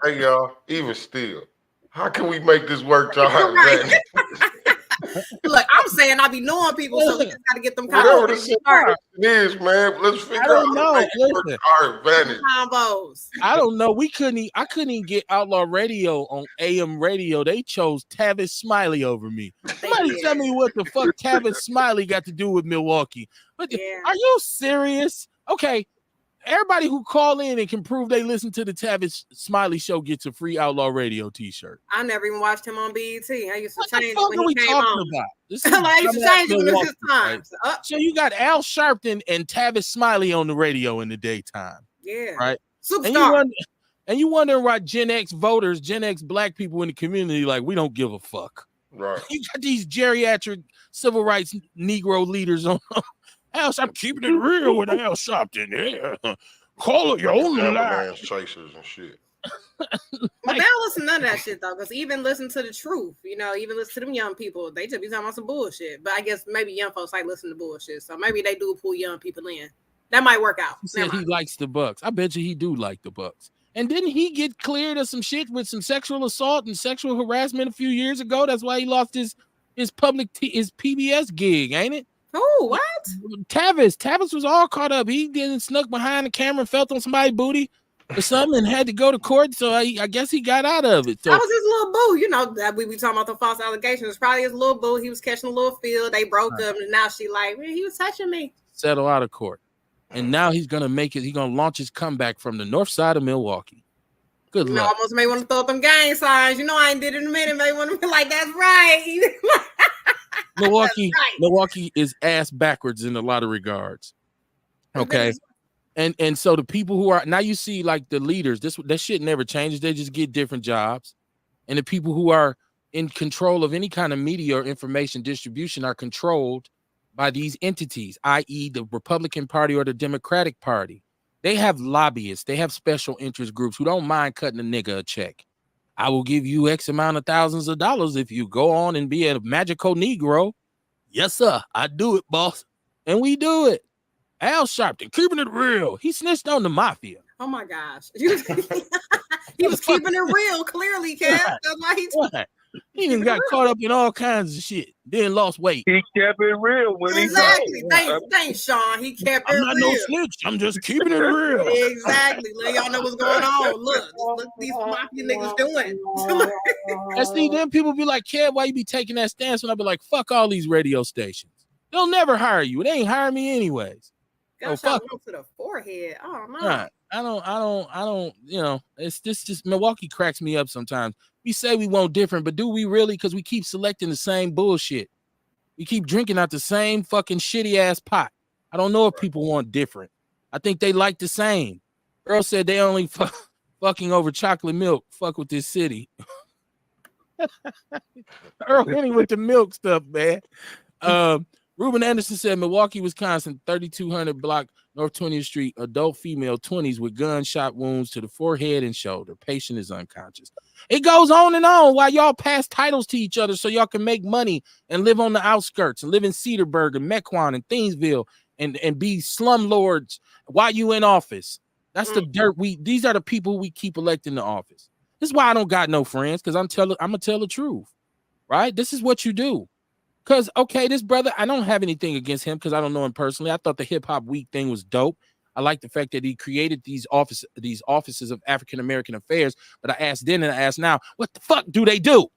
Hey, y'all, even still, how can we make this work to our advantage? Look, I'm saying I be knowing people, so we just got to get them whatever the situation is, man. Let's figure out how to make it work to our advantage. Combos. I don't know. I couldn't even get Outlaw Radio on AM radio. They chose Tavis Smiley over me. Somebody tell me what the fuck Tavis Smiley got to do with Milwaukee. Are you serious? Okay. Everybody who call in and can prove they listen to the Tavis Smiley show gets a free Outlaw Radio t-shirt. I never even watched him on BET. I used to change it when he came on. I used to change it when it was his time. Right? So you got Al Sharpton and Tavis Smiley on the radio in the daytime. Yeah. Right? Superstar. And you wonder why Gen X voters, Gen X black people in the community, like, we don't give a fuck. Right. You got these geriatric civil rights Negro leaders on. I'm keeping it real with Al Sharpton. Yeah. Call it your own lie. Chasers and shit. But they don't listen to none of that shit though, because even listen to the truth, even listen to them young people, they just be talking about some bullshit. But I guess maybe young folks like listen to bullshit, so maybe they do pull young people in. That might work out. He said he likes the Bucks. I bet you he do like the Bucks. And didn't he get cleared of some shit with some sexual assault and sexual harassment a few years ago? That's why he lost his PBS gig, ain't it? Oh, what? Tavis was all caught up. He didn't snuck behind the camera and felt on somebody's booty or something and had to go to court. So I guess he got out of it. So that was his little boo. That we talking about the false allegations. It's probably his little boo. He was catching a little feel. They broke up, and now she like, man, he was touching me. Settle out of court. And now he's gonna make it. He's gonna launch his comeback from the north side of Milwaukee. Good luck. Almost may want to throw up them gang signs. I ain't did it in a minute. May want to be like, that's right. Milwaukee is ass backwards in a lot of regards. Okay. And so the people who are now, you see, like the leaders, that shit never changes. They just get different jobs. And the people who are in control of any kind of media or information distribution are controlled by these entities, i.e. the Republican Party or the Democratic Party. They have lobbyists. They have special interest groups who don't mind cutting a nigga a check. I will give you X amount of thousands of dollars if you go on and be a magical Negro. Yes, sir. I do it, boss. And we do it. Al Sharpton, keeping it real. He snitched on the mafia. Oh, my gosh. He was keeping it real, clearly, Kev. That's why he done got caught up in all kinds of shit. Then lost weight. He kept it real when exactly. Thanks, Sean. He kept it real. I'm not no snitch. I'm just keeping it real. Exactly. Let y'all know what's going on. Look these mafia niggas doing. And see, then people be like, Kev, why you be taking that stance? And I'll be like, fuck all these radio stations. They'll never hire you. They ain't hire me anyways. Got shot to the forehead. Oh no. Right. I don't, it's just Milwaukee cracks me up sometimes. We say we want different, but do we really? Because we keep selecting the same bullshit. We keep drinking out the same fucking shitty ass pot. I don't know if people want different. I think they like the same. Earl said they only fucking over chocolate milk. Fuck with this city. Earl hitting with the milk stuff, man. Ruben Anderson said Milwaukee, Wisconsin, 3200 block, North 20th Street, adult female, 20s with gunshot wounds to the forehead and shoulder. Patient is unconscious. It goes on and on while y'all pass titles to each other so y'all can make money and live on the outskirts and live in Cedarburg and Mequon and Thingsville and be slumlords while you in office. That's the dirt these are the people we keep electing to office. This is why I don't got no friends, because I'm gonna tell the truth. Right? This is what you do. Because, okay, this brother, I don't have anything against him because I don't know him personally. I thought the Hip Hop Week thing was dope. I like the fact that he created these offices of African-American affairs. But I asked then and I asked now, what the fuck do they do?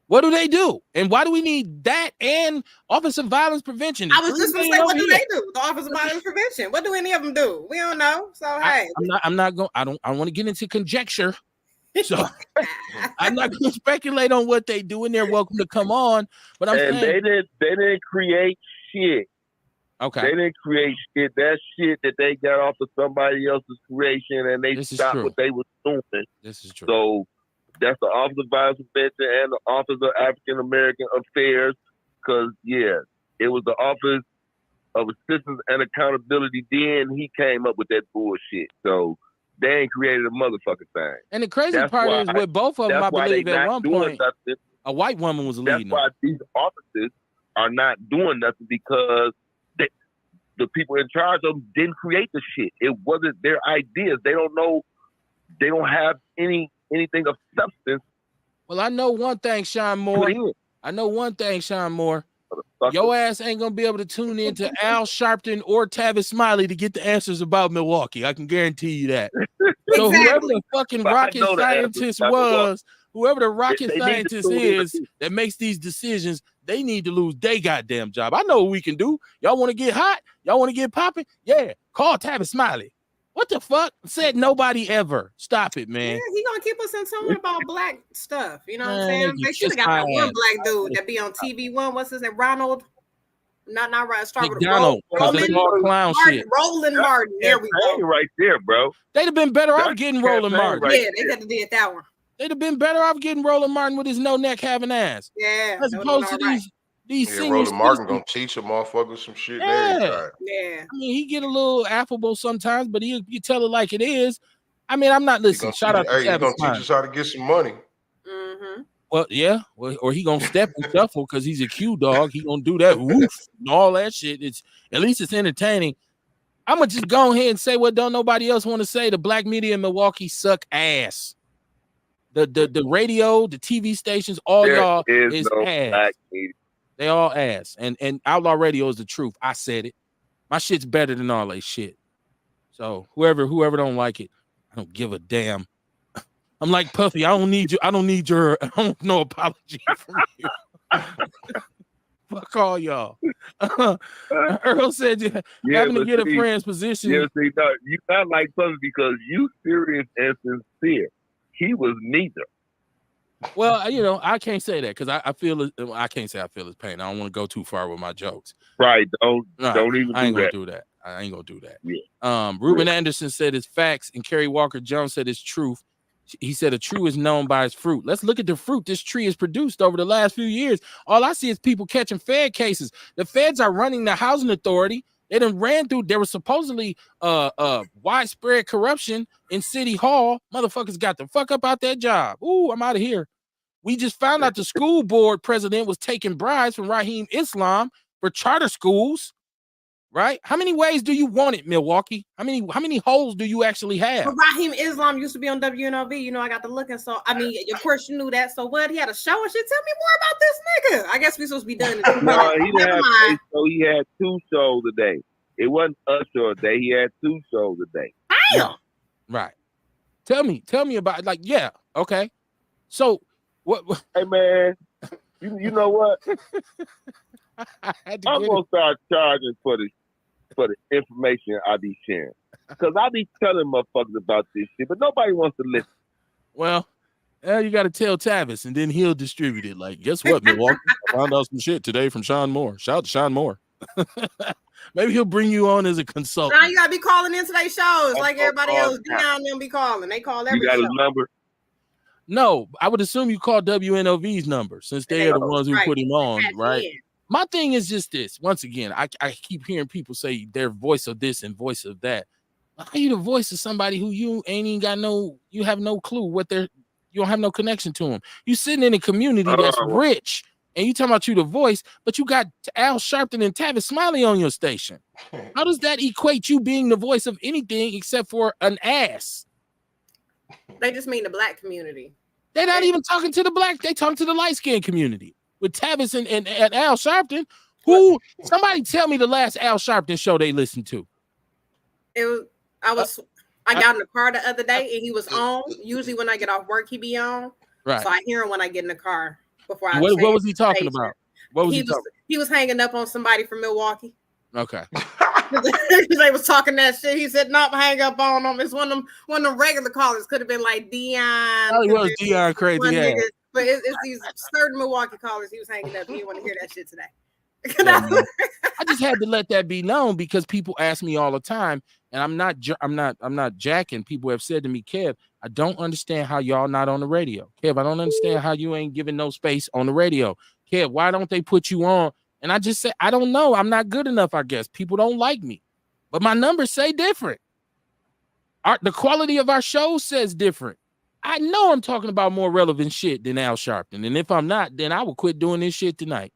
What do they do? And why do we need that and Office of Violence Prevention? I was just going to say, what do they do? The Office of Violence Prevention. What do any of them do? We don't know. So, hey. I don't want to get into conjecture. So I'm not going to speculate on what they do, and they're welcome to come on. But I'm saying they didn't create shit. Okay, they didn't create shit. That shit that they got off of somebody else's creation, and they stopped what they was doing. This is true. So that's the Office of Violence Prevention and the Office of African American Affairs. Because It was the Office of Assistance and Accountability. Then he came up with that bullshit. So they ain't created a motherfucking thing. And the crazy part is with both of them, I believe at one point nothing. a white woman was leading. That's why these offices are not doing nothing, because the people in charge of them didn't create the shit. It wasn't their ideas. They don't know. They don't have anything of substance. Well, I know one thing, Sean Moore. Your ass ain't gonna be able to tune in to Al Sharpton or Tavis Smiley to get the answers about Milwaukee. I can guarantee you that. So whoever the fucking rocket scientist was, whoever the rocket scientist is that makes these decisions, they need to lose their goddamn job. I know what we can do. Y'all want to get hot? Y'all want to get popping? Yeah, call Tavis Smiley. What the fuck? Said nobody ever. Stop it, man. Yeah, he gonna keep us in tune about black stuff. You know what I'm saying? They should have got that one black dude that be on TV One. What's his name? Ronald. Not right. Start with Roland Martin. Roland Martin. There we go. Right there, bro. They'd have been better off getting Roland Martin. Right, yeah, they could have did that one. They'd have been better off getting Roland Martin with his no neck having ass. Yeah. As opposed to these senior Roland Martin gonna teach a motherfucker some shit. Yeah. I mean, he get a little affable sometimes, but you tell it like it is. I mean, I'm not listening. Shout out to He's gonna teach us how to get some money. Mm-hmm. Well, yeah. Well, or he gonna step and shuffle because he's a Q dog. He gonna do that woof and all that shit. It's at least it's entertaining. I'm gonna just go ahead and say what don't nobody else want to say. The black media in Milwaukee suck ass. The radio, the TV stations, all y'all is ass. They all ass. And Outlaw Radio is the truth. I said it. My shit's better than all that shit. So whoever don't like it, I don't give a damn. I'm like Puffy. I don't need no apology from you. Fuck all y'all. Earl said having to get a friend's position. Yeah, see, no, you not like Puffy because you serious and sincere. He was neither. Well, I can't say that because I feel it. I can't say I feel his pain. I don't want to go too far with my jokes. Right. Don't even I ain't do gonna that. do that. I ain't gonna do that. Yeah. Ruben Anderson said it's facts, and Kerry Walker Jones said it's truth. He said a tree is known by its fruit. Let's look at the fruit this tree has produced over the last few years. All I see is people catching Fed cases. The feds are running the housing authority. They done ran through. There was supposedly widespread corruption in City Hall. Motherfuckers got the fuck up out that job. Ooh, I'm out of here. We just found out the school board president was taking bribes from Raheem Islam for charter schools. Right? How many ways do you want it, Milwaukee? How many holes do you actually have? But Raheem Islam used to be on WNOV. I got to look, and so I mean, of course you knew that. So what? He had a show and shit. Tell me more about this nigga. I guess we supposed to be done. No, he didn't have. So he had 2 shows a day. It wasn't a show a day. He had 2 shows a day. Damn. Right. Tell me about okay. So what? Hey man, you know what? I'm gonna start charging for the information I be sharing. Because I be telling motherfuckers about this shit, but nobody wants to listen. Well, you got to tell Tavis, and then he'll distribute it. Like, guess what, Milwaukee? I found out some shit today from Sean Moore. Shout out to Sean Moore. Maybe he'll bring you on as a consultant. Now you got to be calling into their shows like everybody else. Dion them be calling. They call every show. You got a number? No, I would assume you call WNOV's number since they're the ones who put him on, right? My thing is just this. Once again, I keep hearing people say they're voice of this and voice of that. How are you the voice of somebody who you ain't even got you have no clue you don't have no connection to them. You sitting in a community that's rich and you talking about you the voice, but you got Al Sharpton and Tavis Smiley on your station. How does that equate you being the voice of anything except for an ass? They just mean the black community. They're not even talking to the black. They talking to the light-skinned community. With Tavis and Al Sharpton, somebody tell me the last Al Sharpton show they listened to. I got in the car the other day and he was on. Usually when I get off work, he be on. Right. So I hear him when I get in the car before I. What was he talking about? What was he talking? He was hanging up on somebody from Milwaukee. Okay. They was talking that shit. He said, "No, hang up on them." It's one of them regular callers. Could have been like Dion. Oh, it was Dion crazy ass. But it's these certain Milwaukee callers. He was hanging up. He didn't want to hear that shit today. I just had to let that be known because people ask me all the time, and I'm not jacking. People have said to me, Kev, I don't understand how y'all not on the radio. Kev, I don't understand how you ain't giving no space on the radio. Kev, why don't they put you on And I just say, I don't know. I'm not good enough, I guess. People don't like me. But my numbers say different. The quality of our show says different. I know I'm talking about more relevant shit than Al Sharpton. And if I'm not, then I will quit doing this shit tonight.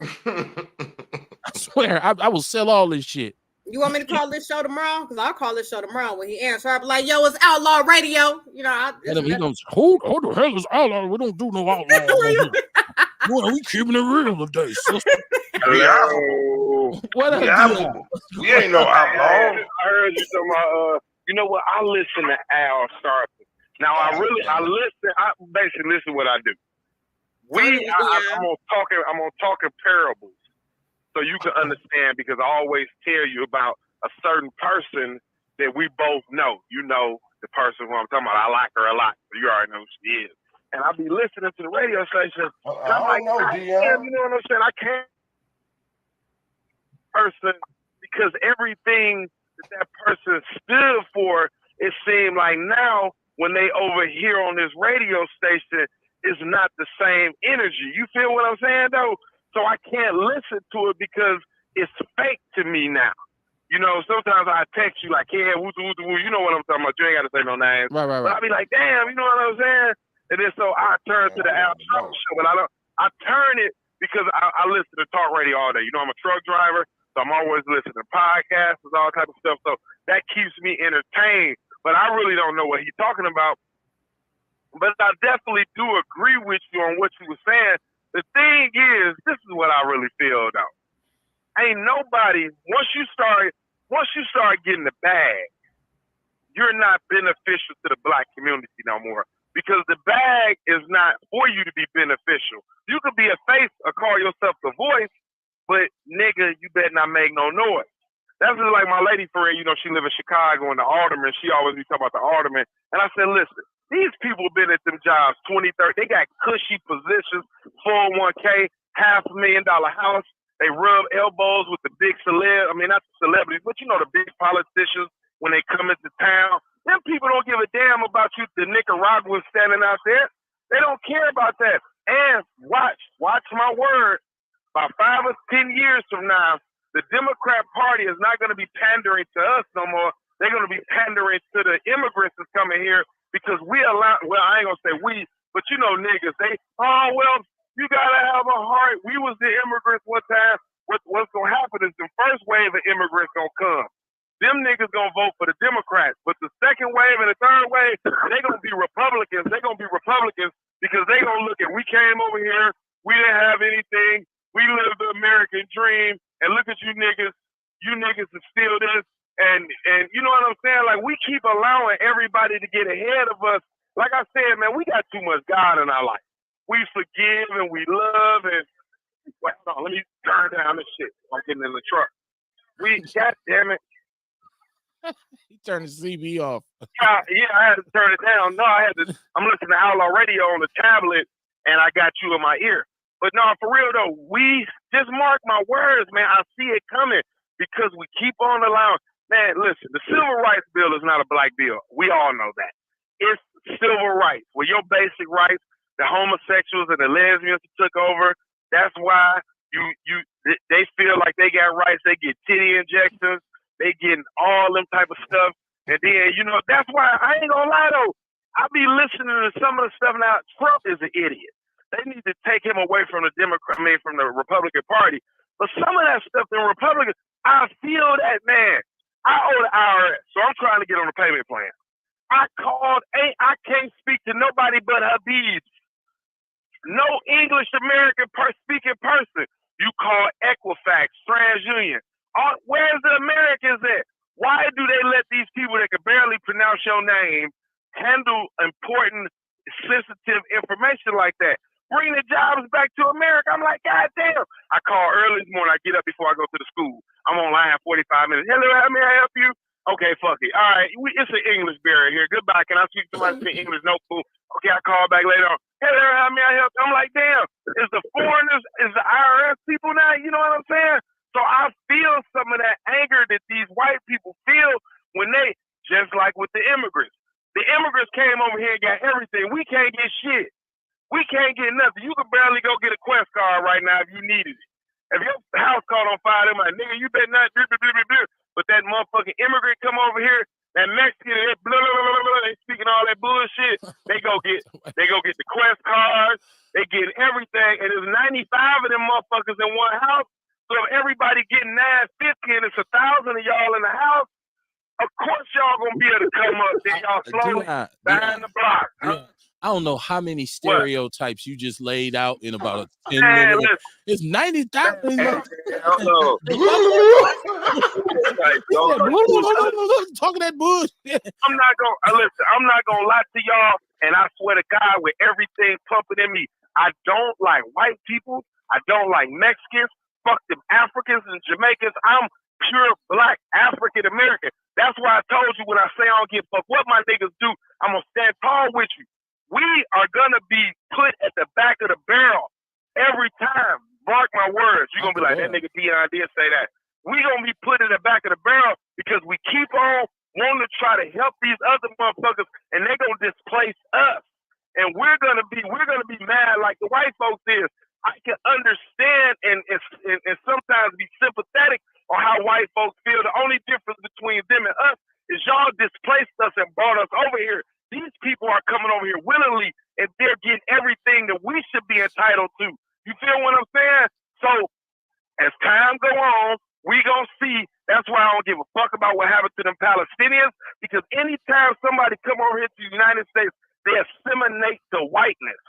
I swear, I will sell all this shit. You want me to call this show tomorrow? Because I'll call this show tomorrow when he answers. I'll be like, yo, it's Outlaw Radio. You know, he goes, who the hell is Outlaw? We don't do no Outlaw. Boy, we keeping it real today, sister. What up, we ain't no Outlaw. I heard you talking about, you know what? I listen to Al Sharpton. Now, I basically listen to what I do. I'm on talking parables. So you can understand, because I always tell you about a certain person that we both know. You know the person who I'm talking about. I like her a lot. So you already know who she is. And I'll be listening to the radio station. I don't know, Dion. You know what I'm saying? I can't person, because everything that person stood for, it seemed like now when they over here on this radio station is not the same energy. You feel what I'm saying, though? So I can't listen to it because it's fake to me now. You know, sometimes I text you like, yeah, woo, you know what I'm talking about. You ain't got to say no names. Right. But I'll be like, damn, you know what I'm saying? And then so I turn to the Al Sharpton show, but I turn it because I listen to talk radio all day. You know, I'm a truck driver, so I'm always listening to podcasts and all type of stuff. So that keeps me entertained. But I really don't know what he's talking about. But I definitely do agree with you on what you were saying. The thing is, this is what I really feel though. Ain't nobody, once you start getting the bag, you're not beneficial to the black community no more. Because the bag is not for you to be beneficial. You could be a face or call yourself the voice, but nigga, you better not make no noise. That's just like my lady friend, you know, she live in Chicago and the alderman, she always be talking about the alderman. And I said, listen, these people been at them jobs 20, 30, they got cushy positions, 401k, $500,000 house. They rub elbows with the big not the celebrities, but you know, the big politicians when they come into town. Them people don't give a damn about you, the Nicaraguans standing out there. They don't care about that. And watch my word, about 5 or 10 years from now, the Democrat Party is not going to be pandering to us no more. They're going to be pandering to the immigrants that's coming here because I ain't going to say we, but you know niggas, you got to have a heart. We was the immigrants one time. What's going to happen is the first wave of immigrants going to come. Them niggas going to vote for the Democrats. But the second wave and the third wave, they're going to be Republicans. They're going to be Republicans because they going to look at, we came over here, we didn't have anything, we lived the American dream, and look at you niggas are still this. And you know what I'm saying? Like, we keep allowing everybody to get ahead of us. Like I said, man, we got too much God in our life. We forgive and we love and, wait, hold on, let me turn down this shit. I'm getting in the truck. God damn it. He turned the CB off. Yeah, I had to turn it down. No, I'm listening to Outlaw Radio on the tablet, and I got you in my ear. But no, for real though, we just mark my words, man. I see it coming because we keep on allowing. Man, listen, the Civil Rights Bill is not a black bill. We all know that. It's civil rights. Well, your basic rights, the homosexuals and the lesbians took over. That's why they feel like they got rights. They get titty injections. They getting all them type of stuff. And then, you know, that's why I ain't gonna lie though. I be listening to some of the stuff now. Trump is an idiot. They need to take him away from the from the Republican Party. But some of that stuff, the Republicans, I feel that, man. I owe the IRS, so I'm trying to get on the payment plan. I can't speak to nobody but Habib. No English American speaking person. You call Equifax, TransUnion. Where's the Americans at? Why do they let these people that can barely pronounce your name handle important, sensitive information like that? Bring the jobs back to America. I'm like, God damn. I call early this morning. I get up before I go to the school. I'm online 45 minutes. Hello, how may I help you? Okay, fuck it. All right, it's an English barrier here. Goodbye. Can I speak to somebody speak English? No, cool. Okay, I call back later on. Hello, how may I help you? I'm like, damn. Is the foreigners, is the IRS people now? You know what I'm saying? So I feel some of that anger that these white people feel when they, just like with the immigrants. The immigrants came over here and got everything. We can't get shit. We can't get nothing. You could barely go get a Quest card right now if you needed it. If your house caught on fire, they're like, nigga, you better not do. But that motherfucking immigrant come over here, that Mexican, they blah, blah, blah, blah, they speaking all that bullshit. They go get the Quest cards. They get everything, and there's 95 of them motherfuckers in one house. So if everybody getting 950 and it's 1,000 of y'all in the house, of course y'all gonna be able to come up. Then y'all slowly behind the block. I don't know how many stereotypes you just laid out in about 10 minutes. It's 90,000. Talking that bullshit. I'm not gonna lie to y'all, and I swear to God, with everything pumping in me, I don't like white people. I don't like Mexicans. Fuck them Africans and Jamaicans. I'm pure black African American. That's why I told you when I say I don't give a fuck what my niggas do, I'm gonna stand tall with you. We are gonna be put at the back of the barrel every time. Mark my words. You're gonna be like, that nigga Dion did say that. We gonna be put in the back of the barrel because we keep on wanting to try to help these other motherfuckers, and they gonna displace us. And we're gonna be mad like the white folks is. I can understand and sometimes be sympathetic on how white folks feel. The only difference between them and us is y'all displaced us and brought us over here. These people are coming over here willingly, and they're getting everything that we should be entitled to. You feel what I'm saying? So as time go on, we gonna see. That's why I don't give a fuck about what happened to them Palestinians, because anytime somebody come over here to the United States, they assimilate to whiteness.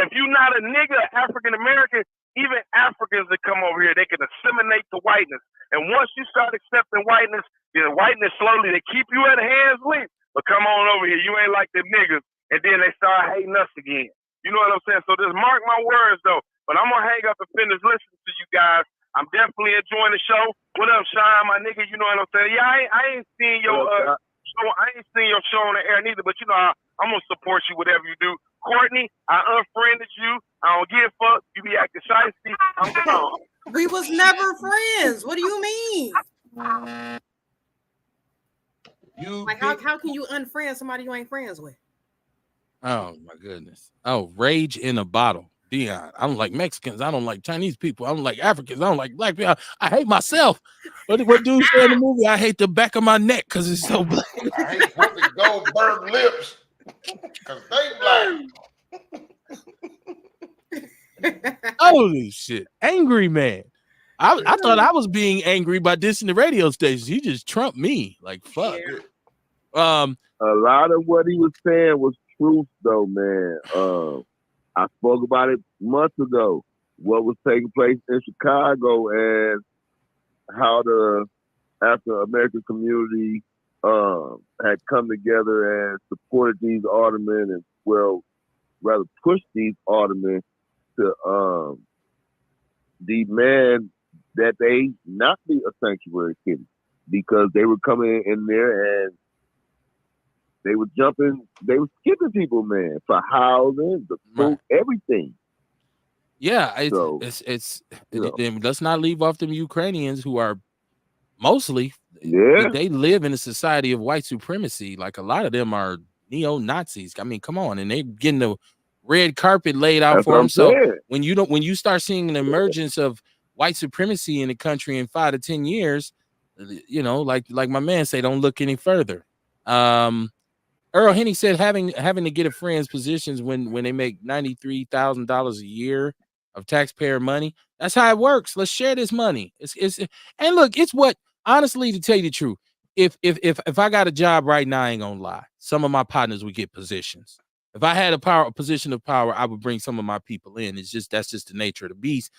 If you're not a nigga, African American, even Africans that come over here, they can assimilate to whiteness. And once you start accepting whiteness, then whiteness slowly, they keep you at a hand's length. But come on over here, you ain't like them niggas. And then they start hating us again. You know what I'm saying? So just mark my words, though. But I'm going to hang up and finish listening to you guys. I'm definitely enjoying the show. What up, Sean, my nigga? You know what I'm saying? Yeah, I ain't seen your show. I ain't seen your show on the air neither. But, you know, I'm going to support you whatever you do. Courtney, I unfriended you. I don't give a fuck. You be acting shiesty. I'm gone. We was never friends. What do you mean? How can you unfriend somebody you ain't friends with? Oh my goodness. Oh, rage in a bottle. Dion. I don't like Mexicans. I don't like Chinese people. I don't like Africans. I don't like black people. I hate myself. What dude said in the movie? I hate the back of my neck because it's so black. I hate Whoopi Goldberg lips because they black. Holy shit. Angry man. I thought I was being angry by dissing the radio stations. He just trumped me. Like, fuck. Yeah. A lot of what he was saying was truth, though, man. I spoke about it months ago. What was taking place in Chicago and how the African American community had come together and supported these aldermen, and rather pushed these aldermen to demand that they not be a sanctuary city, because they were coming in there and they were skipping people, man, for housing, the food, everything. Yeah, let's not leave off them Ukrainians who are mostly, they live in a society of white supremacy. Like, a lot of them are neo-Nazis. I mean, come on, and they getting the red carpet laid out for them. So when you start seeing an emergence of white supremacy in the country in 5 to 10 years, you know, like my man say, don't look any further. Earl Henny said having to get a friend's positions when they make $93,000 a year of taxpayer money. That's how it works. Let's share this money. And look, it's what, honestly, to tell you the truth, if I got a job right now, I ain't gonna lie, some of my partners would get positions. If I had a position of power, I would bring some of my people in. That's just the nature of the beast.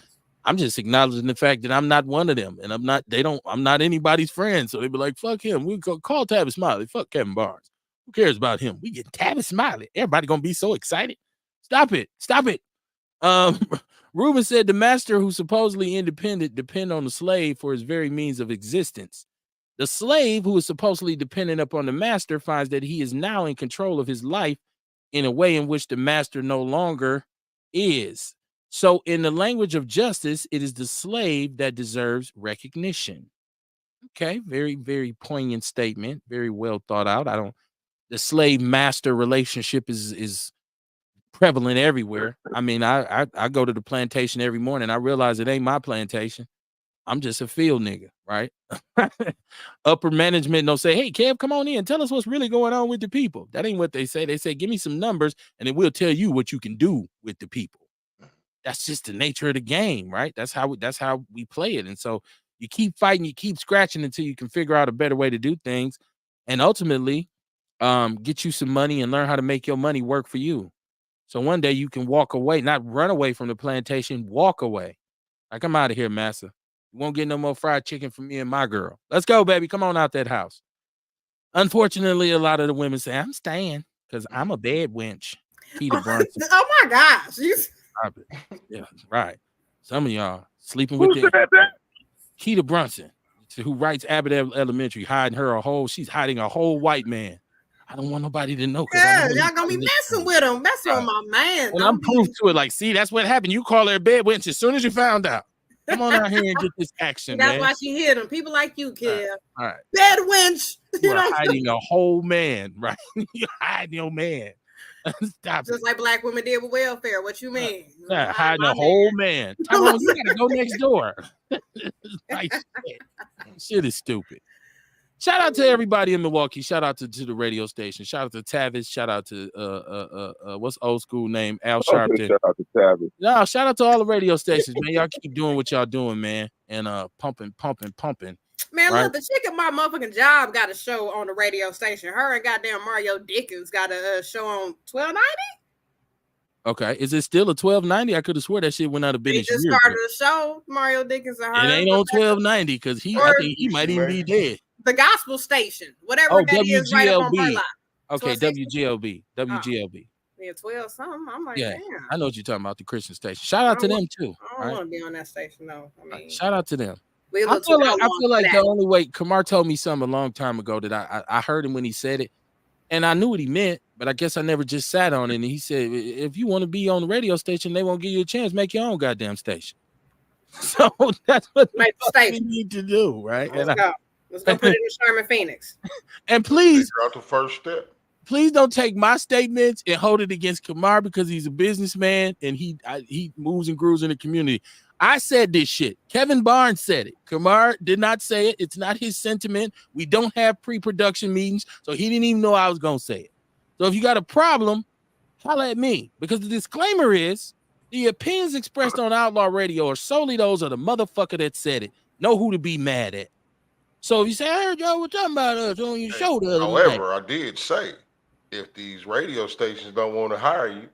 I'm just acknowledging the fact that I'm not one of them, and I'm not anybody's friend. So they'd be like, fuck him. We go call Tavis Smiley. Fuck Kevin Barnes. Who cares about him? We get Tavis Smiley. Everybody gonna be so excited. Stop it. Reuben said the master who's supposedly independent depend on the slave for his very means of existence. The slave who is supposedly dependent upon the master finds that he is now in control of his life in a way in which the master no longer is. So in the language of justice, it is the slave that deserves recognition. Okay, very, very poignant statement. Very well thought out. The slave master relationship is prevalent everywhere. I mean, I go to the plantation every morning. I realize it ain't my plantation. I'm just a field nigga, right? Upper management don't say, hey, Kev, come on in. Tell us what's really going on with the people. That ain't what they say. They say, give me some numbers, and then we'll tell you what you can do with the people. That's just the nature of the game, right? That's how we play it. And so you keep fighting, you keep scratching until you can figure out a better way to do things, and ultimately get you some money and learn how to make your money work for you. So one day you can walk away, not run away from the plantation, walk away. Like, I'm out of here, massa. You won't get no more fried chicken from me and my girl. Let's go, baby. Come on out that house. Unfortunately, a lot of the women say, I'm staying because I'm a bad wench. Keita Brunson. Oh my gosh. Yeah, right. Some of y'all sleeping with that. Keita Brunson, who writes Abbott Elementary, she's hiding a whole white man. I don't want nobody to know. Yeah, y'all gonna be messing with him, messing with my man. And I'm proof to it. Like, see, that's what happened. You call her a bad wench as soon as you found out. Come on out here and get this action. That's man. Why she hit him. People like you, kid. All right. Bad wench. You're hiding a whole man, right? You're hiding your man. Stop Just like black women did with welfare. What you mean? Hiding a whole man. Tyrone, you gotta go next door. Like, shit is stupid. Shout out to everybody in Milwaukee. Shout out to the radio station. Shout out to Tavis. Shout out to what's old school name? Al Sharpton. Shout out to Tavis. No, shout out to all the radio stations, man. Y'all keep doing what y'all doing, man. And pumping. Man, right? Look, the chick at my motherfucking job got a show on the radio station. Her and goddamn Mario Dickens got a show on 1290. Okay, is it still a 1290? I could have swore that shit went out of business. He just started a show, Mario Dickens and her. It ain't on 1290 because I think he might even be dead. The gospel station, whatever that WGLB. is, right up on Burlock. Okay, WGLB. Yeah, 12 something. I'm like, yeah, damn. I know what you're talking about, the Christian station. Shout out to them too. I don't want to be on that station though. I mean, shout out to them. I feel like the only way Kamar told me something a long time ago that I heard him when he said it, and I knew what he meant, but I guess I never just sat on it. And he said, if you want to be on the radio station, they won't give you a chance. Make your own goddamn station. So that's what we need to do, right? Let's go put it in Sherman Phoenix. And please, figure out the first step. Please don't take my statements and hold it against Kamar because he's a businessman and he moves and grooves in the community. I said this shit. Kevin Barnes said it. Kamar did not say it. It's not his sentiment. We don't have pre-production meetings, so he didn't even know I was going to say it. So if you got a problem, holla at me, because the disclaimer is the opinions expressed on Outlaw Radio are solely those of the motherfucker that said it. Know who to be mad at. So if you say, I heard y'all were talking about us on your show the other night. However, I did say, if these radio stations don't want to hire you,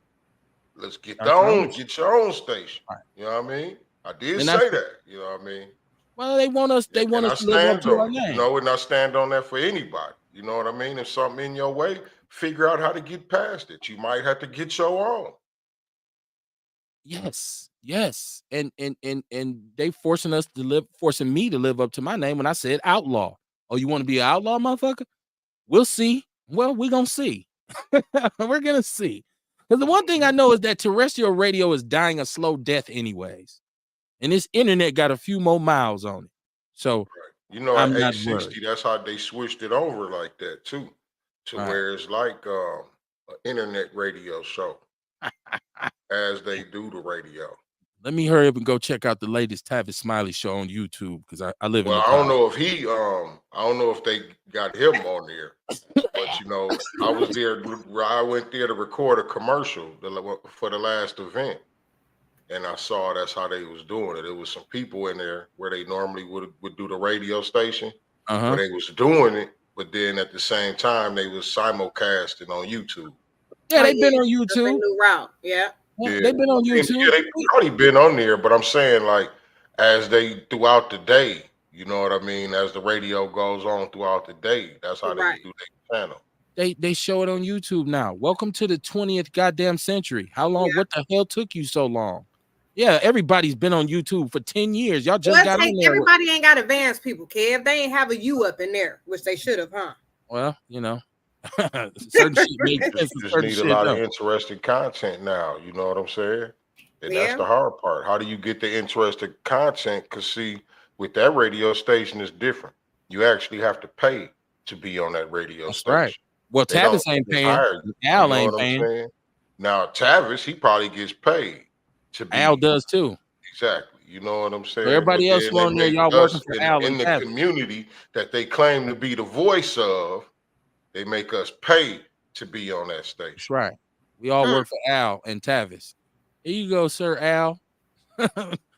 let's get your own station. Right. You know what I mean? I did say that. You know what I mean? Well, they want us to live up to our name. You know, and I stand on that for anybody. You know what I mean? If something in your way, figure out how to get past it. You might have to get your own. Yes. And they forcing me to live up to my name when I said outlaw. Oh, you want to be an outlaw, motherfucker? We'll see. Well, we're gonna see. We're gonna see. Because the one thing I know is that terrestrial radio is dying a slow death anyways. And this internet got a few more miles on it. So you know, at 860, that's how they switched it over like that too. To where it's like an internet radio show. As they do the radio. Let me hurry up and go check out the latest Tavis Smiley show on YouTube because I live in I don't know if I don't know if they got him on there, but you know, I was there. I went there to record a commercial for the last event, and I saw that's how they was doing it. It was some people in there where they normally would do the radio station, where they was doing it, but then at the same time they was simulcasting on YouTube. Yeah, they've been on YouTube. New route. Yeah, they've been on YouTube. Yeah, they probably been on there, but I'm saying like as they throughout the day, you know what I mean? As the radio goes on throughout the day, that's how they do their channel. They show it on YouTube now. Welcome to the 20th goddamn century. How long? Yeah. What the hell took you so long? Yeah, everybody's been on YouTube for 10 years. Y'all just got on there. Everybody ain't got advanced people, Kev. They ain't have a U up in there, which they should have, huh? Well, you know. Certain shit you just need a lot of interesting content now. You know what I'm saying? And that's the hard part. How do you get the interesting content? Because see, with that radio station is different. You actually have to pay to be on that radio station. Right. Well, Tavis ain't paying. Al ain't paying. Now Tavis, he probably gets paid to be. Al does too. Exactly. You know what I'm saying? So everybody else on there, y'all working for Al in and the Tavis. community that they claim to be the voice of. They make us pay to be on that station. That's right. We all work for Al and Tavis. Here you go, Sir Al.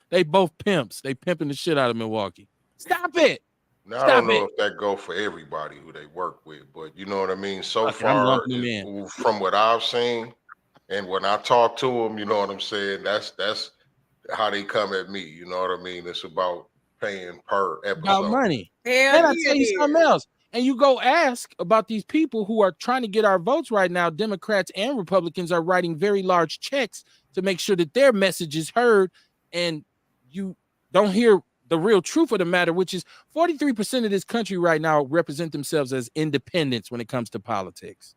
They both pimps. They pimping the shit out of Milwaukee. Stop it. Now, I don't know if that go for everybody who they work with, but you know what I mean? So far, from what I've seen and when I talk to them, you know what I'm saying? That's how they come at me. You know what I mean? It's about paying per episode. About money. And I tell you something else. And you go ask about these people who are trying to get our votes right now. Democrats and Republicans are writing very large checks to make sure that their message is heard. And you don't hear the real truth of the matter, which is 43% of this country right now represent themselves as independents when it comes to politics.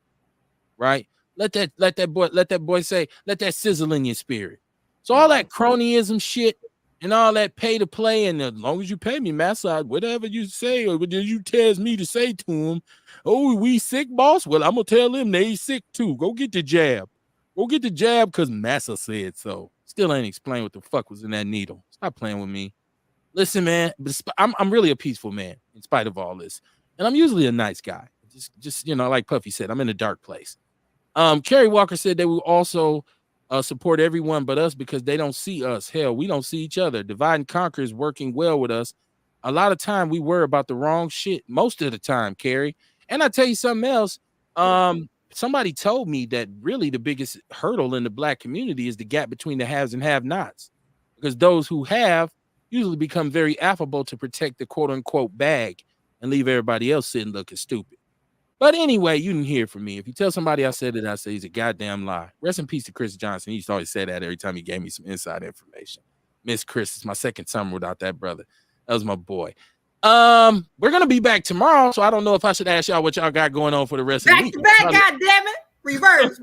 Right? Let that boy say, let that sizzle in your spirit. So all that cronyism shit and all that pay to play, and as long as you pay me, Massa, whatever you say, or whatever you tells me to say to him, oh, we sick, boss? Well, I'm gonna tell them they sick too. Go get the jab. Go get the jab because Massa said so. Still ain't explain what the fuck was in that needle. Stop playing with me. Listen, man, I'm really a peaceful man in spite of all this. And I'm usually a nice guy. Just you know, like Puffy said, I'm in a dark place. Kerry Walker said they will also support everyone but us because they don't see us. Hell, we don't see each other. Divide and conquer is working well with us. A lot of time we worry about the wrong shit most of the time, Kerry. And I tell you something else. Somebody told me that really the biggest hurdle in the black community is the gap between the haves and have-nots, because those who have usually become very affable to protect the quote-unquote bag and leave everybody else sitting looking stupid. But anyway, you didn't hear from me. If you tell somebody I said it, I say he's a goddamn lie. Rest in peace to Chris Johnson. He used to always say that every time he gave me some inside information. Miss Chris, it's my second summer without that brother. That was my boy. We're gonna be back tomorrow, so I don't know if I should ask y'all what y'all got going on for the rest of the week. Back to back, goddammit. Reverse.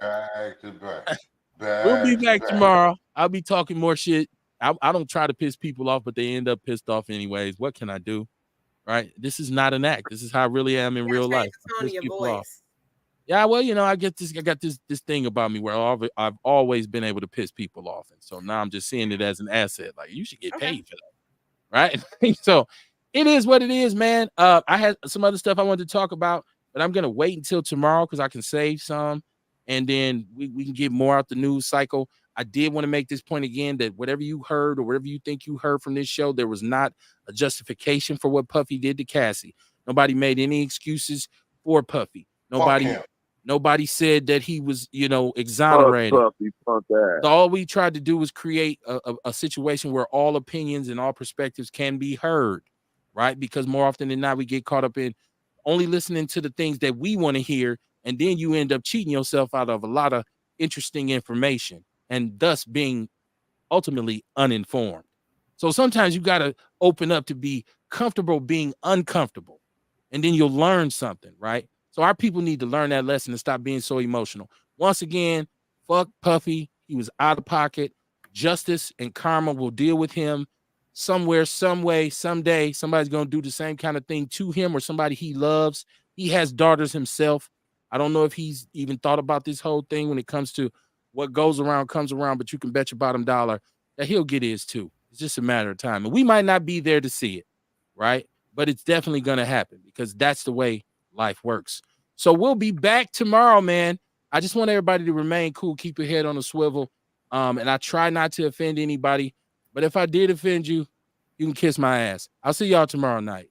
Back to back. We'll be back tomorrow. I'll be talking more shit. I don't try to piss people off, but they end up pissed off anyways. What can I do? Right? This is not an act. This is how I really am in real life. Yeah, well, you know, I got this thing about me where I've always been able to piss people off, and so now I'm just seeing it as an asset. Like, you should get paid for that, right? So it is what it is, man. I had some other stuff I wanted to talk about, but I'm gonna wait until tomorrow because I can save some, and then we can get more out the news cycle. I did want to make this point again that whatever you heard or whatever you think you heard from this show, there was not a justification for what Puffy did to Cassie. Nobody made any excuses for Puffy. Nobody said that he was, you know, exonerated. All we tried to do was create a situation where all opinions and all perspectives can be heard, right? Because more often than not, we get caught up in only listening to the things that we want to hear, and then you end up cheating yourself out of a lot of interesting information, and thus being ultimately uninformed. So sometimes you got to open up to be comfortable being uncomfortable, and then you'll learn something, right? So our people need to learn that lesson and stop being so emotional. Once again, fuck Puffy. He was out of pocket. Justice and karma will deal with him somewhere, some way, someday. Somebody's going to do the same kind of thing to him or somebody he loves. He has daughters himself. I don't know if he's even thought about this whole thing when it comes to what goes around comes around, but you can bet your bottom dollar that he'll get his too. It's just a matter of time. And we might not be there to see it, right? But it's definitely going to happen because that's the way life works. So we'll be back tomorrow, man. I just want everybody to remain cool, keep your head on a swivel. And I try not to offend anybody. But if I did offend you, you can kiss my ass. I'll see y'all tomorrow night.